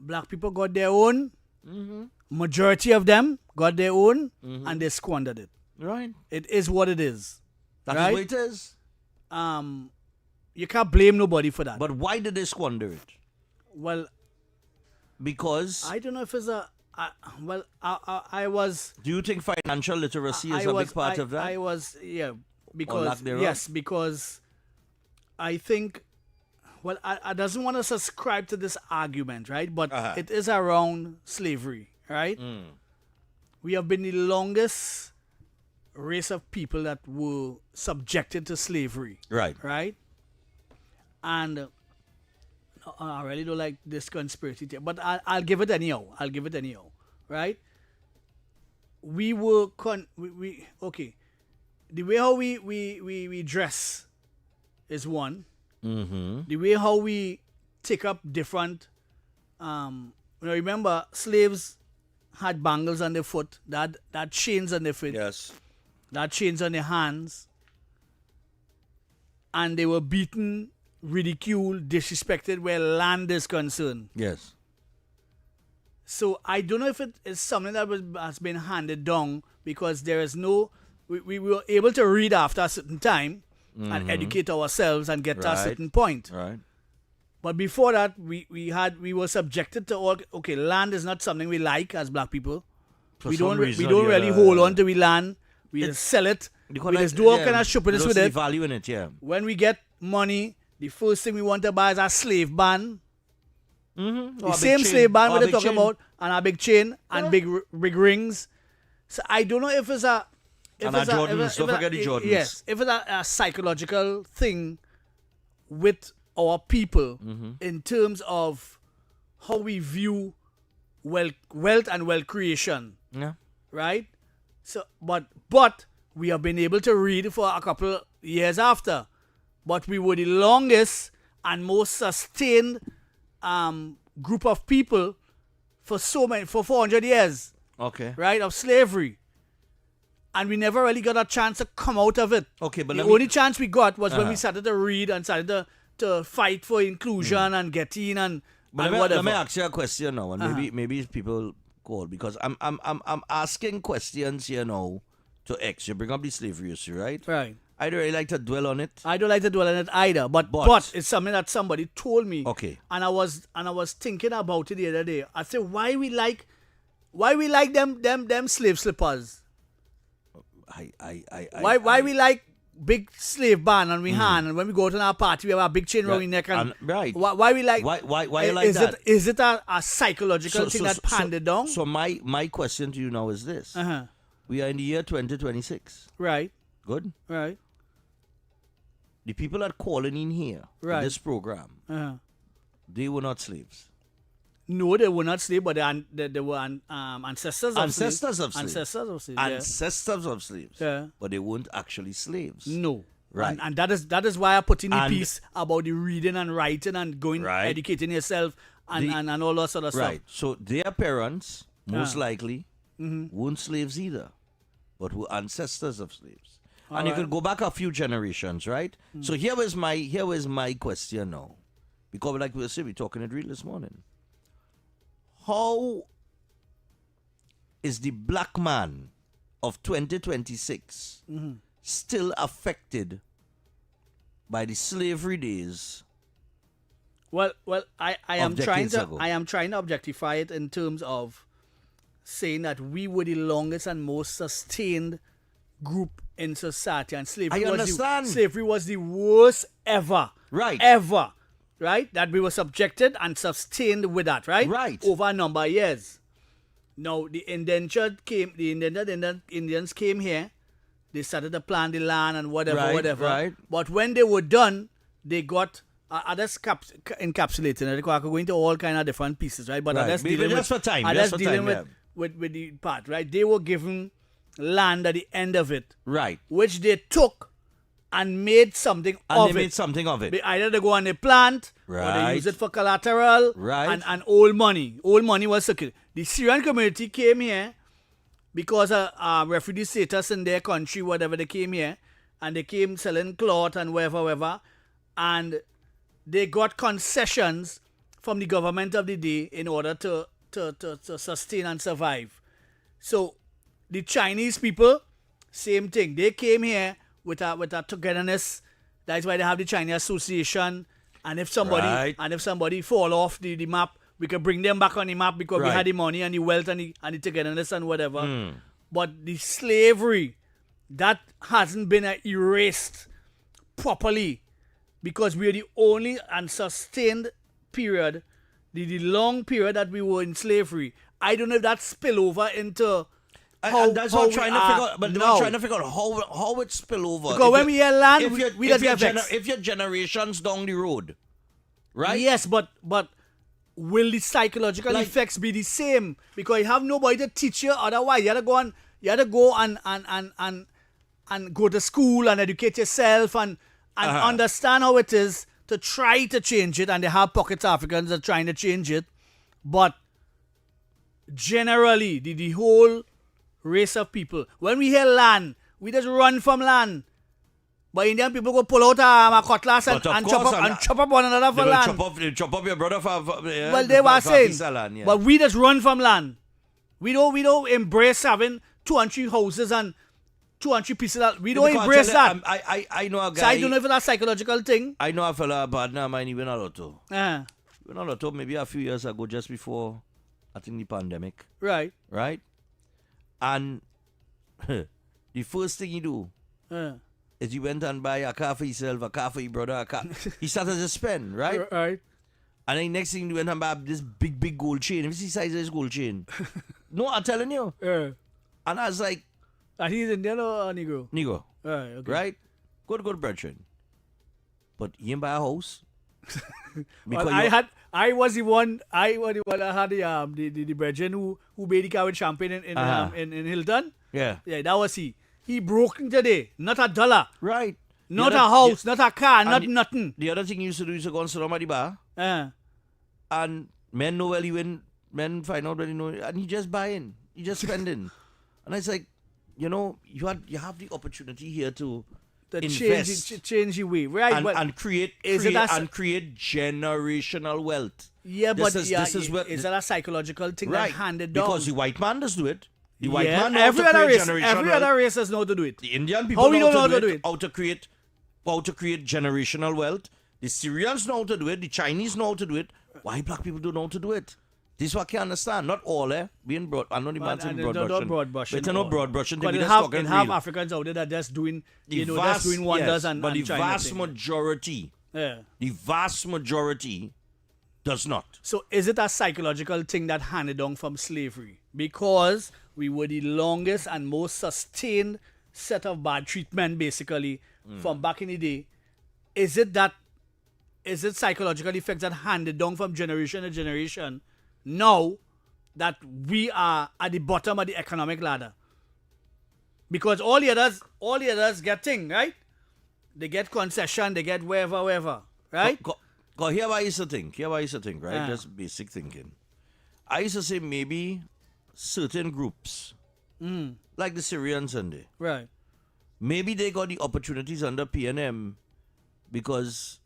Black people got their own. Majority of them got their own, and they squandered it. Right. It is what it is. That's right? what it is. You can't blame nobody for that. But why did they squander it? Well, because I don't know if it's a I was. Do you think financial literacy is a big part of that? I was, yeah, Or because lack thereof? yes, because I think. Well, I doesn't want to subscribe to this argument, right? But it is around slavery, right? We have been the longest race of people that were subjected to slavery. Right. Right? And I really don't like this conspiracy theory, but I'll give it anyhow. Right? We were, okay. The way how we dress is one. The way how we take up different, remember slaves had bangles on their foot, that chains on their feet, yes, that chains on their hands, and they were beaten, ridiculed, disrespected where land is concerned. Yes. So I don't know if it is something that has been handed down because there is no, we were able to read after a certain time. And educate ourselves and get to a certain point. Right. But before that, we were subjected to all. Okay, land is not something we like as black people. We don't really hold on to the land. We just sell it. We just do all kind of stupidness with it. Value in it, yeah. When we get money, the first thing we want to buy is a slave band. The same slave band we're talking about, and a big chain and big rings. So I don't know if it's a. Jordans, don't forget the Jordans. Yes, if it's a psychological thing with our people in terms of how we view wealth and wealth creation. Yeah. Right? So, but we have been able to read for a couple years after. But we were the longest and most sustained group of people for 400 years. Okay. Right? Of slavery. And we never really got a chance to come out of it. Okay, but the only chance we got was when we started to read and started to fight for inclusion and get in and whatever. Let me ask you a question now, and maybe people call because I'm asking questions here now to X. You bring up the slavery issue, right? Right. I don't really like to dwell on it. I don't like to dwell on it either, but it's something that somebody told me. Okay. And I was thinking about it the other day. I said, why we like them slave slippers? Why we like big slave band on we hand, and when we go to our party we have a big chain around our neck and right. Why we like why you like that? Is it a psychological thing that handed down? So my question to you now is this: we are in the year 2026. Right. Good. Right. The people that calling in here in this program, they were not slaves. No, they were not slaves, but they were ancestors of slaves. Ancestors of slaves. Yeah. But they weren't actually slaves. No. Right. And that is why I put in the piece about the reading and writing and going educating yourself and all that sort of stuff. Right. So their parents, most likely, weren't slaves either, but were ancestors of slaves. And you could go back a few generations, right? So here was my question now. Because like we said, we're talking it real this morning. How is the black man of 2026 still affected by the slavery days? Well, I am trying to ago? I am trying to objectify it in terms of saying that we were the longest and most sustained group in society, and slavery was the worst ever. Right. Ever. Right? That we were subjected and sustained with that, right? Right. Over a number of years. Now, the indentured Indians came here. They started to plant the land and whatever. Right. But when they were done, they got others encapsulated. They could go into all kind of different pieces, right? But others dealing with the part, right? They were given land at the end of it. Right. Which they took and made something of it. Either they go on a plant or they use it for collateral and old money. Old money was circulated. The Syrian community came here because of refugee status in their country, whatever they came here, and they came selling cloth and whatever, and they got concessions from the government of the day in order to sustain and survive. So the Chinese people, same thing. They came here with a togetherness. That's why they have the Chinese Association. And if somebody fall off the map, we could bring them back on the map because we Right. had the money and the wealth and the togetherness and whatever. Hmm. But the slavery, that hasn't been erased properly because we're the only and sustained period, the long period that we were in slavery. I don't know if that spill over into And that's what I'm trying to figure out. But now. I'm trying to figure out how it spill over. Because when we hear land, we if get vexed. if your generations down the road, right? Yes, but will the psychological effects be the same? Because you have nobody to teach you. Otherwise, you had to go and go to school and educate yourself and understand how it is to try to change it. And they have pockets of Africans that are trying to change it. But generally, the whole race of people, when we hear land, we just run from land. But Indian people go pull out a cutlass and chop up one another for land. They chop up your brother for Well, they were saying, land, yeah. but we just run from land. We don't embrace having 2 and 3 houses and 2 and 3 pieces. We don't Because embrace tell you, that. I know a guy. So I don't know if it's a psychological thing. I know a fella, a partner of mine, he went a lotto. Uh, He went a lotto maybe a few years ago, just before, I think, the pandemic. right. Right? And the first thing he do is he went and buy a car for himself, a car for his brother, a car. He started to spend, right? Right. And then next thing he went and buy this big gold chain. What's the size of this gold chain? No, I'm telling you. And I was like... And he's Indian or Negro? Negro. Right, okay. Right? Good brethren. But he didn't buy a house. Well, I was the one I had the brethren who made the car with champagne in Hilton. Yeah. Yeah, that was he. He broke in today. Not a dollar. Right. Not a house, not a car, not nothing. The other thing he used to do is to go and sit down at the bar. And men know well he win. Men find out when you know, and he just buying. He just spending. And it's like, you have the opportunity here to invest. Change the way. Right. And create generational wealth. Yeah, this is that a psychological thing that handed down? Because the white man does do it. The white man knows every to create other generational every other race does know to do it. The Indian people know how to do it. How to create generational wealth. The Syrians know how to do it. The Chinese know how to do it. Why black people don't know how to do it? This is what I can't understand. Not all, being broad. I know the man saying broad brushing. But it's not broad brushing. But they have Africans out there that just doing, that's doing wonders and but the China vast thing. majority, the vast majority does not. So is it a psychological thing that handed down from slavery? Because we were the longest and most sustained set of bad treatment, basically, from back in the day. Is it psychological effects that handed down from generation to generation now that we are at the bottom of the economic ladder? Because all the others get thing, right? They get concession, they get wherever, right? Here I used to think, right? Just basic thinking. I used to say maybe certain groups, like the Syrians and they, right? Maybe they got the opportunities under PNM because...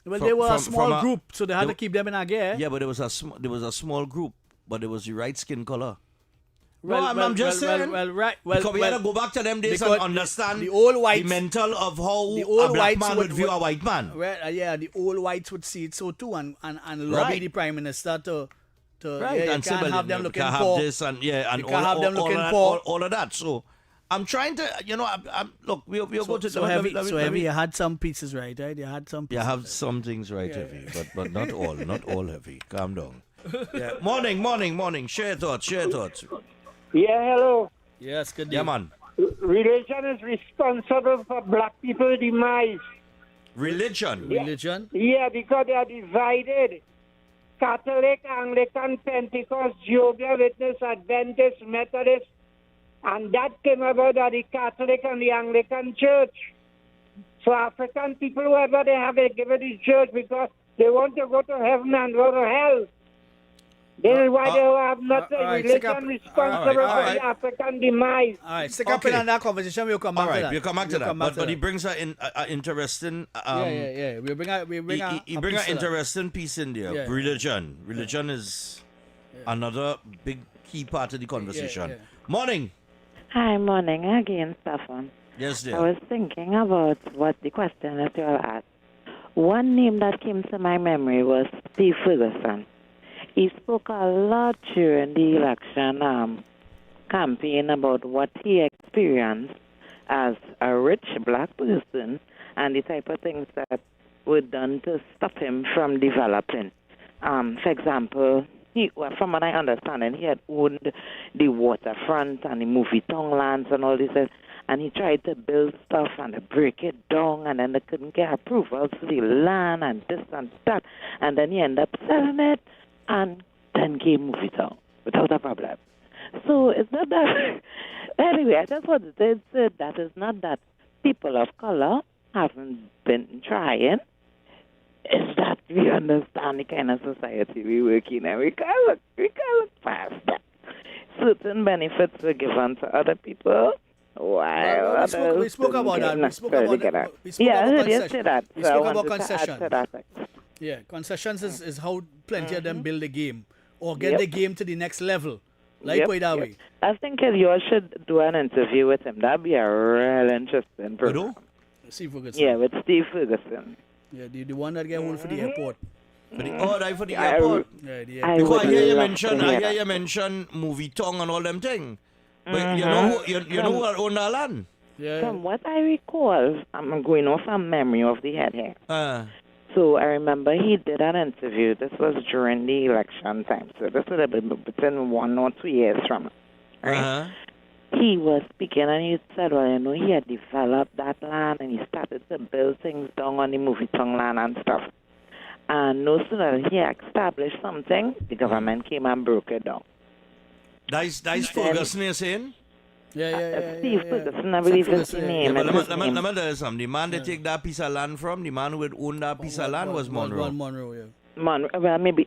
Well, they were a small group, so they had to keep them in a gear. Yeah, but there was a small group, but it was the right skin color. Well, I'm just saying. Because we had to go back to them days and understand the old whites, the mental of how the old a black whites man would view a white man. Well, the old whites would see it so too and lobby the prime minister to and can't have them looking have poor. This and and all of that. So I'm trying to, look, we'll go to... So heavy, you had some pieces right? You had some pieces. You have some things right, heavy, but not all heavy. Calm down. Yeah. Morning. Share thoughts. Yeah, hello. Yes, good day. Yeah, man. Religion is responsible for black people's demise. Religion? Yeah, because they are divided. Catholic, Anglican, Pentecost, Jehovah's Witness, Adventist, Methodist, and that came about at the Catholic and the Anglican Church. So African people, whoever they have, they give it the church because they want to go to heaven and go to hell. This is why they have not a religion responsible for the African demise. All right, stick up in that conversation. We'll come back to that. We'll come back to that. But he brings an interesting... yeah. He bring an interesting piece in there. Yeah. Religion is another big key part of the conversation. Morning. Hi, morning again, Stephan. Yes, dear. I was thinking about what the question that you all asked. One name that came to my memory was Steve Ferguson. He spoke a lot during the election campaign about what he experienced as a rich black person and the type of things that were done to stop him from developing. For example, from what I understand, he had owned the waterfront and the movie town lands and all this, and he tried to build stuff and to break it down, and then they couldn't get approval for the land and this and that, and then he ended up selling it, and then came movie town without a problem. So it's not that. Anyway, I just wanted to say that it's not that people of color haven't been trying. It's that we understand the kind of society we work in, and we can't look past that. Certain benefits were given to other people, while we spoke about that. We spoke about concessions. Yeah, concessions is how plenty of them build the game or get the game to the next level. Put it that way. I think you all should do an interview with him. That'd be a real interesting program. Steve Ferguson. Yeah, with Steve Ferguson. Yeah, the one that get hold for the airport. For the airport. Because I hear you mention movie tongue and all them thing. But you know who own that land? From what I recall, I'm going off a memory of the head here. So I remember he did an interview. This was during the election time. So this would have been between 1 or 2 years from it. Right? He was speaking and he said, well, he had developed that land and he started to build things down on the movie tongue land and stuff. And no sooner he established something, the government came and broke it down. That's Ferguson you're saying? Yeah. Steve Ferguson, I believe his name. Let me tell you something. The man they take that piece of land from, the man who would own that piece of land was Monroe. Monroe, yeah. Monroe, well, maybe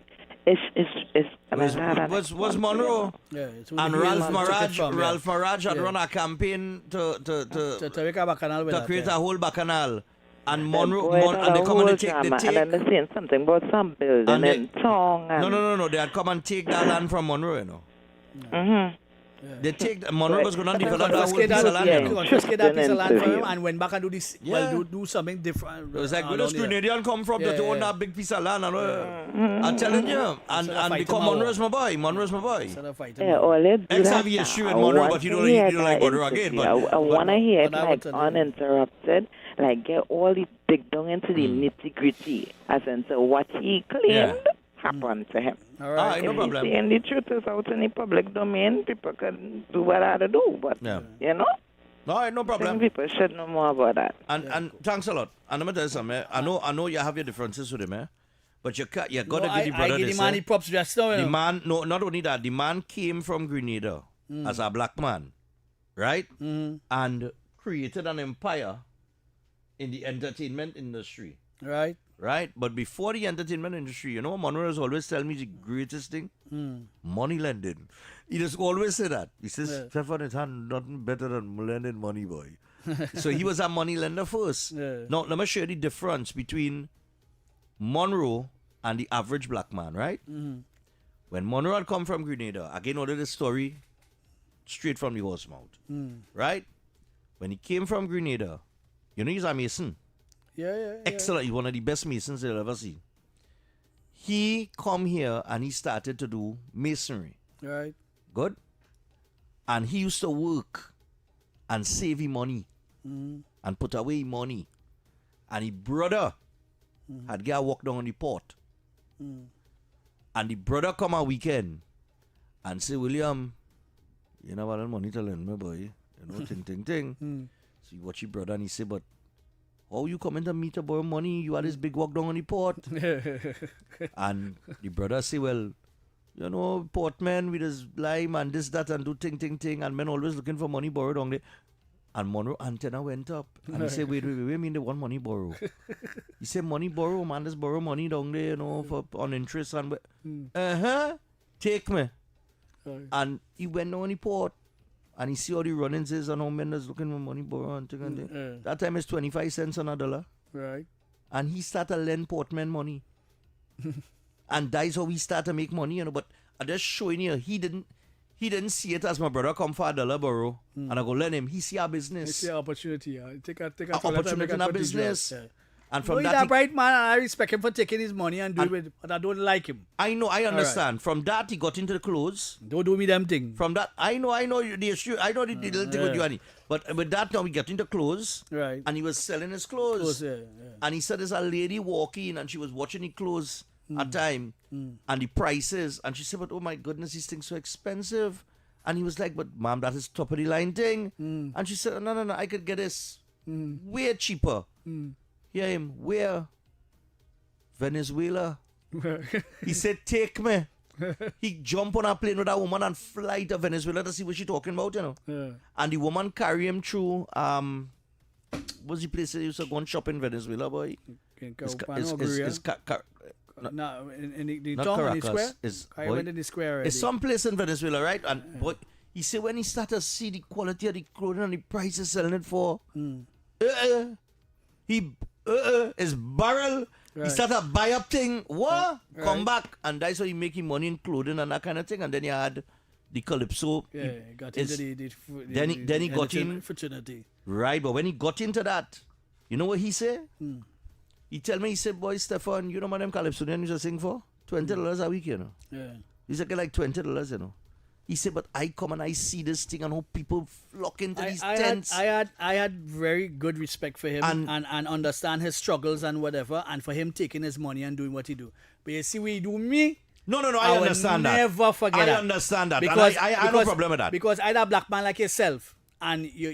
was Monroe. Yeah, and Ralph Maraj had run a campaign to create a whole bacchanal. And Monroe, and they come and take the take. And they're saying something about some building in Tong. No. They had come and take that land from Monroe, you know. Mm-hmm. They take Monroe was going to develop that whole piece of land. Confiscate that piece of land from him and went back and do this. Well, do something different. It was like where does Grenadian come from to own that big piece of land? I'm telling you, and because Monroe's my boy. Yeah, all it do X have the issue with Monroe, but you don't like Monroe again. I want to hear it like uninterrupted. Like get all the dig down into the nitty gritty, as into what he claimed happened to him. All right, no problem. And the truth is out in the public domain, people can do what they to do, but you know. All right, no problem. People should know more about that. And thanks a lot. And I'm gonna tell you something. I know you have your differences with him, but you got to give the brother I give the man the props just now. The man, not only that, the man came from Grenada as a black man, right? And created an empire in the entertainment industry. Right? But before the entertainment industry, you know, Monroe has always tell me the greatest thing? Money lending. He just always say that. He says, Stephan, it's nothing better than lending money, boy. So he was a money lender first. Now, let me show you the difference between Monroe and the average black man, right? When Monroe had come from Grenada, again, ordered the story straight from the horse mouth, right? When he came from Grenada, you know, he's a mason. Excellent. He's one of the best masons you'll ever see. He come here and he started to do masonry. Right. Good. And he used to work and save his money and put away his money. And his brother had got walk down on the port. And the brother come a weekend and say, William, you know what money to lend me, boy. You know, ting. See what your brother, and he say, but how you coming to me to borrow money? You had this big walk down on the port. And the brother say, well, you know, portman with his lime and this, that, and do ting. And men always looking for money borrowed on there. And Monroe antenna went up. And he said, wait, mean they want money borrow? He said, money borrow, man, just borrow money down there, you know, for on interest. And take me. And he went down on the port. And he see all the runnings is and how men is looking for money borrow and thing. That time is 25 cents on a dollar. Right. And he started lend portman money. And that's how he started to make money, you know. But I'm just showing you, he didn't see it as my brother come for $1 borrow and I go lend him. He see our business. He see opportunity. Take opportunity in our business. And No, from he's that, a bright man, and I respect him for taking his money and doing it, but I don't like him. I know, I All understand. From that, he got into the clothes. Don't do me them thing. From that, I know the issue. I know the little thing with you, Annie. But with that, now we got into clothes. Right. And he was selling his clothes. And he said there's a lady walking and she was watching the clothes at time and the prices. And she said, but oh my goodness, these things so expensive. And he was like, but ma'am, that is top of the line thing. And she said, no, I could get this way cheaper. Hear him, where? Venezuela. He said, take me. He jumped on a plane with a woman and fly to Venezuela to see what she talking about, you know. Yeah. And the woman carry him through, what's the place they used to go and shop in Venezuela, boy? In the not town, in the Caracas. square? I Boy, went in the square already. it's some place in Venezuela, right? And boy, he said when he started to see the quality of the clothing and the prices selling it for, his barrel. Right. He started to buy up thing. What? Right. Come back. And that's how he making money in clothing and that kind of thing. And then he had the Calypso. Yeah, he got into Then he got in. Fraternity. Right, but when he got into that, you know what he said? He tell me, he said, boy, Stephan, you know what them Calypso used to sing for? $20 a week, you know. Yeah. He said, like $20, you know. He said, but I come and I see this thing and how people flock into these tents. I had very good respect for him and understand his struggles and whatever, and for him taking his money and doing what he do. But you see, what he do me. No, I understand that. I never forget I that. understand that. Because I have no problem with that. Because I a black man like yourself, and you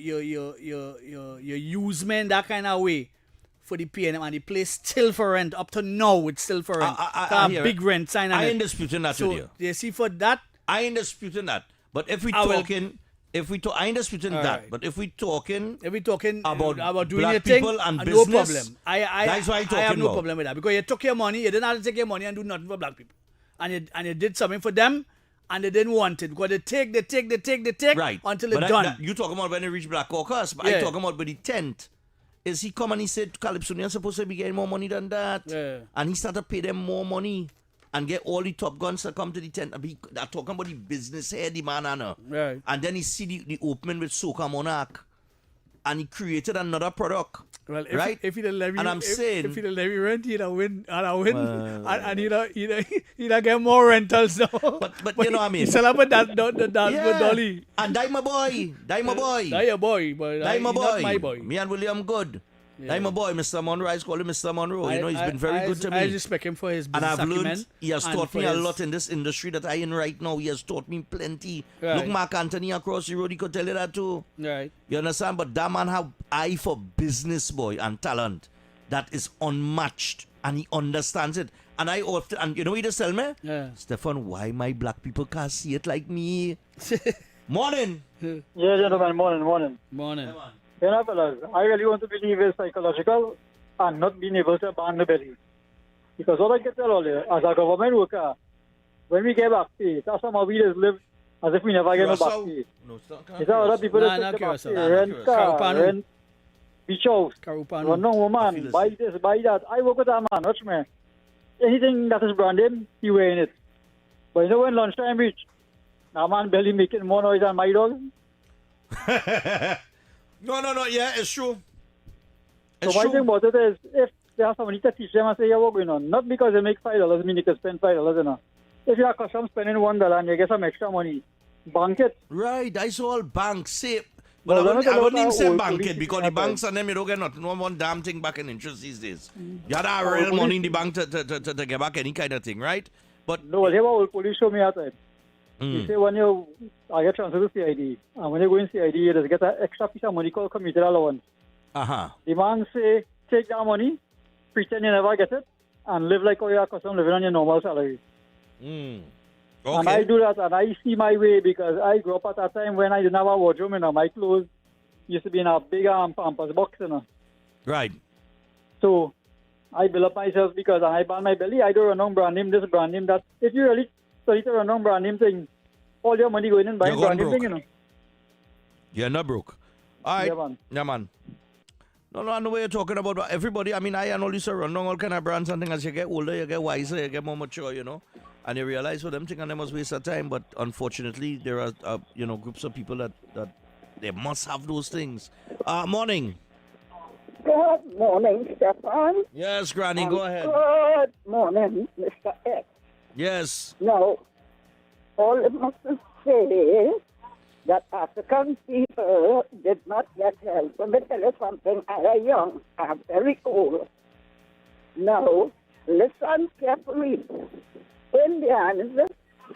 use me in that kind of way for the PNM, and the place still for rent up to now. It's still for rent. I hear big it. rent sign. I ain't disputing that with you. You see, for that. I ain't disputing that. But if we talking, I ain't disputing that. Right. But if we talking about doing black your thing, people and no business, problem. that's why I have no about. problem with that, because you took your money, you didn't have to take your money and do nothing for black people, and you did something for them, and they didn't want it because they take right until but it's done. You talking about when they reach Black Caucus, but I talking about with the tent. Is he come and he said, Calypso, you're supposed to be getting more money than that, and he started to pay them more money. And get all the top guns to come to the tent. They're talking about the business head, the man, right. And then he see the opening with Soca Monarch. And he created another product. Well, right? If he let me, and I'm saying, if he let me rent, he'd win, and he'd get more rentals now. But you know what I mean? Sell up with that Dolly. And die my boy. Die your boy, but not my boy. Me and William Good. Yeah. My boy, Mr. Monroe. I call him Mr. Monroe. He's been very good to me. I respect him for his business and I've acumen. learned, he has taught me a lot in this industry that I in right now. He has taught me plenty. Right. Look, Mark Anthony across the road, he could tell you that too. Right. You understand? But that man have eye for business, boy, and talent that is unmatched. And he understands it. And I often, and you know what he just tell me? Yeah. Stephan, why my black people can't see it like me? Morning. Yeah, gentlemen, morning. Morning. You know, fellas, I really want to believe it's psychological and not being able to ban the belly. Because what I can tell all you, as a government worker, when we get back pay, that's how we just live as if we never get no back pay. It's other people that take the back pay, rent car, rent beach house, run no woman, buy this, buy that. I work with that man, watch me. Anything that is branded, he wearing it. But you know when lunchtime reach, that man belly making more noise than my dog. No, yeah, it's true. So my thing about it is, if they have somebody to teach them and say, yeah, what's going on? Not because they make $5, mean you can spend $5, you know. If you're accustomed spending $1 and you get some extra money, bank it. Right, that's all bank safe. But I wouldn't even say bank it, because the banks and them, you don't get not one damn thing back in interest these days. You have to have real money in the bank to get back any kind of thing, right? But no, they were police show me at it. You say when I get transferred to CID, and when you go in CID, you just get an extra piece of money called commuter allowance. The man say, take that money, pretend you never get it, and live like you're accustomed living on your normal salary. Okay. And I do that, and I see my way, because I grew up at that time when I didn't have a wardrobe, you know, my clothes used to be in a big Pampers box, you know. Right. So I build up myself, because I ban my belly. I don't run on brand name, this brand name, that. If you really study to run on brand name thing, all your money going in buying brand name thing, you know. You're not broke. All right. Yeah, man. No, I know what you're talking about. Everybody, I mean, I and all used to run down all kind of brands and things. As you get older, you get wiser, you get more mature, you know. And you realize for them things and they must waste their time. But unfortunately, there are, groups of people that they must have those things. Morning. Good morning, Stephan. Yes, Granny, go ahead. Good morning, Mr. X. Yes. Now, all I must say that African people did not get help. Let me tell you something. I am young. I am very old. Now, listen carefully. Indians,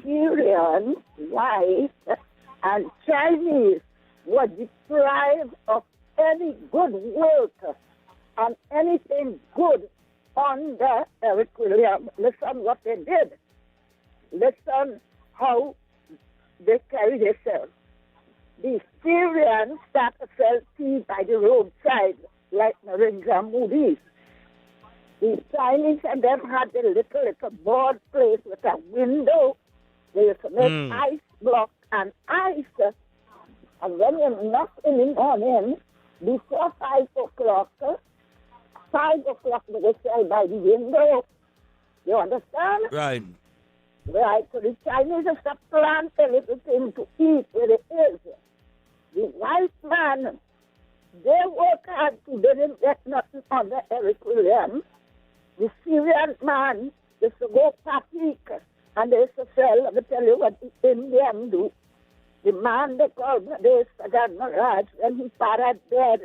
Syrians, white, and Chinese were deprived of any good work and anything good under Eric William. Listen what they did. Listen how they carry themselves. The Syrians started to sell tea by the roadside, like Narendra Modi. The Chinese and them had a little board place with a window. They used to make ice block and ice. And when you knock in the morning, before 5 o'clock, 5 o'clock they will sell by the window. You understand? Right. Right. So the Chinese have to plant a little thing to eat where it is. The white man, they work hard to they didn't get nothing under Eric Williams. The Syrian man used to go patik and they used to sell. Let me tell you what the Indian do. The man they called this Stephan Maraj, when his father dead,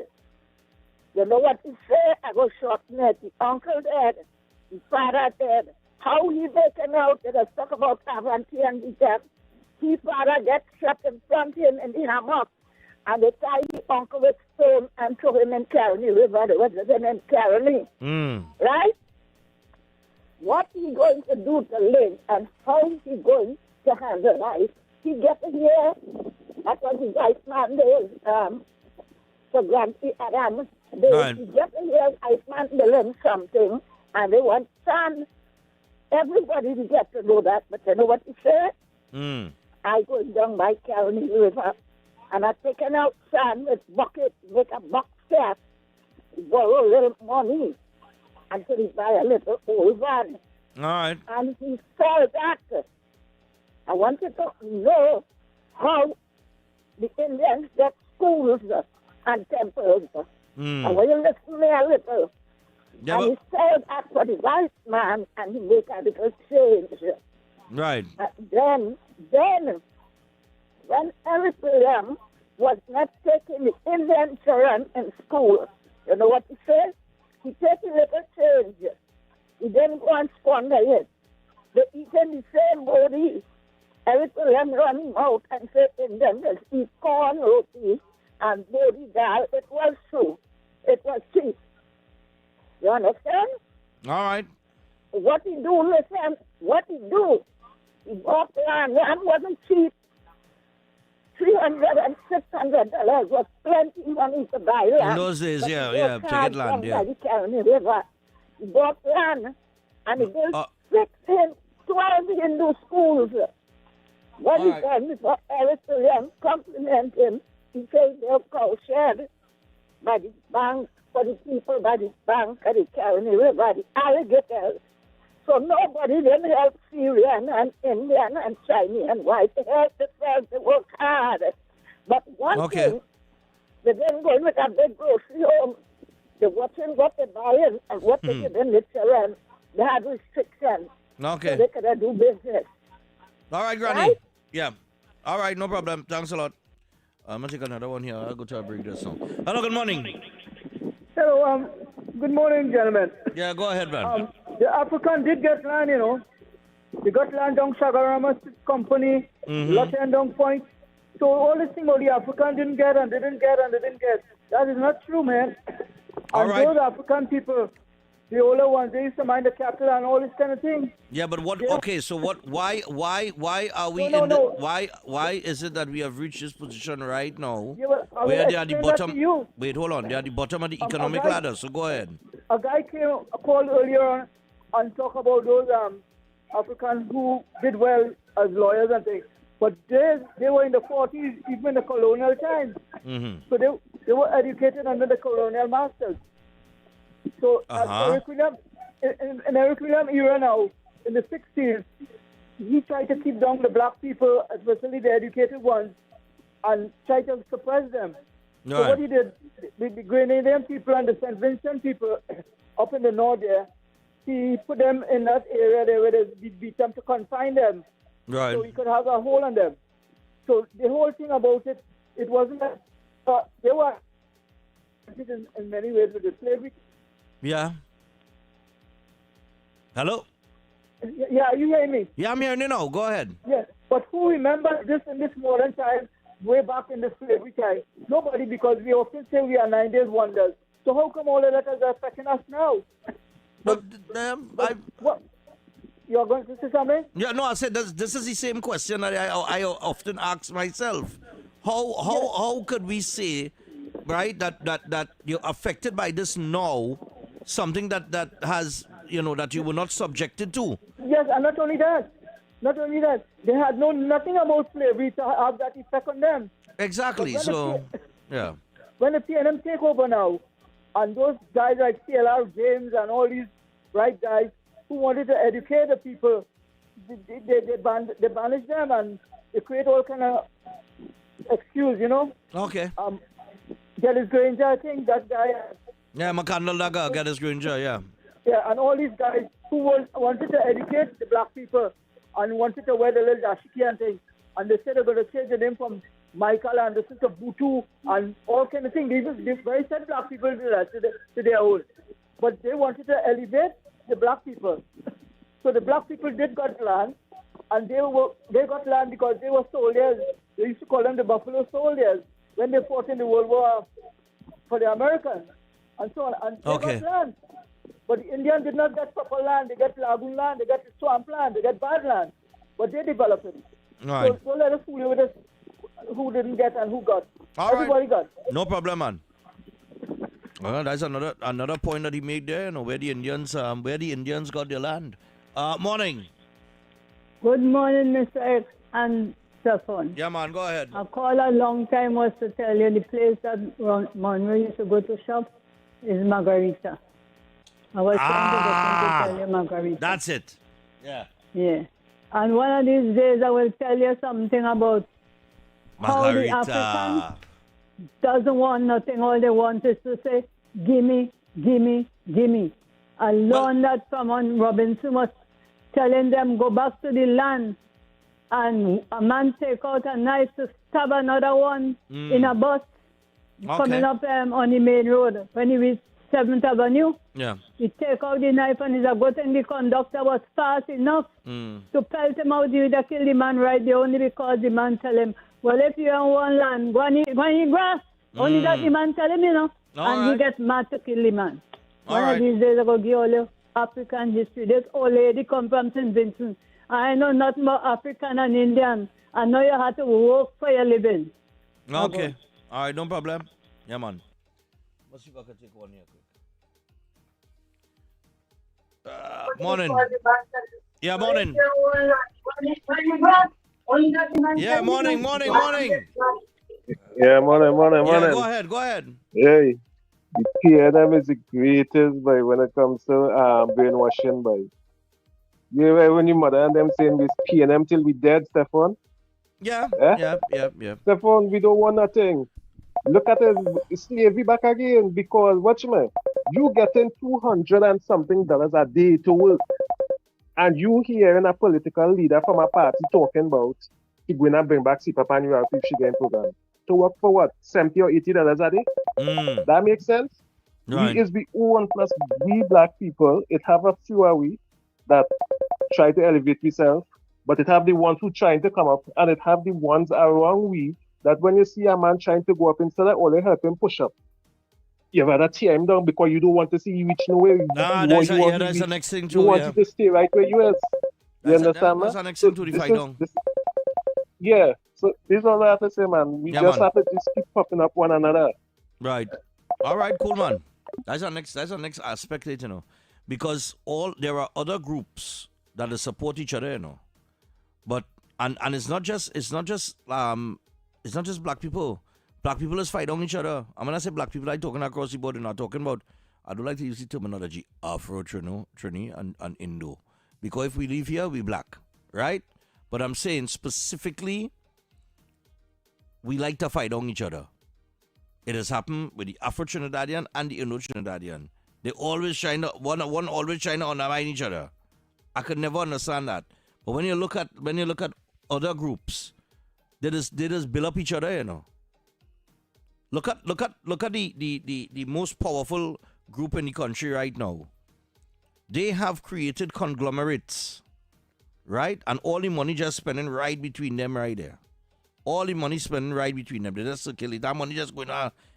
you know what he say? I go short net. The uncle dead, his father dead. How he making out? They just talk about Avanti and the death. His father gets shot in front of him in the hammock. And they tie the uncle with stone and throw him in Caroni River. They was him in Caroni. Right? What he going to do to live and how he going to handle life? He get here. That was the white man there. So Grandpa Adam. He get here, white man building something. And they want sand. Everybody will get to know that. But you know what he said? I go down by Caroni River. And I taken out sand with bucket, make a box set, borrow a little money until he buy a little old van. All right. And he sold that. I wanted to know how the Indians get schools and temples. And when you listen to me a little, and he sold that for the white man and he make a little change. Right. Then, when Eric Williams was not taking the Indian children in school, you know what he said? He take a little change. He didn't go and squander it. They eating the same body. Eric Williams run him out and say Indians just eat corn, roti, and body dal. It was true. It was cheap. You understand? All right. What he do, listen, what he do, he bought land. Land wasn't cheap. $300 and $600 was plenty money to buy land. In those days, to get land, By the Caroni River. He bought land and he built 12 Hindu schools. What he said before Eric Williams compliment him, he said they'll cow shed by the bank for the people by the bank at the Caroni River, the alligators. So nobody didn't help Syrian and Indian and Chinese and white. They helped themselves. They work hard. But one thing, they didn't go in with a big grocery home. They're watching what they're buying and what they give in the children. They had restrictions. Okay. So they could do business. All right, Granny. Right? Yeah. All right, no problem. Thanks a lot. I'm going to take another one here. I'll go to a break this song. Hello, good morning. Hello, good morning, gentlemen. Yeah, go ahead, man. The African did get land, you know. They got land down Sagarama Company, lot and down Point. So all this thing about the African didn't get and they didn't get and they didn't get. That is not true, man. And those African people, the older ones, they used to mind the capital and all this kind of thing. Yeah, but what? Yeah. Okay, so what? Why are we No. Why is it that we have reached this position right now, Yeah, well, I will where they are the explain that bottom? to you. Wait, hold on. They are the bottom of the economic ladder. So go ahead. A guy called earlier on and talked about those Africans who did well as lawyers and things. But they were in the 40s, even the colonial times. So they were educated under the colonial masters. So Eric Williams, in Eric Williams' era now, in the 60s, he tried to keep down the black people, especially the educated ones, and try to suppress them. So what he did, the Grenadian people and the St. Vincent people up in the north there, he put them in that area there where they beat them to confine them. Right. So he could have a hold on them. So the whole thing about it, it wasn't that they were in many ways with the slavery. Yeah. Hello? Yeah, are you hearing me? Yeah, I'm hearing you now. Go ahead. Yes. But who remembers this in this modern time, way back in the slavery time? Nobody, because we often say we are 9 days wonders. So how come all of that is affecting us now? What? You're going to say something? Yeah, no, I said this is the same question that I often ask myself. How could we say, right, that you're affected by this now, something that has, that you were not subjected to? Yes, and not only that, they had known nothing about slavery to have that effect on them. Exactly. So, yeah. When the PNM take over now, and those guys like CLR James and all these right guys who wanted to educate the people, they banish them and they create all kind of excuse, Okay. Geddes Granger, I think that guy. Yeah, McCandle Daga, Geddes Granger, yeah. Yeah, and all these guys who wanted to educate the black people and wanted to wear the little dashiki and things, and they said they're going to change the name from Michael and this is to Butu and all kind of things. They very said black people do that to their own. But they wanted to elevate the black people. So the black people did got land, and they got land because they were soldiers. They used to call them the Buffalo Soldiers when they fought in the World War for the Americans and so on. And they got land. But the Indians did not get proper land. They get lagoon land, they get swamp land, they get bad land. But they developed it. Right. So let us fool you with this, who didn't get and who got. All Everybody right. got. No problem, man. Well, that's another point that he made there, where the Indians got their land. Morning. Good morning, Mr. X and Stephan. Yeah, man, go ahead. I called a long time was to tell you the place that Monroe used to go to shop is Margarita. I was trying to tell you Margarita. That's it. Yeah. Yeah. And one of these days I will tell you something about Margarita. how the African doesn't want nothing. All they want is to say, gimme, gimme, gimme. I learned that from on Robinson was telling them go back to the land, and a man take out a knife to stab another one in a bus coming up on the main road when he reached 7th Avenue. Yeah. He take out the knife and he's a good thing the conductor was fast enough to pelt him out. He would have killed the man right there only because the man tell him, well, if you on one land, go and eat grass. Only that the man tell him, and he gets mad to kill the man. One of these days I go give all the African history. This old lady come from St. Vincent. I know nothing about African and Indian. I know you have to work for your living. Okay. All right, no problem. Yeah, man. Let's see if I can take one here quick. Morning. Yeah, morning. Yeah, morning. Yeah, morning. Yeah, go ahead. Hey, the PNM is the greatest, boy, when it comes to brainwashing, boy. You ever when your mother and them saying this PNM till we dead, Stephan? Yeah. Stephan, we don't want nothing. Look at it, slavery back again, because watch me, you getting $200 and something a day to work, and you hearing a political leader from a party talking about he gonna bring back CPAP and your shipping program to work for what, $70 or $80 a day? That makes sense. Right. We is the own plus we black people. It have a few of we that try to elevate ourselves, but it have the ones who trying to come up, and it have the ones around we that when you see a man trying to go up, instead of only help him push up, you rather tear him down because you don't want to see you reach nowhere. That's the next thing too. You want you to stay right where you is. You understand, that's the next thing to the fight down. Yeah. So this is all I have to say, man. We have to just keep popping up one another. Right. All right, cool, man. That's our next aspect, because there are other groups that support each other, But and it's not just black people. Black people is fighting each other. I'm gonna say black people like talking across the board and not talking about. I don't like to use the terminology Afro, Trini, and Indo, because if we live here, we black, right? But I'm saying specifically, we like to fight on each other. It has happened with the Afro-Trinidadian and the Indo-Trinidadian. They always one always trying to undermine each other. I could never understand that. But when you look at other groups, they just build up each other, you know. Look at the most powerful group in the country right now. They have created conglomerates, right? And all the money just spending right between them right there. All the money spending right between them. They just circulate. That money just going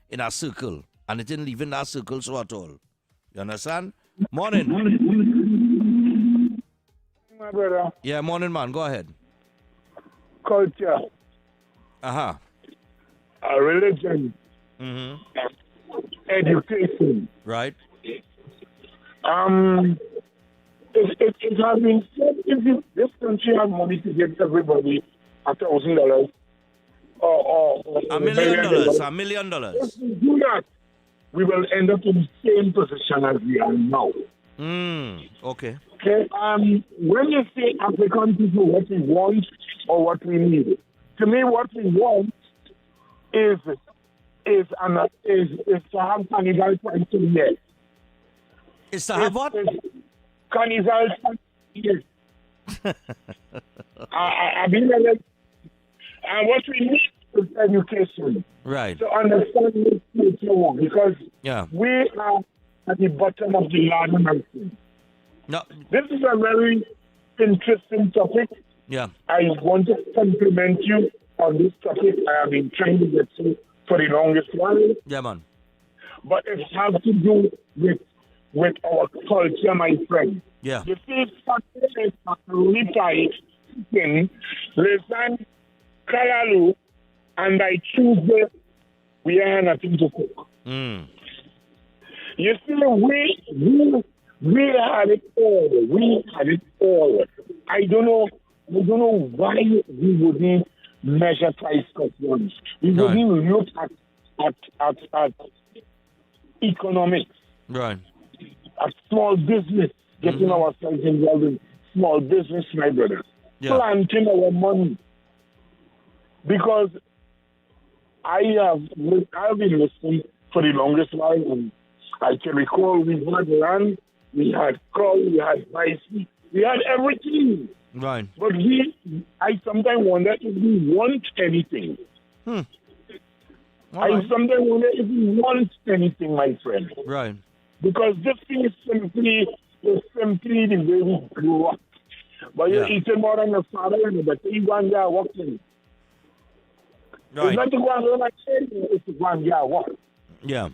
in a circle. And it didn't leave in that circle so at all. You understand? Morning. My brother. Yeah, morning, man. Go ahead. Culture. Uh-huh. A religion. Mm-hmm. Education. Right. It has been said if this country has money to give everybody $1,000 or $1 million. $1 million. If we do that, we will end up in the same position as we are now. Okay. Okay. When you say African people, what we want or what we need, to me, what we want is to have carnival twice a year. Is to have what? Carnival twice a year. I mean, and what we need is education. Right. To understand this culture, because yeah, we are at the bottom of the ladder, my friend. No. This is a very interesting topic. Yeah. I want to compliment you on this topic. I have been trying to get to for the longest while. Yeah, man. But it has to do with our culture, my friend. Yeah. You see, Saturday is Lipai, chicken, listen, Kalalu, and by Tuesday, we have nothing to cook. You see, we had it all. We had it all. I don't know why we wouldn't measure price cuts once. We wouldn't look at economics. Right. At small business, getting ourselves involved in small business, my brother. Yeah. Planting our money. Because I've been listening for the longest while, and I can recall we had land, we had cow, we had rice, we had everything. Right. But I sometimes wonder if we want anything. I sometimes wonder if we want anything, my friend. Right. Because this thing is simply the way we grew up. But you're eating more than your father, but you go and get working. Right. It's not to go and learn like it's to go and get work. Yeah.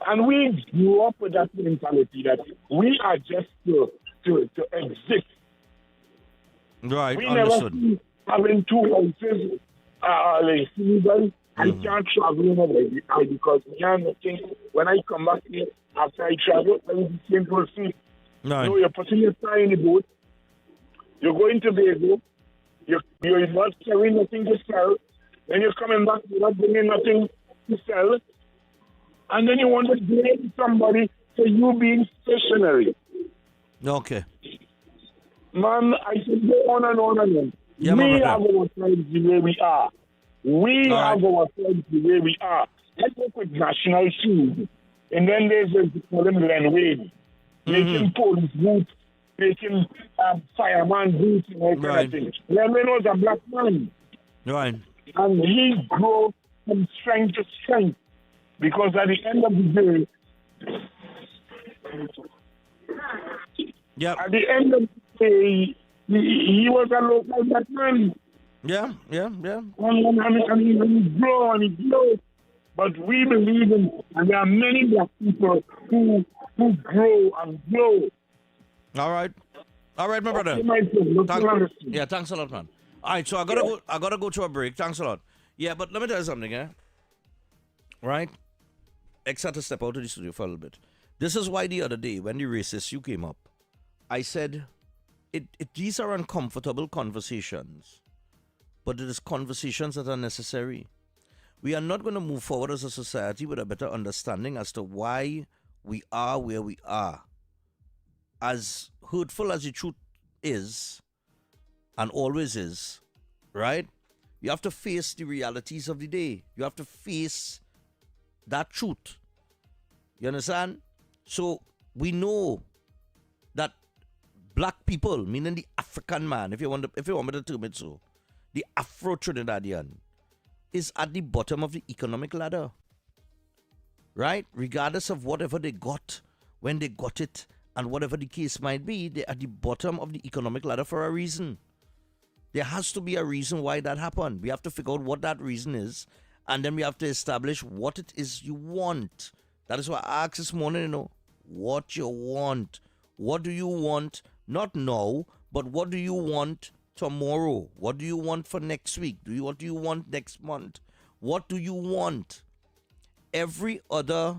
And we grew up with that mentality that we are just to exist. Right, we understood. never see having two houses like single. I can't travel anywhere because me and nothing. When I come back here after I travel, I will be same person. Right. So you're putting your tie in the boat. You're going to Bago. You're not carrying nothing to sell. Then you're coming back. You're not bringing nothing to sell. And then you want to blame somebody for you being stationary. Okay. Man, I should go on and on and on. Yeah, we man, have ourselves the way we are. We have ourselves the way we are. I work with national shoes. And then there's the problem Len Wade. Making police boots, making fireman boots and all kind of things. Len Wade was a black man. Right. And he grew from strength to strength. Because at the end of the day, at the end of the day, he was a local black man. Yeah. And he grew. But we believe in, and there are many black people who grow and grow. All right, my brother. Yeah, thanks a lot, man. All right, so I gotta go to a break. Thanks a lot. Yeah, but let me tell you something, right? X had to step out of the studio for a little bit. This is why the other day when the racist you came up, I said, these are uncomfortable conversations, but it is conversations that are necessary. We are not going to move forward as a society with a better understanding as to why we are where we are. As hurtful as the truth is, and always is, right? You have to face the realities of the day. You have to face that truth. You understand? So we know that black people, meaning the African man, if you want me to term it so, the Afro-Trinidadian, is at the bottom of the economic ladder. Right? Regardless of whatever they got, when they got it, and whatever the case might be, they're at the bottom of the economic ladder for a reason. There has to be a reason why that happened. We have to figure out what that reason is, and then we have to establish what it is you want. That is why I asked this morning, what you want. What do you want? Not now, but what do you want tomorrow? What do you want for next week? What do you want next month? What do you want? Every other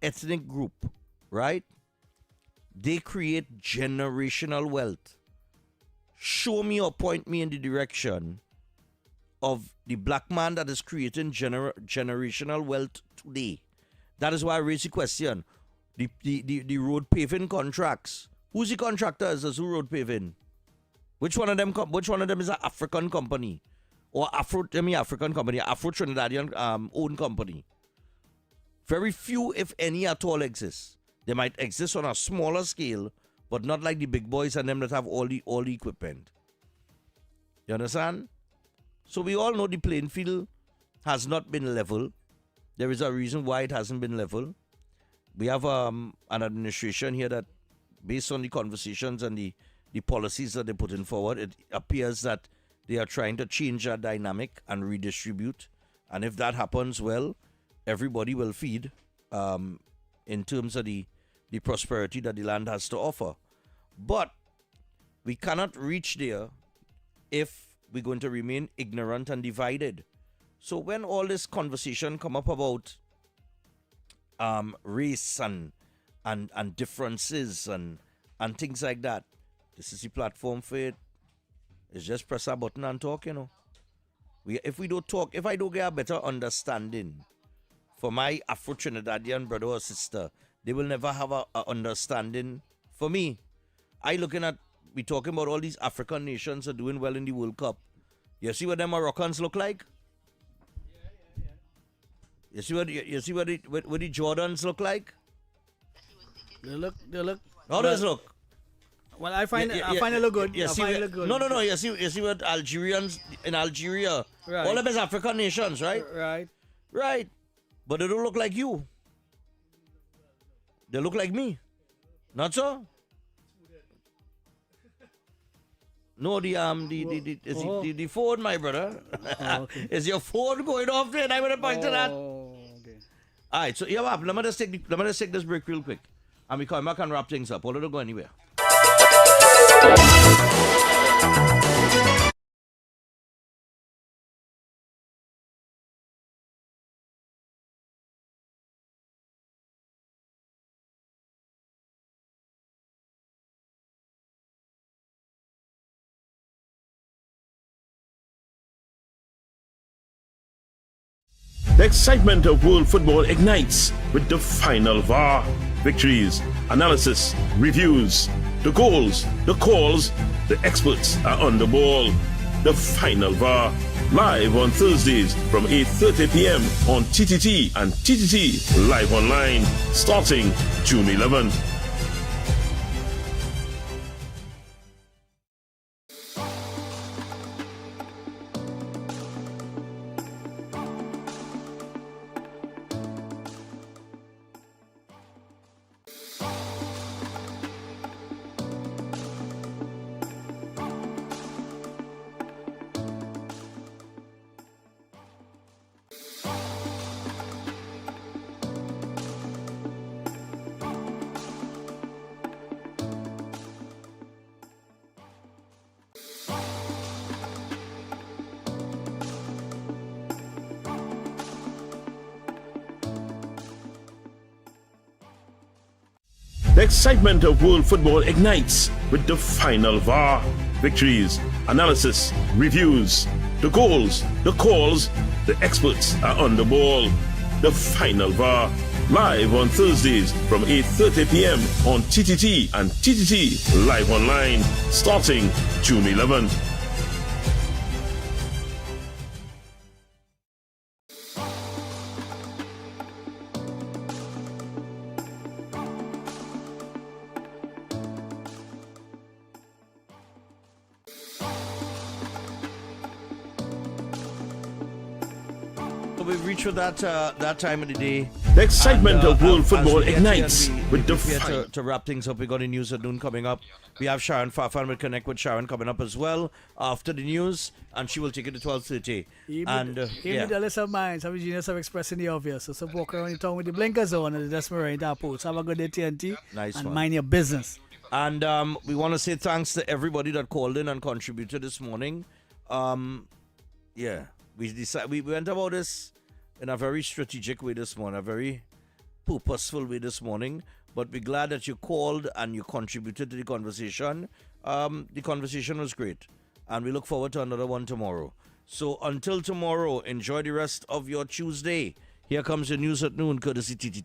ethnic group, right? They create generational wealth. Show me or point me in the direction of the black man that is creating generational wealth today. That is why I raise the question. The road paving contracts. Who's the contractor as who road paving? Which one of them is an African company? Or African company, Afro-Trinidadian owned company? Very few, if any at all, exist. They might exist on a smaller scale, but not like the big boys and them that have all the equipment. You understand? So we all know the playing field has not been level. There is a reason why it hasn't been level. We have an administration here that, based on the conversations and the policies that they're putting forward, it appears that they are trying to change that dynamic and redistribute. And if that happens, well, everybody will feed in terms of the prosperity that the land has to offer. But we cannot reach there if we're going to remain ignorant and divided. So when all this conversation come up about race and differences and things like that, this is the platform for it. It's just press a button and talk, If we don't talk, if I don't get a better understanding for my Afro-Trinidadian brother or sister, they will never have a understanding for me. We talking about all these African nations are doing well in the World Cup. You see what them Moroccans look like? You see what the Jordans look like? They look. How does it look? Well, I find it look good. No. You see what Algerians in Algeria? Right. All of them is African nations, right? Right. But they don't look like you. They look like me. Not so? No, the phone, my brother. Oh, okay. Is your phone going off there? And I'm gonna point to that. Okay. All right, so let me just take this break real quick, and we come back and wrap things up. Hold on, don't go anywhere. The excitement of world football ignites with the final VAR. Victories, analysis, reviews, the goals, the calls, the experts are on the ball. The final VAR, live on Thursdays from 8:30 p.m. on TTT and TTT Live Online, starting June 11th. The excitement of world football ignites with the final VAR. Victories, analysis, reviews, the goals, the calls, the experts are on the ball. The final VAR, live on Thursdays from 8:30 p.m. on TTT and TTT Live Online, starting June 11th. we've reached for that time of the day. The excitement of world as football we get ignites here, with the prepare fight. to wrap things up. We got the news at noon coming up. We have Sharon Fafan. We'll connect with Sharon coming up as well after the news, and she will take it to 12:30. And Even the list of mine, some genius of expressing the obvious. So some walk around the town with the blinkers on and the Desperate post. Have a good day, TNT. Nice and one. mind your business. And we want to say thanks to everybody that called in and contributed this morning. We went about this in a very strategic way this morning, a very purposeful way this morning. But we're glad that you called and you contributed to the conversation. The conversation was great. And we look forward to another one tomorrow. So until tomorrow, enjoy the rest of your Tuesday. Here comes the news at noon, courtesy TTT.